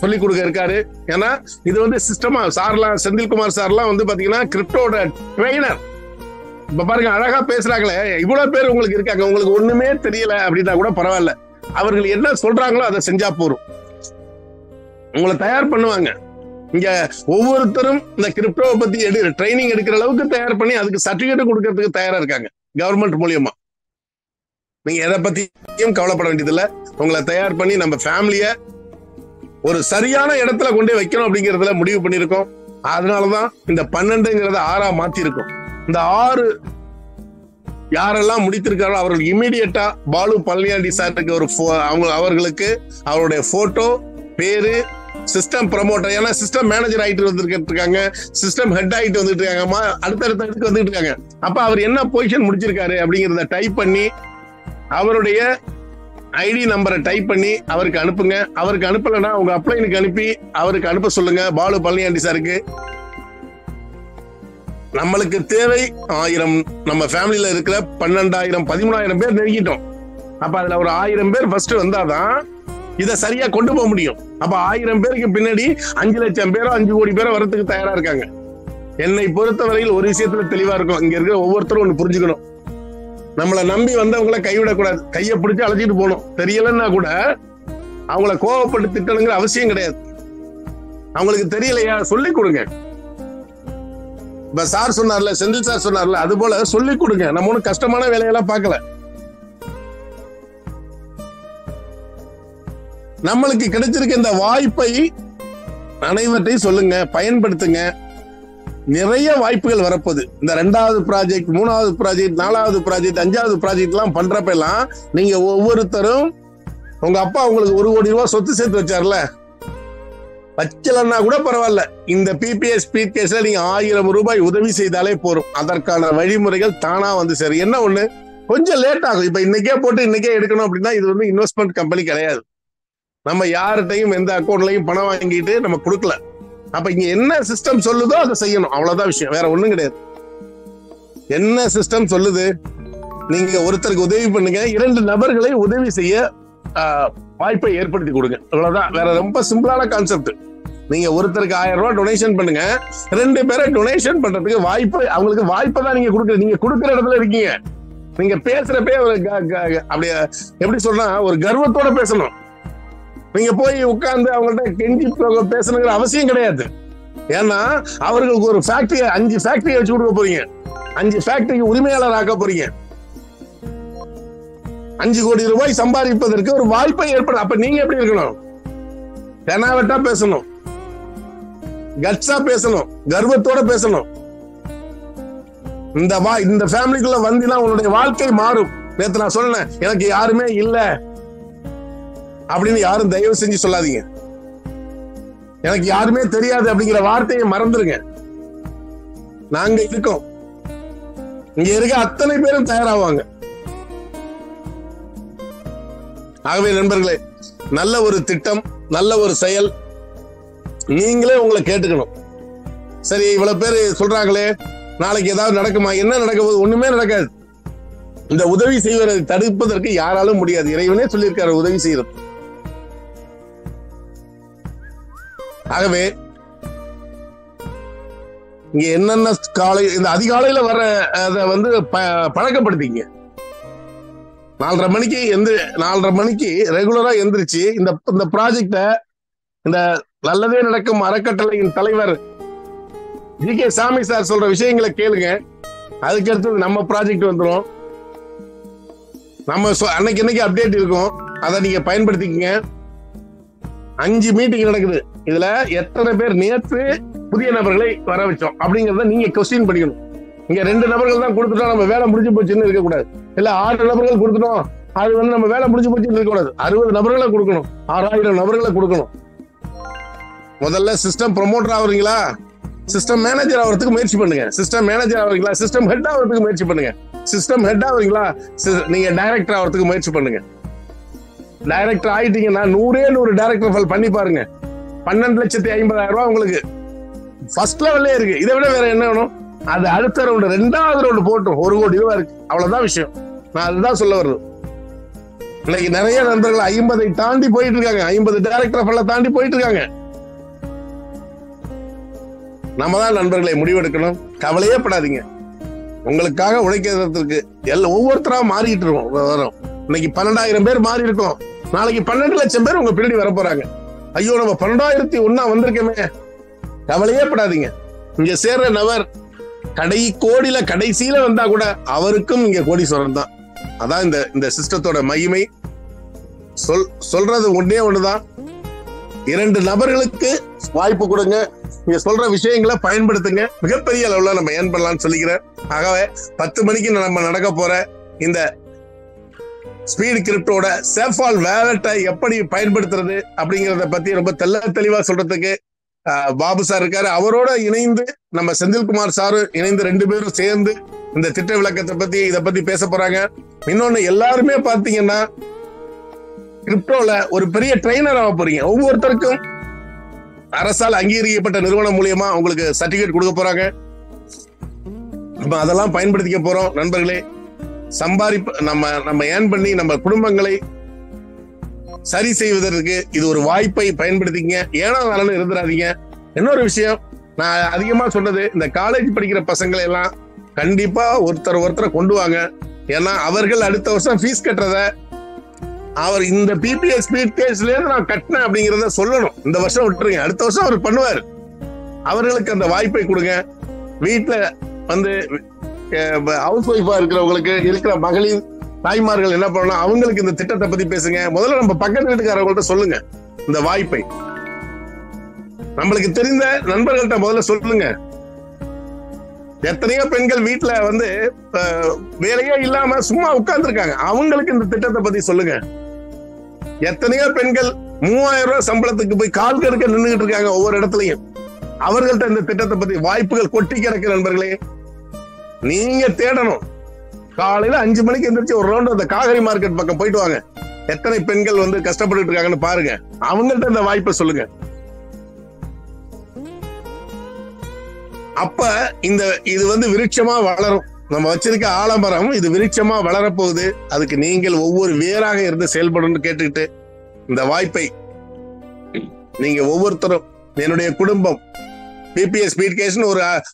சொல்லி கொடுக்க இருக்காரு. ஏன்னா இது வந்து சிஸ்டமா சார்லாம், செந்தில்குமார் சார்லாம் வந்து பாத்தீங்கன்னா கிரிப்டோட ட்ரெயினர். இப்ப பாருங்க, அழகா பேசுறாங்களே, இவ்வளவு பேர் உங்களுக்கு இருக்காங்க, உங்களுக்கு ஒண்ணுமே தெரியல அப்படின்னா கூட பரவாயில்ல. அவர்கள் என்ன சொல்றாங்களோ அதை செஞ்சா போறோம், உங்களை தயார் பண்ணுவாங்க. இங்க ஒவ்வொருத்தரும் இந்த கிரிப்டோவை பத்தி ட்ரைனிங் எடுக்கிற அளவுக்கு தயார் பண்ணி அதுக்கு சர்டிபிகேட் கொடுக்கறதுக்கு தயாரா இருக்காங்க கவர்மெண்ட் மூலியமா. நீங்க எதை பத்தியும் கவலைப்பட வேண்டியதில்லை. உங்களை தயார் பண்ணி நம்ம ஃபேமிலிய ஒரு சரியான இடத்துல கொண்டு வைக்கணும் அப்படிங்கறதுல முடிவு பண்ணிருக்கோம். அதனாலதான் இந்த 12ங்கிறத 6ஆ மாத்தி இருக்கோம். இந்த 6 யாரெல்லாம் முடித்திருக்காரோ அவர்கள் இமீடியட்டா பாலு பழனியாண்டி சாருக்கு ஒரு அவர்களுக்கு அவருடைய போட்டோ, பேரு, சிஸ்டம் ப்ரமோட்டர், ஏன்னா சிஸ்டம் மேனேஜர் ஆயிட்டு வந்துட்டு இருக்காங்க, சிஸ்டம் ஹெட் ஆயிட்டு வந்துட்டு இருக்காங்க, அடுத்தடுத்த இதுக்கு வந்துட்டு இருக்காங்க. அப்ப அவர் என்ன பொசிஷன் முடிச்சிருக்காரு அப்படிங்கிறத டைப் பண்ணி அவருடைய ஐடி நம்பரை டைப் பண்ணி அவருக்கு அனுப்புங்க. அவருக்கு அனுப்பலைன்னா உங்க அப்ளைனுக்கு அனுப்பி அவருக்கு அனுப்ப சொல்லுங்க. பாலு பழனியாண்டி சாருக்கு நம்மளுக்கு தேவை 1000. நம்ம ஃபேமிலியில இருக்கிற 12,000 13,000 பேர் நெருங்கிட்டோம். அப்ப அதுல ஒரு 1000 பேர் ஃபர்ஸ்ட் வந்தாதான் இதை சரியா கொண்டு போக முடியும். அப்ப 1000 பேருக்கு பின்னாடி 5 லட்சம் பேரோ 5 கோடி பேரோ வரதுக்கு தயாரா இருக்காங்க. என்னை பொறுத்தவரையில் ஒரு விஷயத்துல தெளிவா இருக்கும். இங்க இருக்கிற ஒவ்வொருத்தரும் ஒண்ணு புரிஞ்சுக்கணும். நம்மளை நம்பி வந்தவங்களை கைவிடக்கூடாது. கையை பிடிச்சு அழைச்சிட்டு போகணும். தெரியலன்னா கூட அவங்கள கோவப்பட்டு திட்டணுங்கிற அவசியம் கிடையாது. அவங்களுக்கு தெரியலையா சொல்லிக் கொடுங்க. இப்ப சார் சொன்னார்ல, செந்தில் சார் சொன்னார்ல, அது போல சொல்லிக் கொடுங்க. நம்ம ஒன்னும் கஷ்டமான வேலையெல்லாம் பார்க்கல. நம்மளுக்கு கிடைச்சிருக்க இந்த வாய்ப்பை அனைவற்றையும் சொல்லுங்க, பயன்படுத்துங்க. நிறைய வாய்ப்புகள் வரப்போகுது. இந்த 2வது ப்ராஜெக்ட், 3வது ப்ராஜெக்ட், 4வது ப்ராஜெக்ட், 5வது ப்ராஜெக்ட் எல்லாம் பண்றப்ப எல்லாம் நீங்க ஒவ்வொருத்தரும் உங்க அப்பா உங்களுக்கு 1 கோடி ரூபாய் சொத்து சேர்த்து வச்சார்ல, வச்சலன்னா கூட பரவாயில்ல, இந்த பிபிஎஸ் ஸ்பீட் கேஸ்ல நீங்க 1000 ரூபாய் உதவி செய்தாலே போறோம். அதற்கான வழிமுறைகள் தானா வந்து சரி. என்ன ஒண்ணு, கொஞ்சம் லேட் ஆகும். இப்ப இன்னைக்கே போட்டு இன்னைக்கே எடுக்கணும் அப்படின்னா இது வந்து இன்வெஸ்ட்மெண்ட் கம்பெனி கிடையாது. நம்ம யார்கிட்டையும் எந்த அக்கௌண்ட்லையும் பணம் வாங்கிட்டு நம்ம கொடுக்கல. அப்ப இங்க என்ன சிஸ்டம் சொல்லுதோ அதை செய்யணும், அவ்வளவுதான் விஷயம். வேற ஒண்ணும் கிடையாது. என்ன சிஸ்டம் சொல்லுது, நீங்க ஒருத்தருக்கு உதவி பண்ணுங்க, 2 நபர்களை உதவி செய்ய வாய்ப்பை ஏற்படுத்தி கொடுங்க, அவ்வளவுதான். வேற ரொம்ப சிம்பிளான கான்செப்ட். நீங்க ஒருத்தருக்கு 1000 ரூபாய் டொனேஷன் பண்ணுங்க, 2 பேரை டொனேஷன் பண்றதுக்கு வாய்ப்பு, அவங்களுக்கு வாய்ப்பை தான் நீங்க கொடுக்குற. நீங்க கொடுக்குற இடத்துல இருக்கீங்க. நீங்க பேசுறப்பே அப்படியே எப்படி சொல்றா, ஒரு கர்வத்தோட பேசணும். நீங்க போய் உட்கார்ந்து அவங்கள்ட்ட கெஞ்சி பேசணுங்கிற அவசியம் கிடையாது. ஏன்னா அவர்களுக்கு ஒரு ஃபேக்டரி, 5 ஃபேக்டரி வச்சு கொடுக்க போறீங்க, 5 ஃபேக்டரிக்கு உரிமையாளர் ஆக்க போறீங்க. 5 கோடி ரூபாய் சம்பாதிப்பதற்கு ஒரு வாய்ப்பை ஏற்படும். அப்ப நீங்க எப்படி இருக்கணும், தெனாவட்டா பேசணும், கட்ஸா பேசணும், கர்வத்தோட பேசணும். இந்த ஃபேமிலிக்குள்ள வந்தீங்கன்னா உன்னுடைய வாழ்க்கை மாறும். நேத்து நான் சொன்னேன், எனக்கு யாருமே இல்ல அப்படின்னு யாரும் தயவு செஞ்சு சொல்லாதீங்க. எனக்கு யாருமே தெரியாது அப்படிங்கிற வார்த்தையை மறந்துருங்க. நாங்க இருக்கோம். இங்க இருக்க அத்தனை பேரும் தயாராவாங்க. ஆகவே நண்பர்களே, நல்ல ஒரு திட்டம், நல்ல ஒரு செயல். நீங்களே உங்களை கேட்டுக்கணும். சரி, இவ்வளவு பேர் சொல்றாங்களே, நாளைக்கு ஏதாவது நடக்குமா? என்ன நடக்க போகுது? ஒண்ணுமே நடக்காது. இந்த உதவி செய்வதை தடுப்பதற்கு யாராலும் முடியாது. இறைவனே சொல்லியிருக்காரு உதவி செய்யறது. ஆகவே இங்க என்னென்ன காலை, இந்த அதிகாலையில வர அதை வந்து பழக்கப்படுத்திங்க. 4:30 மணிக்கு ரெகுலரா எந்திரிச்சு இந்த ப்ராஜெக்ட, இந்த நல்லதே நடக்கும் அறக்கட்டளையின் தலைவர் ஜி.கே. சாமி சார் சொல்ற விஷயங்களை கேளுங்க. அதுக்கு அடுத்து நம்ம ப்ராஜெக்ட் வந்துடும். நம்ம அன்னைக்கு அப்டேட் இருக்கும், அதை நீங்க பயன்படுத்திக்கங்க. 5 மீட்டிங் நடக்குது. இதுல எத்தனை பேர் நேற்று புதிய நபர்களை வர வச்சோம் அப்படிங்கறத நீங்க கொஸ்டின் பண்ணிக்கணும். இங்க 2 நபர்கள் தான் கொடுத்துட்டோம், நம்ம வேலை முடிஞ்சு போச்சுன்னு இருக்கக்கூடாது. இல்ல 6 நபர்கள் கொடுத்துட்டோம், அது வந்து நம்ம வேலை முடிஞ்சு போச்சுன்னு இருக்கக்கூடாது. 60 நபர்களை கொடுக்கணும், 6000 நபர்களை கொடுக்கணும். முதல்ல சிஸ்டம் ப்ரமோட்டர் ஆகுறீங்களா, சிஸ்டம் மேனேஜர் ஆகிறதுக்கு முயற்சி பண்ணுங்க. சிஸ்டம் மேனேஜர் ஆகுறீங்களா, சிஸ்டம் ஹெட் ஆகிறதுக்கு முயற்சி பண்ணுங்க. சிஸ்டம் ஹெட் ஆகுறீங்களா, நீங்க டைரக்டர் ஆகிறதுக்கு முயற்சி பண்ணுங்க. டைரக்டர் ஆயிட்டீங்கன்னா 100 டைரக்டர் பண்ணி பாருங்க. 12,50,000 ரூபாய் உங்களுக்கு ஃபர்ஸ்ட் லெவல்லே இருக்கு. இதை விட வேற என்ன வேணும்? அது அடுத்த ரவுண்டு, 2வது ரவுண்டு போட்டோம், 1 கோடி ரூபாய் இருக்கு. அவ்வளவுதான் விஷயம். நான் அதுதான் சொல்ல வருது. இன்னைக்கு நிறைய நண்பர்கள் 50 தாண்டி போயிட்டு இருக்காங்க, 50 டைரக்டர் தாண்டி போயிட்டு இருக்காங்க. நம்ம தான் நண்பர்களை முடிவெடுக்கணும். கவலையே படாதீங்க. உங்களுக்காக உழைக்கிறதுக்கு ஒவ்வொருத்தரா மாறிட்டு இருக்கோம் வரோம். இன்னைக்கு 12,000 பேர் மாறி இருக்கோம். நாளைக்கு 12 லட்சம் பேர் உங்க பின்னாடி வர போறாங்க. ஐயோ, நம்ம 12,001 வந்திருக்கோமே. கவலையே படாதீங்க. இங்க சேர்ற நபர் கோடியில கடைசியில வந்தா கூட அவருக்கும் இங்க கோடீஸ்வரன் தான். அதான் இந்த சிஸ்டத்தோட மகிமை. சொல்றது ஒண்ணுதான், 2 நபர்களுக்கு வாய்ப்பு கொடுங்க. நீங்க சொல்ற விஷயங்களை பயன்படுத்துங்க. மிகப்பெரிய அளவுல நம்ம ஏன் பண்ணலாம்னு சொல்லிக்கிறேன். ஆகவே 10 மணிக்கு நம்ம நடக்க போற இந்த ஸ்பீடு கிரிப்டோட சேஃபால் வேலட்டை எப்படி பயன்படுத்துறது அப்படிங்கறத பத்தி ரொம்ப தெளிவா சொல்றதுக்கு பாபு சார் இருக்காரு. அவரோட இணைந்து நம்ம செந்தில்குமார் சாரும் இணைந்து 2 பேரும் சேர்ந்து இந்த திட்ட விளக்கத்தை பத்தி இதை பத்தி பேச போறாங்க. இன்னொன்னு, எல்லாருமே பாத்தீங்கன்னா கிரிப்டோல ஒரு பெரிய ட்ரெயினர் ஆக போறீங்க. ஒவ்வொருத்தருக்கும் அரசால் அங்கீகரிக்கப்பட்ட நிறுவனம் மூலியமா உங்களுக்கு சர்டிபிகேட் கொடுக்க போறாங்க. அதெல்லாம் பயன்படுத்திக்க போறோம். நண்பர்களே, நம்ம ஏர்ன் பண்ணி நம்ம குடும்பங்களை சரி செய்வதற்கு இது ஒரு வாய்ப்பை பயன்படுத்திங்க. ஏன்னா நலன்னு இருந்துடாதீங்க. இன்னொரு விஷயம், நான் அதிகமா சொன்னது, இந்த காலேஜ் படிக்கிற பசங்களை எல்லாம் கண்டிப்பா ஒருத்தரை கொண்டு வாங்க. ஏன்னா அவர்கள் அடுத்த வருஷம் ஃபீஸ் கட்டுறத அவர் இந்த பிபிஎஸ் ஸ்பீட் கேஸ்ல இருந்து நான் கட்டினேன் அப்படிங்கிறத சொல்லணும். இந்த வருஷம் விட்டுருங்க, அடுத்த வருஷம் அவர் பண்ணுவார். அவர்களுக்கு அந்த வாய்ப்பை கொடுங்க. வீட்டுல வந்து ஹவுஸ் ஒய்ஃபா இருக்கிறவங்களுக்கு, இருக்கிற மகளிர் தாய்மார்கள் என்ன பண்ணணும், அவங்களுக்கு இந்த திட்டத்தை பத்தி பேசுங்க. முதல்ல நம்ம பக்கத்து வீட்டுக்காரவங்கள்ட்ட சொல்லுங்க இந்த வாய்ப்பை. நம்மளுக்கு தெரிந்த நண்பர்கள்ட்ட முதல்ல சொல்லுங்க. எத்தனையோ பெண்கள் வீட்டுல வந்து வேலையே இல்லாம சும்மா உட்கார்ந்து இருக்காங்க, அவங்களுக்கு இந்த திட்டத்தை பத்தி சொல்லுங்க. எத்தனையோ பெண்கள் 3000 ரூபாய் சம்பளத்துக்கு போய் கால் கடுக்க நின்றுகிட்டு இருக்காங்க ஒவ்வொரு இடத்துலயும். அவர்கள்ட்ட இந்த திட்டத்தை பத்தி வாய்ப்புகள் கொட்டி கிடக்கு. நண்பர்களே, நீங்க தேடணும். காலையில 5 மணிக்கு எந்திரிச்சு ஒரு ரவுண்ட் அந்த காகரி மார்க்கெட் பக்கம் போயிட்டு வாங்க. எத்தனை பெண்கள் வந்து கஷ்டப்பட்டு இருக்காங்கன்னு பாருங்க. அவங்கள்ட்ட இந்த வாய்ப்பை சொல்லுங்க. அப்ப இது வந்து விருட்சமா வளரும். நம்ம வச்சிருக்க ஆலமரம் இது விருட்சமா வளரப்போகுது. அதுக்கு நீங்கள் ஒவ்வொரு வேராக இருந்து செயல்படணும்னு கேட்டுக்கிட்டு, இந்த வாய்ப்பை நீங்க ஒவ்வொருத்தரும், என்னுடைய குடும்பம் பிபிஎஸ் ஸ்பீட் கேஸ்னு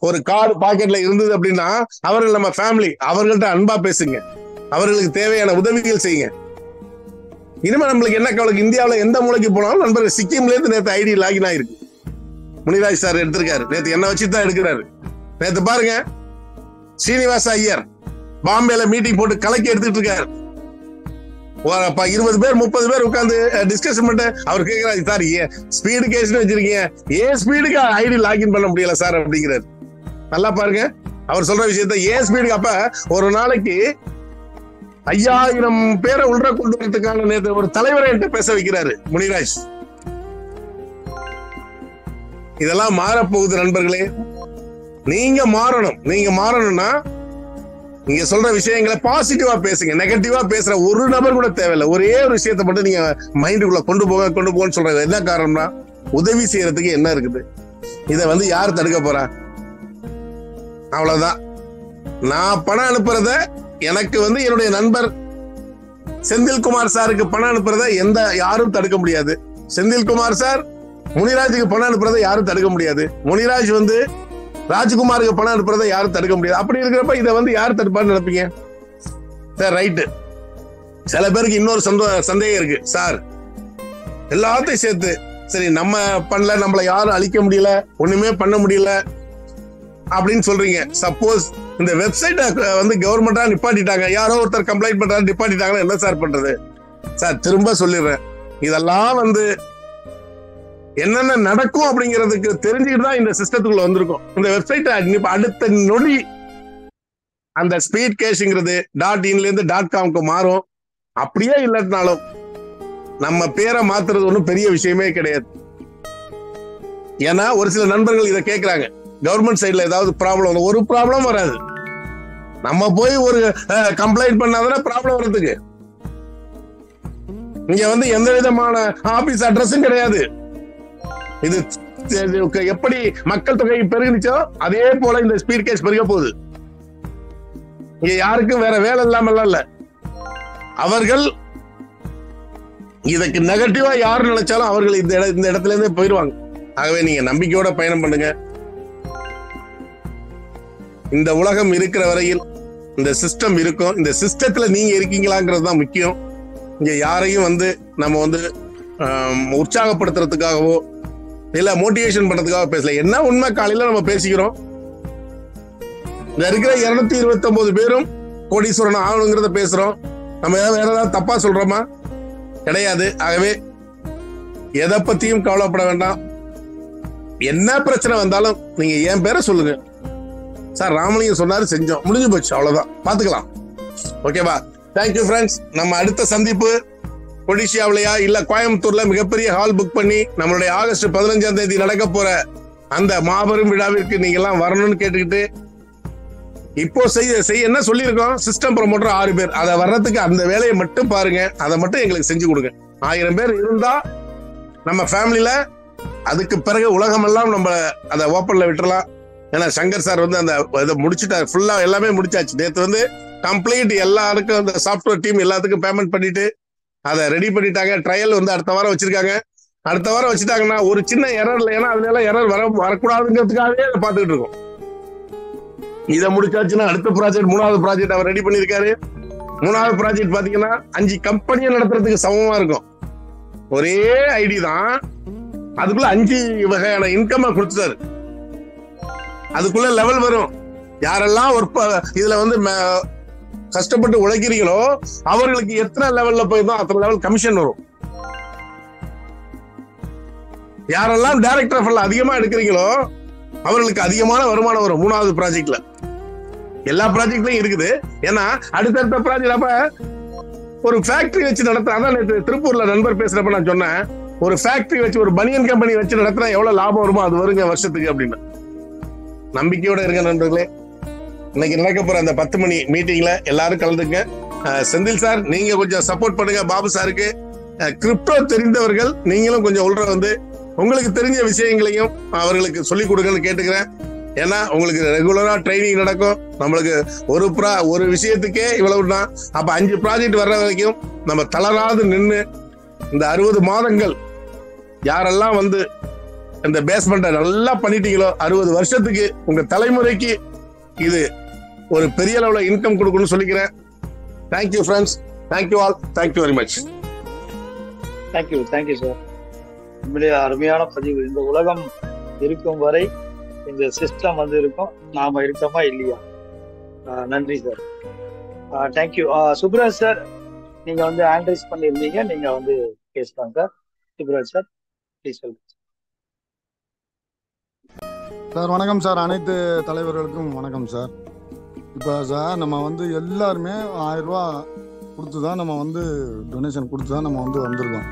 ஒரு கார்டு பாக்கெட்ல இருந்தது அப்படின்னா, அவர்கள் நம்ம ஃபேமிலி, அவர்கள்ட்ட அன்பா பேசுங்க. அவர்களுக்கு தேவையான உதவிகள் செய்யுங்க. இனிமே நம்மளுக்கு என்ன கவலை, இந்தியாவில் எந்த மூலைக்கு போனாலும் நண்பர்கள், சிக்கிம்ல இருந்து நேற்று ஐடி லாகின் ஆயிருக்கு. முனிராஜ் சார் எடுத்திருக்காரு, நேற்று என்ன வச்சுதான் எடுக்கிறாரு. நேற்று பாருங்க, ஸ்ரீனிவாச ஐயர் பாம்பேல மீட்டிங் போட்டு கலக்கி எடுத்துட்டு இருக்காரு. 20 பேர் 30 பேர் உட்கார்ந்து டிஸ்கஷன் பண்ணிட்டு அவர் கேட்கிறாரு, சார் ஸ்பீடு கேஸ்னு வச்சிருக்கீங்க, ஏன் ஸ்பீடுக்கு ஐடி லாகின் பண்ண முடியல சார் அப்படிங்கிறாரு. நல்லா பாருங்க அவர் சொல்ற விஷயத்த. ஏன் ஸ்பீடுக்கு அப்ப ஒரு நாளைக்கு 5000 பேரை உள்ள கொண்டு வரதுக்கான நேற்று ஒரு தலைவரை என்கிட்ட பேச வைக்கிறாரு முனிராஜ். இதெல்லாம் மாறப்போகுது நண்பர்களே. நீங்க மாறணும். நீங்க மாறணும்னா நீங்க சொல்ற விஷயங்களை பாசிட்டிவா பேசுங்க. நெகட்டிவா பேசுற ஒரு நபர் கூட தேவையில்லை. ஒரே ஒரு விஷயத்தை மட்டும் நீங்க மைண்டுக்குள்ள கொண்டு போங்கன்னு சொல்றது என்ன காரணம்னா, உதவி செய்யறதுக்கு என்ன இருக்குது, இதை வந்து யார் தடுக்க போறா? அவ்வளவுதான். நான் பணம் அனுப்புறத, எனக்கு வந்து என்னுடைய நண்பர் செந்தில்குமார் சாருக்கு பணம் அனுப்புறத யாரும் தடுக்க முடியாது. செந்தில்குமார் சார் முனிராஜுக்கு பணம் அனுப்புறதை யாரும் தடுக்க முடியாது. முனிராஜ் வந்து ராஜ்குமாருக்கு பணம் அனுப்புறதை யாரும் தடுக்க முடியாது. அப்படி இருக்கிறப்ப இதை வந்து யார் தடுப்பான்னு நினைப்பீங்க? Sir right. சில பேருக்கு இன்னொரு சந்தேகம் இருக்கு, சார் எல்லாத்தையும் சேர்த்து சரி நம்ம பண்ணல, நம்மள யாரும் அழிக்க முடியல, ஒண்ணுமே பண்ண முடியல அப்படின்னு சொல்றீங்க. சப்போஸ் இந்த வெப்சைட்டை வந்து கவர்மெண்டா நிப்பாட்டிட்டாங்க, யாரோ ஒருத்தர் கம்ப்ளைண்ட் பண்றாரு, நிப்பாட்டிட்டாங்கன்னா என்ன சார் பண்றது? சார் திரும்ப சொல்லிடுறேன், இதெல்லாம் வந்து என்னென்ன நடக்கும் அப்படிங்கிறதுக்கு தெரிஞ்சுக்கிட்டு தான் இந்த சிஸ்டத்துக்குள்ள வந்திருக்கும். இந்த வெப்சைட் அடுத்த நொடி அந்த ஸ்பீட் கேஷ்ங்கிறது .inல இருந்து .comக்கு மாறும். அப்படியே இல்லைனாலும் நம்ம பேரை மாத்துறது ஒன்றும் பெரிய விஷயமே கிடையாது. ஏன்னா ஒரு சில நண்பர்கள் இதை கேட்கிறாங்க, கவர்மெண்ட் சைட்ல ஏதாவது ப்ராப்ளம், ஒரு ப்ராப்ளம் வராது. நம்ம போய் ஒரு கம்ப்ளைண்ட் பண்ணாதானே ப்ராப்ளம் வர்றதுக்கு. இங்க வந்து எந்த விதமான ஆபீஸ் அட்ரஸும் கிடையாது. இது எப்படி மக்கள் தொகை பெருகிச்சோ அதே போல இந்த ஸ்பீட் கேஸ் பெருக போகுது. இங்க யாருக்கும் வேற வேலை இல்லாம இல்ல. அவர்கள் இதுக்கு நெகட்டிவா யாரு நினைச்சாலும் அவர்கள் இந்த இடத்துல இருந்தே போயிடுவாங்க. ஆகவே நீங்க நம்பிக்கையோட பயணம் பண்ணுங்க. இந்த உலகம் இருக்கிற வரையில் இந்த சிஸ்டம் இருக்கும். இந்த சிஸ்டத்துல நீங்க இருக்கீங்களாங்கிறது தான் முக்கியம். இங்க யாரையும் வந்து நம்ம வந்து உற்சாகப்படுத்துறதுக்காகவோ இல்ல மோட்டிவேஷன் பண்றதுக்காக பேசல. என்ன உண்மை காலையில நம்ம பேசிக்கிறோம். இந்த இருக்கிற 229 பேரும் கோடீஸ்வரன் ஆகணுங்கிறத பேசுறோம். நம்ம வேற ஏதாவது தப்பா சொல்றோமா? கிடையாது. ஆகவே எதை பத்தியும் கவலைப்பட வேண்டாம். என்ன பிரச்சனை வந்தாலும் நீங்க என் பேரை சொல்லுங்க. சார் ராமலிங்கம் சொன்னாரு, செஞ்சோம், முடிஞ்சு போச்சு, அவ்வளவுதான், பாத்துக்கலாம். ஓகேவா? Thank you friends. நம்ம அடுத்த சந்திப்பு ஒடிஷாவிலையா இல்ல கோயம்புத்தூர்ல மிகப்பெரிய ஹால் புக் பண்ணி நம்மளுடைய ஆகஸ்ட் 15ஆம் தேதி நடக்க போற அந்த மாபெரும் விழாவிற்கு நீங்க எல்லாம் வரணும்னு கேட்டுக்கிட்டு, இப்போ செய்ய என்ன சொல்லியிருக்கோம், சிஸ்டம் ப்ரமோட்டர் 6 பேர், அதை வர்றதுக்கு அந்த வேலையை மட்டும் பாருங்க, அதை மட்டும் எங்களுக்கு செஞ்சு கொடுங்க. 1000 பேர் இருந்தா நம்ம ஃபேமிலியில அதுக்கு பிறகு உலகமெல்லாம் நம்ம அதை ஓப்பன்ல விட்டுறலாம். ஏன்னா சங்கர் சார் வந்து அந்த இதை முடிச்சுட்டாரு, ஃபுல்லா எல்லாமே முடிச்சாச்சு. நேற்று வந்து கம்ப்ளீட் எல்லாருக்கும் அந்த சாஃப்ட்வேர் டீம் எல்லாத்துக்கும் பேமெண்ட் பண்ணிட்டு அதை ரெடி பண்ணிட்டாங்க. ட்ரையல் வந்து அடுத்த வாரம் வச்சிருக்காங்க. அடுத்த வாரம் வச்சுட்டாங்கன்னா ஒரு சின்ன எரர் இல்லை, ஏன்னா அதுல எரர் வரக்கூடாதுங்கிறதுக்காகவே அதை பார்த்துக்கிட்டு இருக்கோம். இதை முடிச்சாச்சுன்னா அடுத்த ப்ராஜெக்ட் 3வது ப்ராஜெக்ட் அவர் ரெடி பண்ணியிருக்காரு. 3வது ப்ராஜெக்ட் பாத்தீங்கன்னா 5 கம்பெனியை நடத்துறதுக்கு சமமா இருக்கும். ஒரே ஐடி தான், அதுக்குள்ள 5 வகையான இன்கம் கொடுத்துட்டாரு. அதுக்குள்ள லெவல் வரும். யாரெல்லாம் இதுல வந்து கஷ்டப்பட்டு உழைக்கிறீங்களோ அவர்களுக்கு எத்தனை லெவல்ல போயிருந்தோ அத்தனை லெவல் கமிஷன் வரும். யாரெல்லாம் டைரக்டர் அதிகமா எடுக்கிறீங்களோ அவர்களுக்கு அதிகமான வருமானம் வரும் 3வது ப்ராஜெக்ட்ல. எல்லா ப்ராஜெக்ட்லயும் இருக்குது. ஏன்னா அடுத்தடுத்த ப்ராஜெக்ட் அப்ப ஒரு ஃபேக்டரி வச்சு நடத்த, அதான் திருப்பூர்ல நண்பர் பேசுறப்ப நான் சொன்னேன், ஒரு ஃபேக்டரி வச்சு ஒரு பனியன் கம்பெனி வச்சு நடத்தினா எவ்வளவு லாபம் வருமோ அது வருங்க வருஷத்துக்கு அப்படின்னு. நம்பிக்கையோட இருங்க நண்பர்களே. இன்னைக்கு நடக்க போற அந்த 10 மணி மீட்டிங்ல எல்லாரும் கலந்துங்க. செந்தில் சார் நீங்க கொஞ்சம் சப்போர்ட் பண்ணுங்க பாபு சாருக்கு. கிரிப்டோ தெரிந்தவர்கள் நீங்களும் கொஞ்சம் உள்ள வந்து உங்களுக்கு தெரிஞ்ச விஷயங்களையும் அவர்களுக்கு சொல்லிக் கொடுங்கன்னு கேட்டுக்கிறேன். ஏன்னா உங்களுக்கு ரெகுலரா ட்ரைனிங் நடக்கும். நம்மளுக்கு ஒரு விஷயத்துக்கே இவ்வளவுதான். அப்ப 5 ப்ராஜெக்ட் வர்ற வரைக்கும் நம்ம தளராது நின்று இந்த 60 மாதங்கள் யாரெல்லாம் வந்து இந்த பேஸ்மெண்ட்டை நல்லா பண்ணிட்டீங்களோ 60 வருஷத்துக்கு உங்க தலைமுறைக்கு இது ஒரு பெரிய அளவுல இன்கம் கொடுக்கணும்னு சொல்லிக்கிறேன். Thank you friends, thank you all, thank you very much. Thank you sir. உண்மையிலேயே அருமையான பதிவு. இந்த உலகம் இருக்கும் வரை இந்த சிஸ்டம் வந்து இருக்கும், நாம இருக்கோமா இல்லையா. நன்றி சார். தேங்க்யூ. சுப்ராஜ் சார் நீங்க வந்து ஆண்ட்ரைஸ் பண்ணியிருந்தீங்க, நீங்க வந்து பேசலாம் sir. Subraj sir please welcome. Sir வணக்கம் சார். அனைத்து தலைவர்களுக்கும் வணக்கம் சார். இப்போ சார் நம்ம வந்து எல்லாருமே 1000 ரூபா கொடுத்து தான் நம்ம வந்து டொனேஷன் கொடுத்து தான் நம்ம வந்து வந்திருக்கோம்.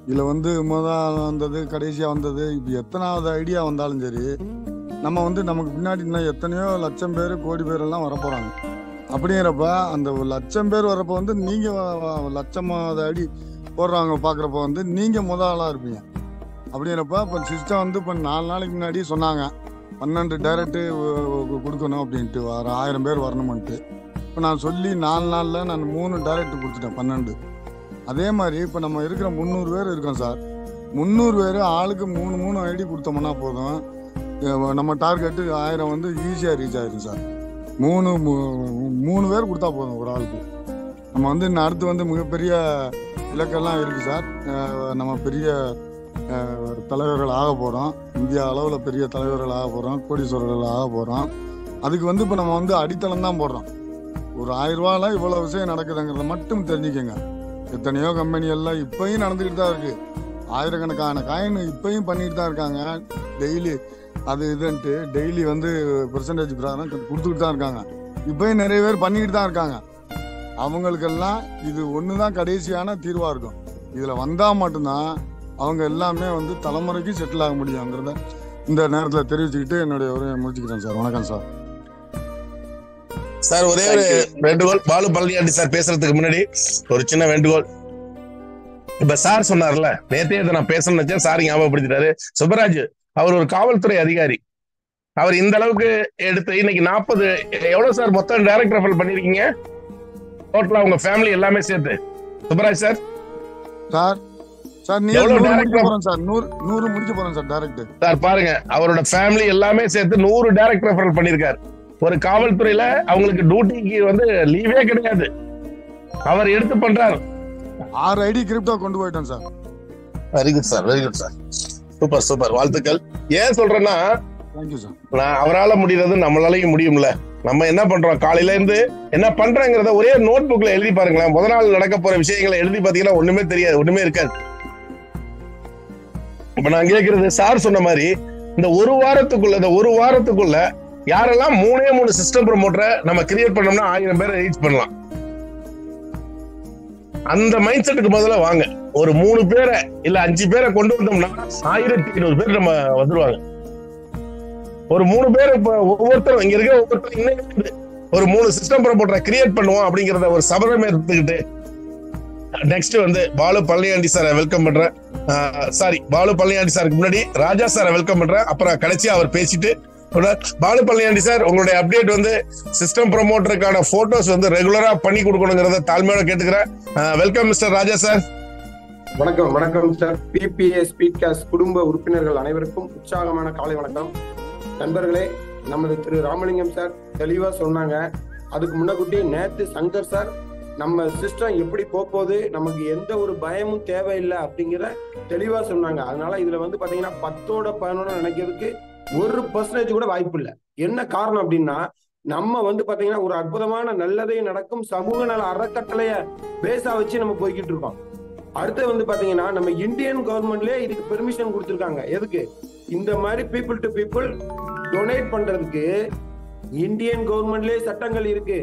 இதில் வந்து முதல் வந்தது கடைசியாக வந்தது இப்போ எத்தனாவது ஐடியா வந்தாலும் சரி, நம்ம வந்து நமக்கு பின்னாடி இன்னும் எத்தனையோ லட்சம் பேர் கோடி பேரெல்லாம் வரப்போகிறாங்க. அப்படிங்கிறப்ப அந்த 1,00,000 பேர் வரப்போ வந்து நீங்கள் லட்சமாவது ஐடி போடுறாங்க பார்க்குறப்ப வந்து நீங்கள் முதல் ஆளாக இருப்பீங்க. அப்படிங்கிறப்ப இப்போ சிஸ்டம் வந்து இப்போ 4 நாளைக்கு முன்னாடி சொன்னாங்க 12 டைரக்டு கொடுக்கணும் அப்படின்ட்டு, 1000 பேர் வரணுமென்ட்டு. இப்போ நான் சொல்லி 4 நாளில் நான் 3 டைரக்ட் கொடுத்துட்டேன் 12. அதே மாதிரி இப்போ நம்ம இருக்கிற 300 பேர் இருக்கோம் சார். 300 பேர் ஆளுக்கு 3 ஐடி கொடுத்தோம்னா போதும், நம்ம டார்கெட்டு 1000 வந்து ஈஸியாக ரீச் ஆயிடும் சார். 3 பேர் கொடுத்தா போதும் ஒரு ஆளுக்கு. நம்ம வந்து இன்னும் அடுத்து வந்து மிகப்பெரிய இலக்கெல்லாம் இருக்குது சார். நம்ம பெரிய தலைவர்கள் ஆக போகிறோம், இந்தியா அளவில் பெரிய தலைவர்கள் ஆக போகிறோம், கோடீஸ்வரர்கள் ஆக போகிறோம். அதுக்கு வந்து இப்போ நம்ம வந்து அடித்தளம் தான் போடுறோம். ஒரு 1000 ரூபால இவ்வளோ விஷயம் நடக்குதுங்கிறத மட்டும் தெரிஞ்சுக்கோங்க. எத்தனையோ கம்பெனி எல்லாம் இப்பயும் நடந்துக்கிட்டு தான் இருக்குது. ஆயிரக்கணக்கான காயின் இப்பயும் பண்ணிட்டு தான் இருக்காங்க. டெய்லி அது இதுன்ட்டு டெய்லி வந்து பெர்சன்டேஜ் பிரகாரம் கொடுத்துக்கிட்டு தான் இருக்காங்க. இப்பயும் நிறைய பேர் பண்ணிக்கிட்டு தான் இருக்காங்க. அவங்களுக்கெல்லாம் இது ஒன்று தான் கடைசியான தீர்வாக இருக்கும். இதில் வந்தால் மட்டும்தான் அவங்க எல்லாமே வந்து தலைமுறைக்கு செட்டில் ஆக முடியுங்கிறத இந்த நேரத்தில் தெரிவிச்சுக்கிட்டு என்னுடைய உரையை முடிச்சுக்கிறேன் சார். வணக்கம் சார். சார் ஒரே ஒரு வேண்டுகோள், பாலு பழனியாண்டி சார் பேசுறதுக்கு முன்னாடி ஒரு சின்ன வேண்டுகோள். இப்ப சார் சொன்னார்ல, நேத்தே இதை நான் பேசணும்னு நினைச்சேன், சார் ஞாபகப்படுத்திட்டாரு. சுப்பராஜ் அவர் ஒரு காவல்துறை அதிகாரி. அவர் இந்த அளவுக்கு எடுத்து இன்னைக்கு 40 எவ்வளவு சார் மொத்தம் டைரக்ட் ரெஃபர் பண்ணிருக்கீங்க டோட்டலா உங்க ஃபேமிலி எல்லாமே சேர்த்து? சுப்பராஜ் சார் சார் நீங்க 100 முடிக்க போறோம் சார். 100 முடிக்க போறோம் சார் டைரக்ட். சார் பாருங்க, அவரோட ஃபேமிலி எல்லாமே சேர்த்து 100 டைரக்ட் ரெஃபரல் பண்ணிருக்காரு. ஒரு காவல்துறையில அவங்களுக்கு டியூட்டிக்கு வந்து லீவே கிடையாது, அவர் எடுத்து பண்றாரு. 6 ஐடி கிரிப்டோ கொண்டு போயிட்டோம் sir. Very good sir, very good sir. Super super, வாழ்த்துக்கள். ஏன் சொல்றேன்னா, தேங்க்யூ சார். நான் அவரால் முடியறது நம்மளாலையும் முடியும்ல. நம்ம என்ன பண்றோம், காலையில இருந்து என்ன பண்றோங்கிறத ஒரே நோட் புக்ல எழுதி பாருங்களேன். முதல் நாள் நடக்க போற விஷயங்களை எழுதி பாத்தீங்கன்னா ஒண்ணுமே தெரியாது, ஒண்ணுமே இருக்காது. இப்ப நான் கேட்கறது, சார் சொன்ன மாதிரி இந்த ஒரு வாரத்துக்குள்ள யாரெல்லாம் 3 சிஸ்டம் ப்ரமோட்டரை நம்ம கிரியேட் பண்ணோம்னா 1000 பேரை ரீச் பண்ணலாம். அந்த மைண்ட் செட்டுக்கு முதல்ல வாங்க. ஒரு 3 பேரை இல்ல 5 பேரை கொண்டு வந்தோம்னா 1200 பேர் நம்ம வந்துருவாங்க. ஒரு 3 பேர் இப்ப ஒவ்வொருத்தரும் இங்க இருக்க ஒவ்வொருத்தரும் இன்னைக்கு ஒரு 3 சிஸ்டம் ப்ரமோட்டரை கிரியேட் பண்ணுவோம் அப்படிங்கறத ஒரு சபதமே எடுத்துக்கிட்டு நெக்ஸ்ட் வந்து பாலு பழனியாண்டி சாரை வெல்கம் பண்றேன். பாலு பழனியாண்டி சாருக்கு முன்னாடி ராஜா சாரை வெல்கம் பண்றேன். அப்புறம் கடைசியா அவர் பேசிட்டு பாலு பழனியாண்டி சார், உங்களுடைய அப்டேட் வந்து சிஸ்டம் ப்ரமோட்டருக்கான போட்டோஸ் வந்து ரெகுலரா பண்ணி கொடுக்கணுங்கிறத தாழ்மையோட கேட்டுக்கிறேன். வெல்கம் மிஸ்டர் ராஜா சார். வணக்கம். வணக்கம் சார். பிபிஏ ஸ்பீட்காஸ்ட் குடும்ப உறுப்பினர்கள் அனைவருக்கும் உற்சாகமான காலை வணக்கம். நண்பர்களே, நமது திரு ராமலிங்கம் சார் தெளிவா சொன்னாங்க. அதுக்கு முன்னக்கூட்டி நேற்று சங்கர் சார் நம்ம சிஸ்டம் எப்படி போகுது, நமக்கு எந்த ஒரு பயமும் தேவையில்லை அப்படிங்கிற தெளிவா சொன்னாங்க. அதனால இதுல வந்து பாத்தீங்கன்னா 10ஓட 11 நினைக்கிறதுக்கு 1% கூட வாய்ப்பு இல்லை. என்ன காரணம் அப்படின்னா, நம்ம வந்து பாத்தீங்கன்னா ஒரு அற்புதமான நல்லதே நடக்கும் சமூக நல அறக்கட்டளைய பேஸா வச்சு நம்ம போய்கிட்டு இருக்கோம். அடுத்து வந்து பாத்தீங்கன்னா நம்ம இந்தியன் கவர்மெண்ட்லயே இதுக்கு பெர்மிஷன் கொடுத்துருக்காங்க. எதுக்கு? இந்த மாதிரி பீப்புள் டு பீப்புள் டொனேட் பண்றதுக்கு இந்தியன் கவர்மெண்ட்லயே சட்டங்கள் இருக்கு.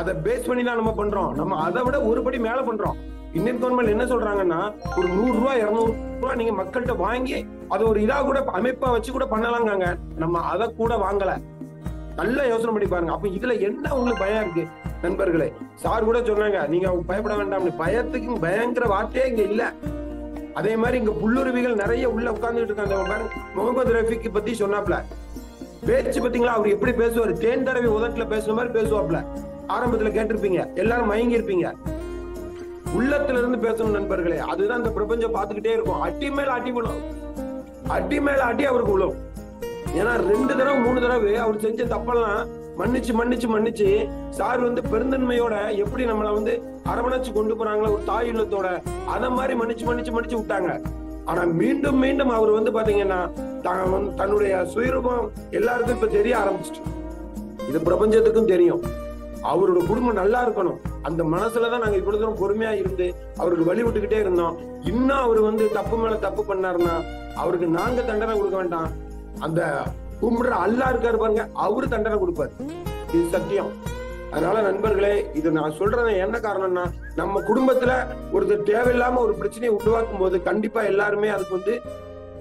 அதை பேஸ் பண்ணி தான் நம்ம பண்றோம். நம்ம அதை விட ஒரு படி மேல பண்றோம். இந்தியன் கவர்மெண்ட் என்ன சொல்றாங்கன்னா, ஒரு 100 ரூபாய் 200 ரூபாய் நீங்க மக்கள்கிட்ட வாங்கி அது ஒரு இதா கூட அமைப்பா வச்சு கூட பண்ணலாங்க. நம்ம அதை கூட வாங்கல. நல்லா யோசனை பண்ணி பாருங்க. அப்ப இதுல என்ன உங்களுக்கு பயம் இருக்கு நண்பர்களே? சார் கூட சொன்னாங்க, நீங்க பயப்பட வேண்டாம். பயத்துக்கு பயங்கர வார்த்தையே இங்க இல்ல. அதே மாதிரி இங்க புல்லுருவிகள் நிறைய உள்ள உட்கார்ந்துட்டு இருக்காங்க. முகமது ரஃபீக் பத்தி சொன்னாப்ல, பேச்சு பாத்தீங்களா? அவர் எப்படி பேசுவாரு? தேன் தடவை உதட்டுல பேசுற மாதிரி பேசுவாப்ல. ஆரம்பத்துல கேட்டிருப்பீங்க, எல்லாரும் மயங்கி இருப்பீங்க. உள்ளத்துல இருந்து பேசணும் நண்பர்களே. அதுதான் இந்த பிரபஞ்சம் பார்த்துக்கிட்டே இருக்கும். அட்டி மேல அட்டி விழும், அட்டி மேல அட்டி அவருக்கு விழும். ஏன்னா 2 தடவை 3 தடவை அவர் செஞ்ச தப்பெல்லாம் மன்னிச்சு மன்னிச்சு மன்னிச்சு சார் வந்து பெருந்தன்மையோட எப்படி நம்மளை வந்து அரவணைச்சு கொண்டு போறாங்களோ ஒரு தாய் உள்ளத்தோட, அத மாதிரி மன்னிச்சு மன்னிச்சு மன்னிச்சு விட்டாங்க. ஆனா மீண்டும் மீண்டும் அவர் வந்து பாத்தீங்கன்னா தன்னுடைய சுயரூபம் எல்லாருக்கும் இப்ப தெரிய ஆரம்பிச்சிட்டு, இது பிரபஞ்சத்துக்கும் தெரியும். அவரோட குடும்பம் நல்லா இருக்கணும் அந்த மனசுலதான் நாங்க இவ்வளவு தூரம் பொறுமையா இருந்து அவருக்கு வழி விட்டுக்கிட்டே இருந்தோம். இன்னும் அவர் வந்து தப்பு மேல தப்பு பண்ணாருன்னா அவருக்கு நாங்க தண்டனை கொடுக்க வேண்டாம். அந்த கும்பிடுற அல்லா இருக்காரு பாருங்க, அவரு தண்டனை கொடுப்பாரு. இது சத்தியம். அதனால நண்பர்களே, இது நான் சொல்றது என்ன காரணம்னா, நம்ம குடும்பத்துல ஒருத்தர் தேவையில்லாம ஒரு பிரச்சனையை உருவாக்கும் போது கண்டிப்பா எல்லாருமே அதுக்கு வந்து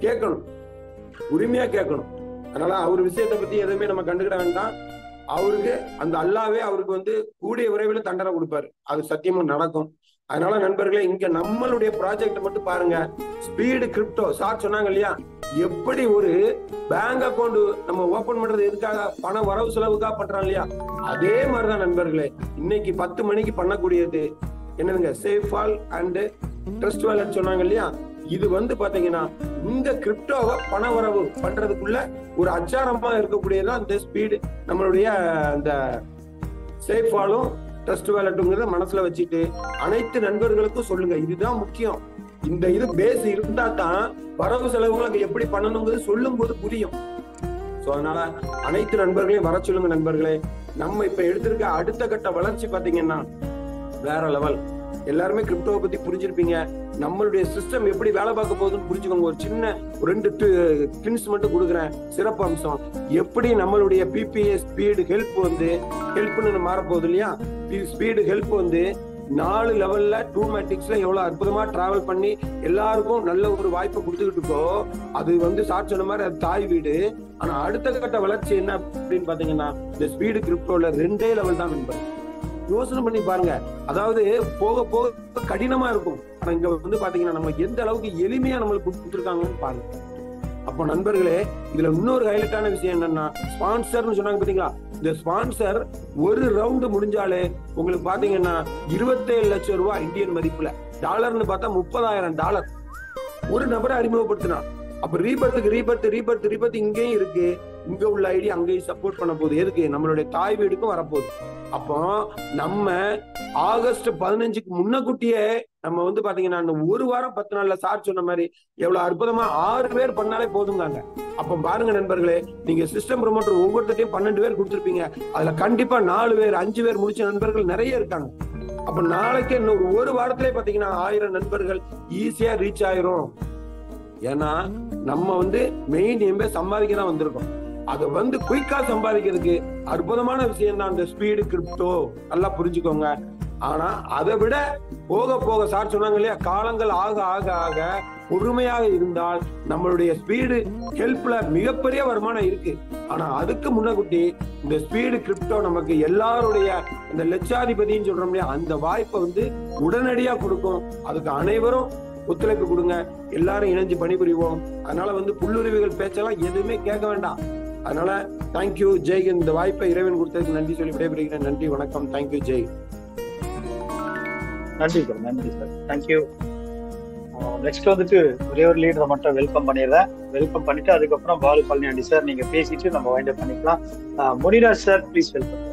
கேட்கணும், உரிமையா கேட்கணும். அதனால அவர் விஷயத்தை பத்தி எதுவுமே நம்ம கண்டுக்கிட வேண்டாம். அவருக்கு அந்த அல்லாவே அவருக்கு வந்து கூடிய விரைவில் தண்டனை கொடுப்பாரு. அது சத்தியமா நடக்கும். அதனால நண்பர்களே, இங்க நம்மளுடைய ப்ராஜெக்ட் மட்டும் பாருங்க. ஸ்பீடு கிரிப்டோ சார் சொன்னாங்க இல்லையா, எப்படி ஒரு பேங்க் அக்கௌண்ட் நம்ம ஓபன் பண்றது எதுக்காக? பண வரவு செலவுக்காக பண்றோம் இல்லையா? அதே மாதிரிதான் நண்பர்களே, இன்னைக்கு 10 மணிக்கு பண்ணக்கூடியது என்னதுங்க, சேஃபால் அண்ட் ட்ரஸ்ட் வாலெட் சொன்னாங்க இல்லையா? இது வந்து பாத்தீங்கன்னா இந்த கிரிப்டோவை பண வரவு பண்றதுக்குள்ள ஒரு அச்சாரமா இருக்கக்கூடியதான் இந்த ஸ்பீடு. நம்மளுடைய இந்த சேஃபாலும் ட்ரஸ்ட் வாலெட்டுங்கிறத மனசுல வச்சுட்டு அனைத்து நண்பர்களுக்கும் சொல்லுங்க. இதுதான் முக்கியம். இந்த இது பேஸ் இருந்தா தான் வரவு செலவுகளுக்கு எப்படி பண்ணணுங்கிறது சொல்லும் போது புரியும். சோ அதனால அனைத்து நண்பர்களையும் வர சொல்லுங்க நண்பர்களே. நம்ம இப்ப எடுத்திருக்க அடுத்த கட்ட வளர்ச்சி பாத்தீங்கன்னா வேற லெவல். எல்லாருமே கிரிப்டோவை பத்தி புரிஞ்சிருப்பீங்க. நம்மளுடைய சிஸ்டம் எப்படி வேலை பார்க்க போகுதுன்னு புரிஞ்சுக்கோங்க. ஒரு சின்ன 2 டின்ஸ் மட்டும் கொடுக்குறேன். சிறப்பு அம்சம் எப்படி நம்மளுடைய பிபிஏ ஸ்பீடு ஹெல்ப் வந்து ஹெல்ப்னு மாறப்போகுது இல்லையா? ஸ்பீடு ஹெல்ப் வந்து 4 லெவல்ல 2 மேட்ரிக்ஸ்ல எவ்வளவு அற்புதமா டிராவல் பண்ணி எல்லாருக்கும் நல்ல ஒரு வாய்ப்பை கொடுத்துக்கிட்டு இருக்கோ. அது வந்து சார் சொன்ன மாதிரி அது தாய் வீடு. ஆனா அடுத்த கட்ட வளர்ச்சி என்ன அப்படின்னு பாத்தீங்கன்னா, இந்த ஸ்பீடு கிரிப்டோல 2 லெவல் தான் நண்பர். யோசனை பண்ணி பாருங்க. அதாவது போக போக கடினமா இருக்கும். ஆனா இங்க வந்து பாத்தீங்கன்னா நம்ம எந்த அளவுக்கு எளிமையா நம்மளுக்கு கொடுத்துருக்காங்கன்னு பாருங்க. அப்போ நண்பர்களே, இதுல இன்னொரு ஹைலைட்டான விஷயம் என்னன்னா, ஸ்பான்சர்னு சொன்னாங்க பாத்தீங்களா? இந்த ஸ்பான்சர் ஒரு ரவுண்டு முடிஞ்சாலே உங்களுக்கு பாத்தீங்கன்னா 27 லட்சம் ரூபாய் இந்தியன் மதிப்புல, டாலர்னு பார்த்தா $30,000 ஒரு நபரை அறிமுகப்படுத்தினா. அப்ப ரீபர்த் இங்கேயும் இருக்கு. இங்க உள்ள ஐடி அங்கேயும் சப்போர்ட் பண்ண போகுது. எதுக்கு? நம்மளுடைய தாய் வீடுக்கும் வரப்போகுது. அப்போ நம்ம ஆகஸ்ட் 15க்கு முன்னக்கூட்டியே நம்ம வந்து பாத்தீங்கன்னா அந்த 1 வாரம் 10 நாள்ல சார் சொன்ன மாதிரி எவ்வளவு அற்புதமா 6 பேர் பண்ணாலே போதுங்க. அப்ப பாருங்க நண்பர்களே, நீங்க சிஸ்டம் ப்ரமோட்டர் ஒவ்வொருத்தையும் 12 பேர் கொடுத்துருப்பீங்க. அதுல கண்டிப்பா 4 பேர் 5 பேர் முடிச்ச நண்பர்கள் நிறைய இருக்காங்க. அப்ப நாளைக்கு இன்னும் 1 வாரத்திலே பாத்தீங்கன்னா 1000 நண்பர்கள் ஈஸியா ரீச் ஆயிரும். ஏன்னா நம்ம வந்து மெயின் எம்பே சம்பாதிக்க தான் வந்திருக்கோம். அதை வந்து குயிக்கா சம்பாதிக்கிறதுக்கு அற்புதமான விஷயம் தான் இந்த ஸ்பீடு கிரிப்டோ. நல்லா புரிஞ்சுக்கோங்க. ஆனா அதை விட போக போக சார் சொன்னாங்க இல்லையா, காலங்கள் ஆக ஆக ஆக பொறுமையாக இருந்தால் நம்மளுடைய ஸ்பீடு ஹெல்ப்ல மிகப்பெரிய வருமானம் இருக்கு. ஆனா அதுக்கு முன்னகுட்டி இந்த ஸ்பீடு கிரிப்டோ நமக்கு எல்லாருடைய இந்த லட்சாதிபதினு சொல்றோம் இல்லையா, அந்த வாய்ப்பை உடனடியா கொடுக்கும். அதுக்கு அனைவரும் ஒத்துழைப்பு கொடுங்க, எல்லாரும் இணைஞ்சு பணிபுரிவோம். அதனால புல்லுருவிகள் பேச்செல்லாம் எதுவுமே கேட்க வேண்டாம். அதனால தேங்க்யூ ஜெய்ஹிந்த். இந்த வாய்ப்பை இறைவன் கொடுத்ததுக்கு நன்றி சொல்லி விடைபெறுகிறேன். நன்றி, வணக்கம். தேங்க்யூ ஜெய். நன்றி சார், நன்றி சார், தேங்க்யூ. நெக்ஸ்ட் ஒரே ஒரு லீடரை மட்டும் வெல்கம் பண்ணிடுறேன். வெல்கம் பண்ணிட்டு அதுக்கப்புறம் பாலு பழனியாண்டி சார் நீங்க பேசிட்டு நம்ம வைண்ட் அப் பண்ணிக்கலாம். Muniraj sir please welcome.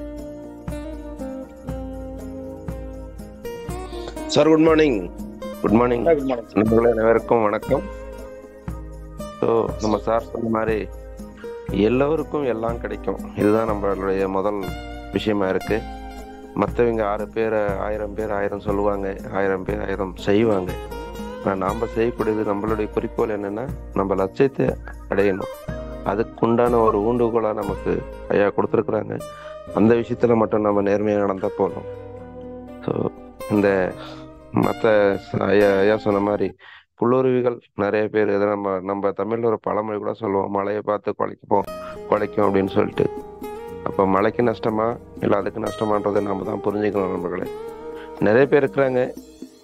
Sir good morning. Good morning good morning நண்பர்களே, அனைவருக்கும் வணக்கம். ஸோ நம்ம சார் சொன்ன மாதிரி எல்லோருக்கும் எல்லாம் கிடைக்கும், இதுதான் நம்மளுடைய முதல் விஷயமா இருக்கு. மற்றவங்க 6 பேர் 1000 பேர் 1000 சொல்லுவாங்க, 1000 பேர் 1000 செய்வாங்க. ஆனால் நாம் செய்யக்கூடியது நம்மளுடைய குறிக்கோள் என்னென்னா நம்ம லட்சியத்தை அடையணும். அதுக்கு உண்டான ஒரு ஊண்டுகோலாக நமக்கு ஐயா கொடுத்துருக்குறாங்க. அந்த விஷயத்தில் மட்டும் நம்ம நேர்மையாக நடந்தால் போதும். ஸோ இந்த மற்ற ஐயா சொன்ன மாதிரி புல்லுருவிகள் நிறைய பேர் இதை நம்ம தமிழில் ஒரு பழமொழி கூட சொல்லுவோம், மழையை பார்த்து குலைக்கும் அப்படின்னு சொல்லிட்டு. அப்போ மழைக்கு நஷ்டமா இல்லை அதுக்கு நஷ்டமான்றதை நம்ம தான் புரிஞ்சுக்கணும் நண்பர்களே. நிறைய பேர் இருக்கிறாங்க,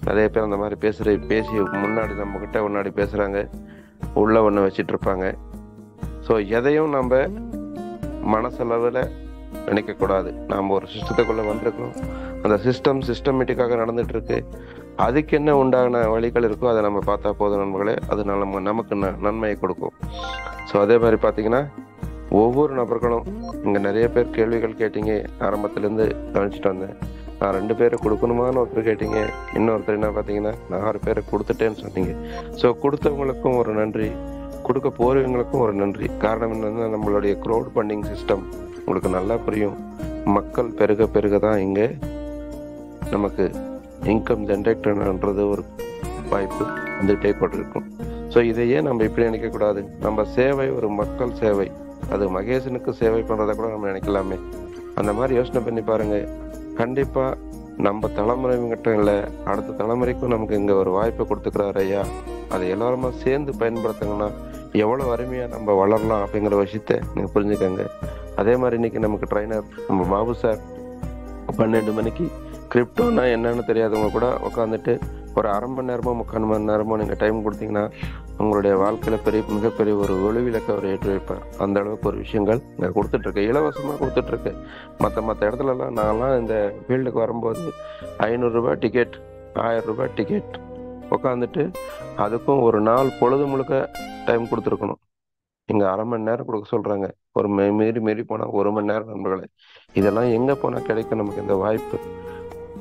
நிறைய பேர் அந்த மாதிரி பேசி முன்னாடி நம்மக்கிட்ட முன்னாடி பேசுகிறாங்க, உள்ள ஒன்று வச்சிட்டு இருப்பாங்க. ஸோ எதையும் நம்ம மனசளவில் நினைக்கக்கூடாது. நாம் ஒரு சிஸ்டத்துக்குள்ளே வந்திருக்கோம், அந்த சிஸ்டமேட்டிக்காக நடந்துட்டு இருக்கு. அதுக்கு என்ன உண்டான வழிகள் இருக்கோ அதை நம்ம பார்த்தா போதும் நண்பர்களே, அது நமக்கு நன்மையை கொடுக்கும். ஸோ அதே மாதிரி பார்த்தீங்கன்னா ஒவ்வொரு நபர்களும் இங்கே நிறைய பேர் கேள்விகள் கேட்டீங்க, ஆரம்பத்துலேருந்து கவனிச்சுட்டு வந்தேன். நான் 2 பேரை கொடுக்கணுமான்னு ஒருத்தர் கேட்டீங்க, இன்னொருத்தர் என்ன பார்த்தீங்கன்னா நான் 6 பேரை கொடுத்துட்டேன்னு சொன்னீங்க. ஸோ கொடுத்தவங்களுக்கும் ஒரு நன்றி, கொடுக்க போறவங்களுக்கும் ஒரு நன்றி. காரணம் என்னன்னா நம்மளுடைய க்ரௌட் ஃபண்டிங் சிஸ்டம் உங்களுக்கு நல்லா புரியும். மக்கள் பெருக பெருக தான் இங்கே நமக்கு இன்கம் ஜென்ரேட்டர்ன்றது ஒரு வாய்ப்பு வந்துகிட்டே கொண்டிருக்கும். ஸோ இதையே நம்ம இப்படி நினைக்கக்கூடாது. நம்ம சேவை ஒரு மக்கள் சேவை, அது மகேசனுக்கு சேவை பண்ணுறதை கூட நம்ம நினைக்கலாமே. அந்த மாதிரி யோசனை பண்ணி பாருங்க. கண்டிப்பாக நம்ம தலைமுறைகிட்ட இல்லை, அடுத்த தலைமுறைக்கும் நமக்கு இங்கே ஒரு வாய்ப்பை கொடுத்துக்கிறாரு ஐயா. அதை எல்லாருமா சேர்ந்து பயன்படுத்துங்கன்னா எவ்வளோ அருமையாக நம்ம வளரலாம் அப்படிங்கிற விஷயத்த நீங்கள் புரிஞ்சுக்கங்க. அதே மாதிரி இன்னைக்கு நமக்கு ட்ரைனர் நம்ம பாபு சார் 12 மணிக்கு கிரிப்டோனா என்னன்னு தெரியாதவங்க கூட உட்காந்துட்டு ஒரு 1/2 மணி நேரமோ 3/4 மணி நேரமோ நீங்கள் டைம் கொடுத்தீங்கன்னா உங்களுடைய வாழ்க்கையில் மிகப்பெரிய ஒரு ஒளிவிளக்க அவர் ஏற்றி வைப்பார். அந்த அளவுக்கு ஒரு விஷயங்கள் நான் கொடுத்துட்ருக்கேன், இலவசமாக கொடுத்துட்ருக்கேன். மற்ற இடத்துலலாம் நான்லாம் இந்த ஃபீல்டுக்கு வரும்போது 500 ரூபாய் டிக்கெட், 1000 ரூபாய் டிக்கெட் உட்காந்துட்டு அதுக்கும் ஒரு நாள் பொழுது முழுக்க டைம் கொடுத்துருக்கணும். இங்கே 1/2 மணி நேரம் கொடுக்க சொல்கிறாங்க, ஒரு மீறி போனால் 1 மணி நேரம். நண்பர்களே, இதெல்லாம் எங்கே போனால் கிடைக்கும் நமக்கு இந்த வாய்ப்பு?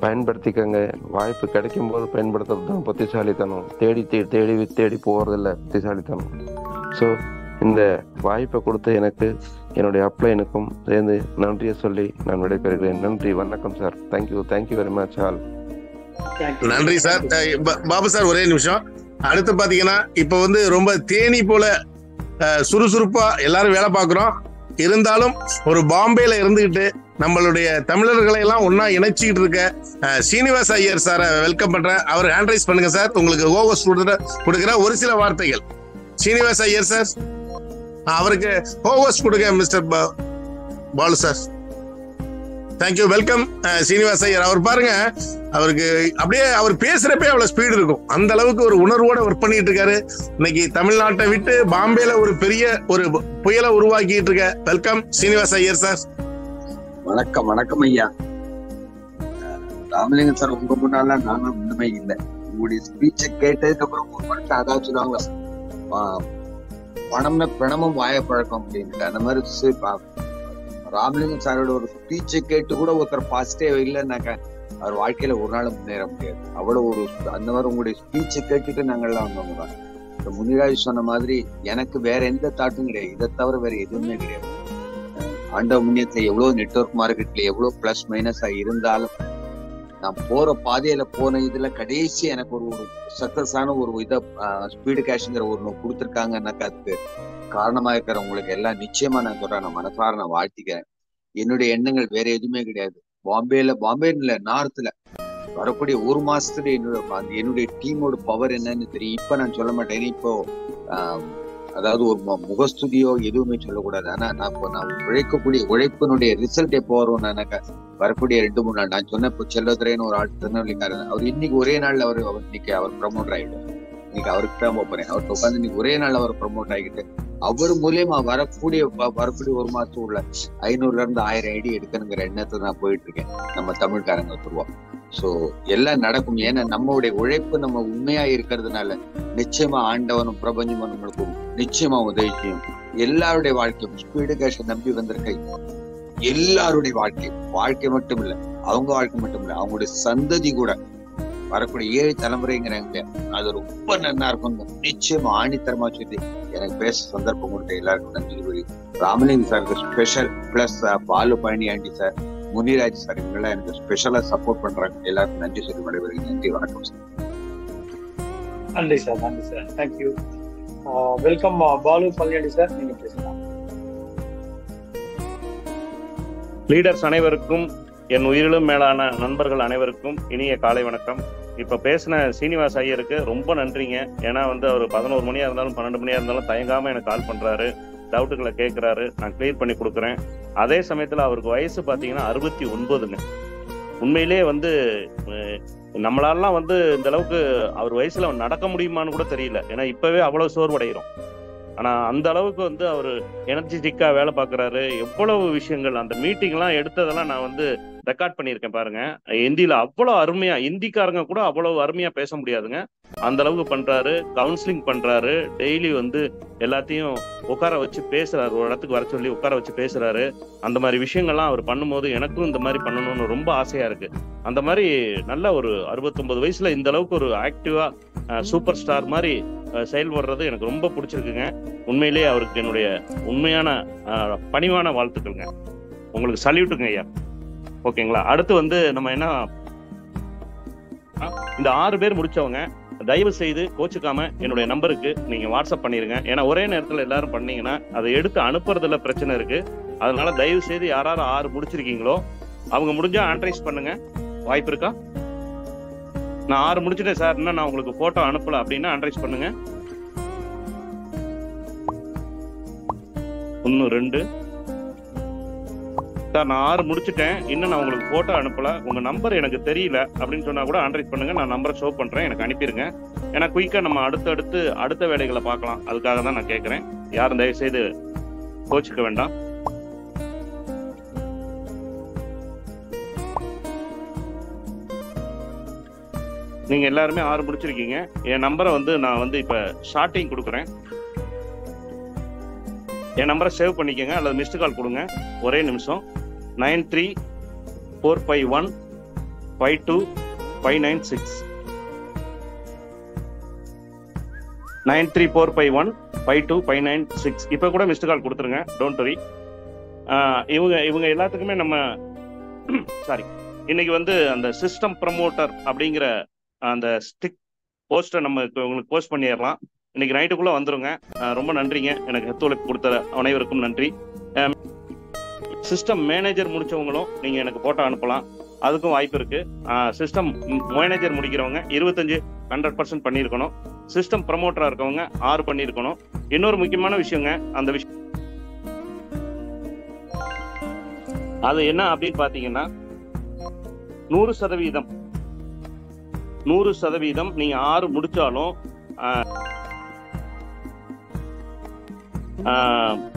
பயன்படுத்திக்கங்க. வாய்ப்பு கிடைக்கும் போது பயன்படுத்துறது தான் புத்திசாலித்தனம். தேடி போகிறதில்ல புத்திசாலித்தனம். ஸோ இந்த வாய்ப்பை கொடுத்த எனக்கு என்னுடைய அப்ளைனுக்கும் சேர்ந்து நன்றியை சொல்லி நான் விடைபெறுகிறேன். நன்றி, வணக்கம் sir. Thank you very much all. நன்றி சார். பாபு சார் ஒரே நிமிஷம். அடுத்து பாத்தீங்கன்னா இப்ப ரொம்ப தேனி போல சுறுசுறுப்பா எல்லாரும் வேலை பார்க்கிறோம். இருந்தாலும் ஒரு பாம்பேல இருந்துகிட்டு நம்மளுடைய தமிழர்களை எல்லாம் ஒன்னா இணைச்சிக்கிட்டு இருக்க சீனிவாஸ் ஐயர் சாரை வெல்கம் பண்றேன். அவர் ஹேண்ட் ரைஸ் பண்ணுங்க சார். உங்களுக்கு ஓவர்ஸ் கொடுக்குற ஒரு சில வார்த்தைகள். சீனிவாஸ் ஐயர் சார், அவருக்கு ஓவர்ஸ் கொடுங்க. Mister Balu sir, thank you, welcome Srinivas Iyer. அவர் பாருங்க, அவருக்கு அப்படியே அவர் பேசுறப்பே அவ்வளவு ஸ்பீடு இருக்கும். அந்த அளவுக்கு ஒரு உணர்வோட ஒர்க் பண்ணிட்டு இருக்காரு. இன்னைக்கு தமிழ்நாட்டை விட்டு பாம்பேல ஒரு பெரிய ஒரு புயலை உருவாக்கிட்டு இருக்க. Welcome Srinivas Iyer sir. வணக்கம் ஐயா. ராமலிங்கம் சார், உங்க முன்னால நானும் ஒண்ணுமே இல்லை. உங்களுடைய ஸ்பீச்சை கேட்டதுக்கு அப்புறம் ஒரு மட்டும் அதான் சொல்லுவாங்க, பணம்னா பிரணமும் வாயப்பழக்கம் அப்படின்ட்டு. அந்த மாதிரி ராமலிங்கம் சாரோட ஒரு ஸ்பீச்சை கேட்டு கூட ஒருத்தர் பாசிட்டிவ் இல்லைன்னாக்க அவர் வாழ்க்கையில ஒரு நாள் முன்னேற முடியாது. அவ்வளவு ஒரு அந்த மாதிரி உங்களுடைய ஸ்பீச்சை கேட்டுட்டு நாங்கள்லாம் வந்தவங்க தான். இப்ப முனிராஜ் சொன்ன மாதிரி எனக்கு வேற எந்த தாட்டும் கிடையாது, இதை தவிர வேற எதுவுமே கிடையாது. ஆண்டவ முன்னியத்துல எவ்வளவு நெட்வொர்க் மார்க்கெட்ல எவ்வளவு பிளஸ் மைனஸா இருந்தாலும் நான் போற பாதையில போன இதுல கடைசி எனக்கு ஒரு சக்சஸான ஒரு ஸ்பீடு கேஷ்ங்கிற ஒரு கொடுத்துருக்காங்கன்னாக்கா அதுக்கு காரணமா இருக்கிற உங்களுக்கு எல்லாம் நிச்சயமா நான் சொல்றேன், நான் மனசார நான் வாழ்த்திக்கிறேன். என்னுடைய எண்ணங்கள் வேற எதுவுமே கிடையாது. பாம்பே இல்ல நார்த்ல வரக்கூடிய ஒரு மாசத்துல என்னுடைய டீமோட பவர் என்னன்னு தெரியும். இப்ப நான் சொல்ல மாட்டேன். இப்போ அதாவது ஒரு முகஸ்துதியோ எதுவுமே சொல்லக்கூடாது. ஆனா நான் உழைக்கக்கூடிய உழைப்பினுடைய ரிசல்ட் எப்போ வரும்? வரக்கூடிய 2-3 நாள் நான் சொன்ன இப்போ செல்லதுரைன்னு ஒரு ஆள் திருநெல்வேலிக்காரன், அவர் இன்னைக்கு ஒரே நாள்ல இன்னைக்கு அவர் ப்ரமோட் ஆகிடும். இன்னைக்கு அவருக்கு தான் போறேன். அவர்கிட்ட உட்காந்து இன்னைக்கு ஒரே நாள் அவர் ப்ரமோட் ஆகிட்டு அவர் மூலியமா வரக்கூடிய ஒரு மாசம் உள்ள 500ல இருந்து 1000 ஐடி எடுக்கணுங்கிற எண்ணத்துல நான் போயிட்டு இருக்கேன். நம்ம தமிழ்காரங்க துருவோம். சோ எல்லாம் நடக்கும். ஏன்னா நம்மளுடைய உழைப்பு நம்ம உண்மையா இருக்கிறதுனால நிச்சயமா ஆண்டவனும் பிரபஞ்சமும் நம்மளுக்கு நிச்சயமா உதவி செய்யும். எல்லாருடைய வாழ்க்கையும் ஸ்பீடு கேஷை நம்பி வந்திருக்க எல்லாருடைய வாழ்க்கை மட்டும் இல்ல, அவங்க வாழ்க்கை மட்டும் இல்ல, அவங்களுடைய சந்ததி கூட வரக்கூடிய 7 தலைமுறைங்கிறாங்க. அது ரொம்ப நல்லா இருக்கும். நிச்சயமா ஆணித்தரமா சொல்லி எனக்கு பேச சந்தர்ப்பம் கொடுத்த எல்லாருக்கும் நன்றி கூறி, ராமலிங்கம் சாருக்கு special plus Balu Palani Andi sir, Muniraj sir, இவங்கெல்லாம் எனக்கு ஸ்பெஷலா சப்போர்ட் பண்றாங்க. எல்லாருக்கும் நன்றி சொல்லி விடைபெறுகிறேன். நன்றி, வணக்கம் சார். நன்றி சார், நன்றி sir, thank you. Welcome Balu Palani sir, நீங்க பேசலாம். லீடர்ஸ் அனைவருக்கும், என் உயிரிலும் மேலான நண்பர்கள் அனைவருக்கும் இனிய காலை வணக்கம். இப்போ பேசின சீனிவாஸ் ஐயருக்கு ரொம்ப நன்றிங்க. ஏன்னா அவர் 11 மணியா இருந்தாலும் 12 மணியா இருந்தாலும் தயங்காம எனக்கு கால் பண்றாரு, டவுட்டுகளை கேட்குறாரு, நான் கிளியர் பண்ணி கொடுக்குறேன். அதே சமயத்தில் அவருக்கு வயசு பார்த்தீங்கன்னா 69ங்க. உண்மையிலே நம்மளாலாம் இந்த அளவுக்கு அவர் வயசுல நடக்க முடியுமான்னு கூட தெரியல. ஏன்னா இப்பவே அவ்வளவு சோர்வடைகிறோம். ஆனா அந்த அளவுக்கு அவர் எனர்ஜெட்டிக்கா வேலை பார்க்குறாரு. எவ்வளவு விஷயங்கள் அந்த மீட்டிங்லாம் எடுத்ததெல்லாம் நான் ரெக்கார்ட் பண்ணியிருக்கேன் பாருங்க. ஹிந்தியில அவ்வளோ அருமையா, ஹிந்திக்காரங்க கூட அவ்வளவு அருமையா பேச முடியாதுங்க, அந்த அளவுக்கு பண்றாரு. கவுன்சிலிங் பண்றாரு. டெய்லி எல்லாத்தையும் உட்கார வச்சு பேசுறாரு, ஒரு இடத்துக்கு வர சொல்லி உட்கார வச்சு பேசுறாரு. அந்த மாதிரி விஷயங்கள்லாம் அவர் பண்ணும்போது எனக்கும் இந்த மாதிரி பண்ணணும்னு ரொம்ப ஆசையா இருக்கு. அந்த மாதிரி நல்ல ஒரு 69 வயசுல இந்த அளவுக்கு ஒரு ஆக்டிவா சூப்பர் ஸ்டார் மாதிரி செயல்படுறது எனக்கு ரொம்ப பிடிச்சிருக்குங்க. உண்மையிலேயே அவருக்கு என்னுடைய உண்மையான பணிவான வாழ்த்துக்கள்ங்க. உங்களுக்கு சல்யூட்டுங்க ஐயா. ஓகேங்களா? அடுத்து நம்ம என்ன, இந்த 6 பேர் முடிச்சவங்க தயவு செய்து கோச்சுக்காம என்னுடைய நம்பருக்கு நீங்க வாட்ஸ்அப் பண்ணிருங்க. ஏன்னா ஒரே நேரத்துல எல்லாரும் பண்ணீங்கன்னா அதை எடுத்து அனுப்புறதுல பிரச்சனை இருக்கு. அதனால தயவு செய்து யாராவது 6 முடிச்சிருக்கீங்களோ அவங்க முடிஞ்சா ஆன்ட்ரைஸ் பண்ணுங்க. வாய்ப்பு இருக்கா? நான் 6 முடிச்சுட்டேன் சார், இன்னும் நான் உங்களுக்கு போட்டோ அனுப்பல அப்படின்னா ஆன்ட்ரைஸ் பண்ணுங்க. 1 2 சார், நான் 6 முடிச்சுட்டேன், இன்னும் நான் உங்களுக்கு போட்டோ அனுப்பல, உங்க நம்பர் எனக்கு தெரியல அப்படின்னு சொன்னா கூட ஆன்ட்ரைஸ் பண்ணுங்க. நான் நம்பரை ஷோ பண்றேன், எனக்கு அனுப்பிடுங்க. ஏன்னா குயிக்கா நம்ம அடுத்த வேலைகளை பார்க்கலாம். அதுக்காக தான் நான் கேட்கறேன். யாரும் தயவு செய்து கோச்சிக்க வேண்டாம். நீங்க எல்லாருமே 6 முடிச்சிருக்கீங்க. என் நம்பரை நான் இப்ப ஷார்ட்டிங் கொடுக்குறேன். என் நம்பரை சேவ் பண்ணிக்கோங்க அல்லது மிஸ்டு கால் கொடுங்க. ஒரே நிமிஷம். 9345152596 9345152596. இப்ப கூட மிஸ்டு கால் கொடுத்துருங்க, டோன்ட் வரி. இவங்க எல்லாத்துக்குமே நம்ம சாரி, இன்னைக்கு அந்த சிஸ்டம் ப்ரமோட்டர் அப்படிங்கிற அந்த ஸ்டிக் போஸ்டரை நம்ம உங்களுக்கு போஸ்ட் பண்ணிடலாம். இன்னைக்கு நைட்டுக்குள்ள வந்துருங்க. ரொம்ப நன்றிங்க, எனக்கு ஒத்துழைப்பு கொடுத்த அனைவருக்கும் நன்றி. சிஸ்டம் மேனேஜர் முடிச்சவங்களும் நீங்க எனக்கு போட்டோ அனுப்பலாம், அதுக்கும் வாய்ப்பு இருக்கு. சிஸ்டம் மேனேஜர் முடிக்கிறவங்க 100% பண்ணியிருக்கணும். சிஸ்டம் ப்ரமோட்டரா இருக்கவங்க 6 பண்ணியிருக்கணும். இன்னொரு முக்கியமான விஷயங்க, அந்த விஷயம் அது என்ன அப்படின்னு பாத்தீங்கன்னா 100% நீங்க 6 முடிச்சாலும்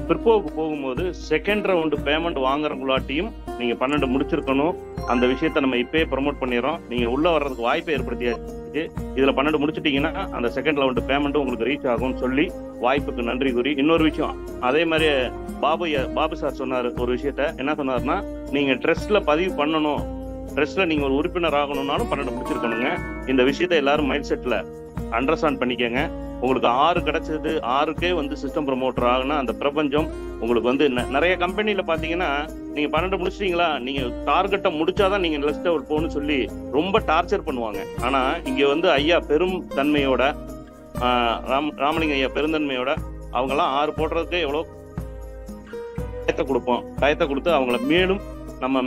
பிற்போக்கு போகும்போது செகண்ட் ரவுண்டு பேமெண்ட் வாங்குறவங்களாட்டியும் நீங்க 12 முடிச்சிருக்கணும். அந்த விஷயத்த நம்ம இப்பயே ப்ரமோட் பண்ணிடுறோம். நீங்க உள்ள வர்றதுக்கு வாய்ப்பை ஏற்படுத்தியாச்சு. இதுல 12 முடிச்சிட்டீங்கன்னா அந்த செகண்ட் ரவுண்டு பேமெண்ட் உங்களுக்கு ரீச் ஆகும்னு சொல்லி வாய்ப்புக்கு நன்றி கூறி, இன்னொரு விஷயம் அதே மாதிரி பாபு சார் சொன்னாரு ஒரு விஷயத்த. என்ன சொன்னாருன்னா, நீங்க ட்ரஸ்ட்ல பதிவு பண்ணணும், ட்ரஸ்ட்ல நீங்க ஒரு உறுப்பினர் ஆகணும்னாலும் 12 முடிச்சிருக்கணுங்க. இந்த விஷயத்த எல்லாரும் மைண்ட் செட்ல அண்டர்ஸ்டாண்ட் பண்ணிக்கங்க. உங்களுக்கு 6 கிடைச்சது, 6க்கே சிஸ்டம் ப்ரமோட்டர் ஆகுனா அந்த பிரபஞ்சம் உங்களுக்கு நிறைய கம்பெனில பாத்தீங்கன்னா நீங்க 12 முடிச்சிட்டீங்களா, நீங்க டார்கெட்டை முடிச்சாதான் நீங்க நெக்ஸ்ட் லெவல் போகணும்னு சொல்லி ரொம்ப டார்ச்சர் பண்ணுவாங்க. ஆனா இங்க ஐயா பெரும் தன்மையோட, ராமலிங்க ஐயா பெருந்தன்மையோட அவங்கெல்லாம் 6 போடுறதுக்கு எவ்வளவு டயத்தை கொடுப்போம். டயத்தை கொடுத்து அவங்கள மேலும் நம்ம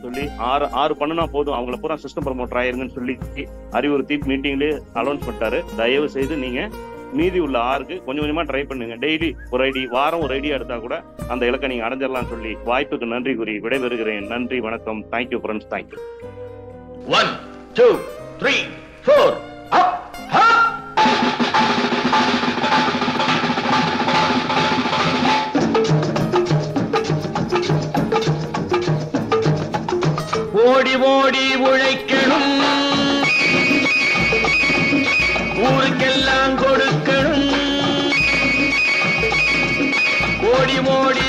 சொல்லி 6 பண்ணுனா போதும், அவங்கள பூரா சிஸ்டம் ப்ரமோட்டர் ஆயிருங்கன்னு சொல்லி அறிவுறுத்தி மீட்டிங்லேயே அலௌன்ஸ் பண்ணிட்டாரு. தயவு செய்து நீங்க மீதி உள்ள 6க்கு கொஞ்சம் கொஞ்சமா ட்ரை பண்ணுங்க. டெய்லி ஒரு ஐடி, வாரம் ஒரு ஐடியா எடுத்தா கூட அந்த இலக்கை நீங்க அடைஞ்சிடலாம் சொல்லி வாய்ப்புக்கு நன்றி கூறி விடைபெறுகிறேன். நன்றி, வணக்கம். Thank you friends, thank you. 1 2 3 4 up up. ஓடி ஓடி உழைக்கணும், ஊருக்கெல்லாம் கொடுக்கணும். ஓடி ஓடி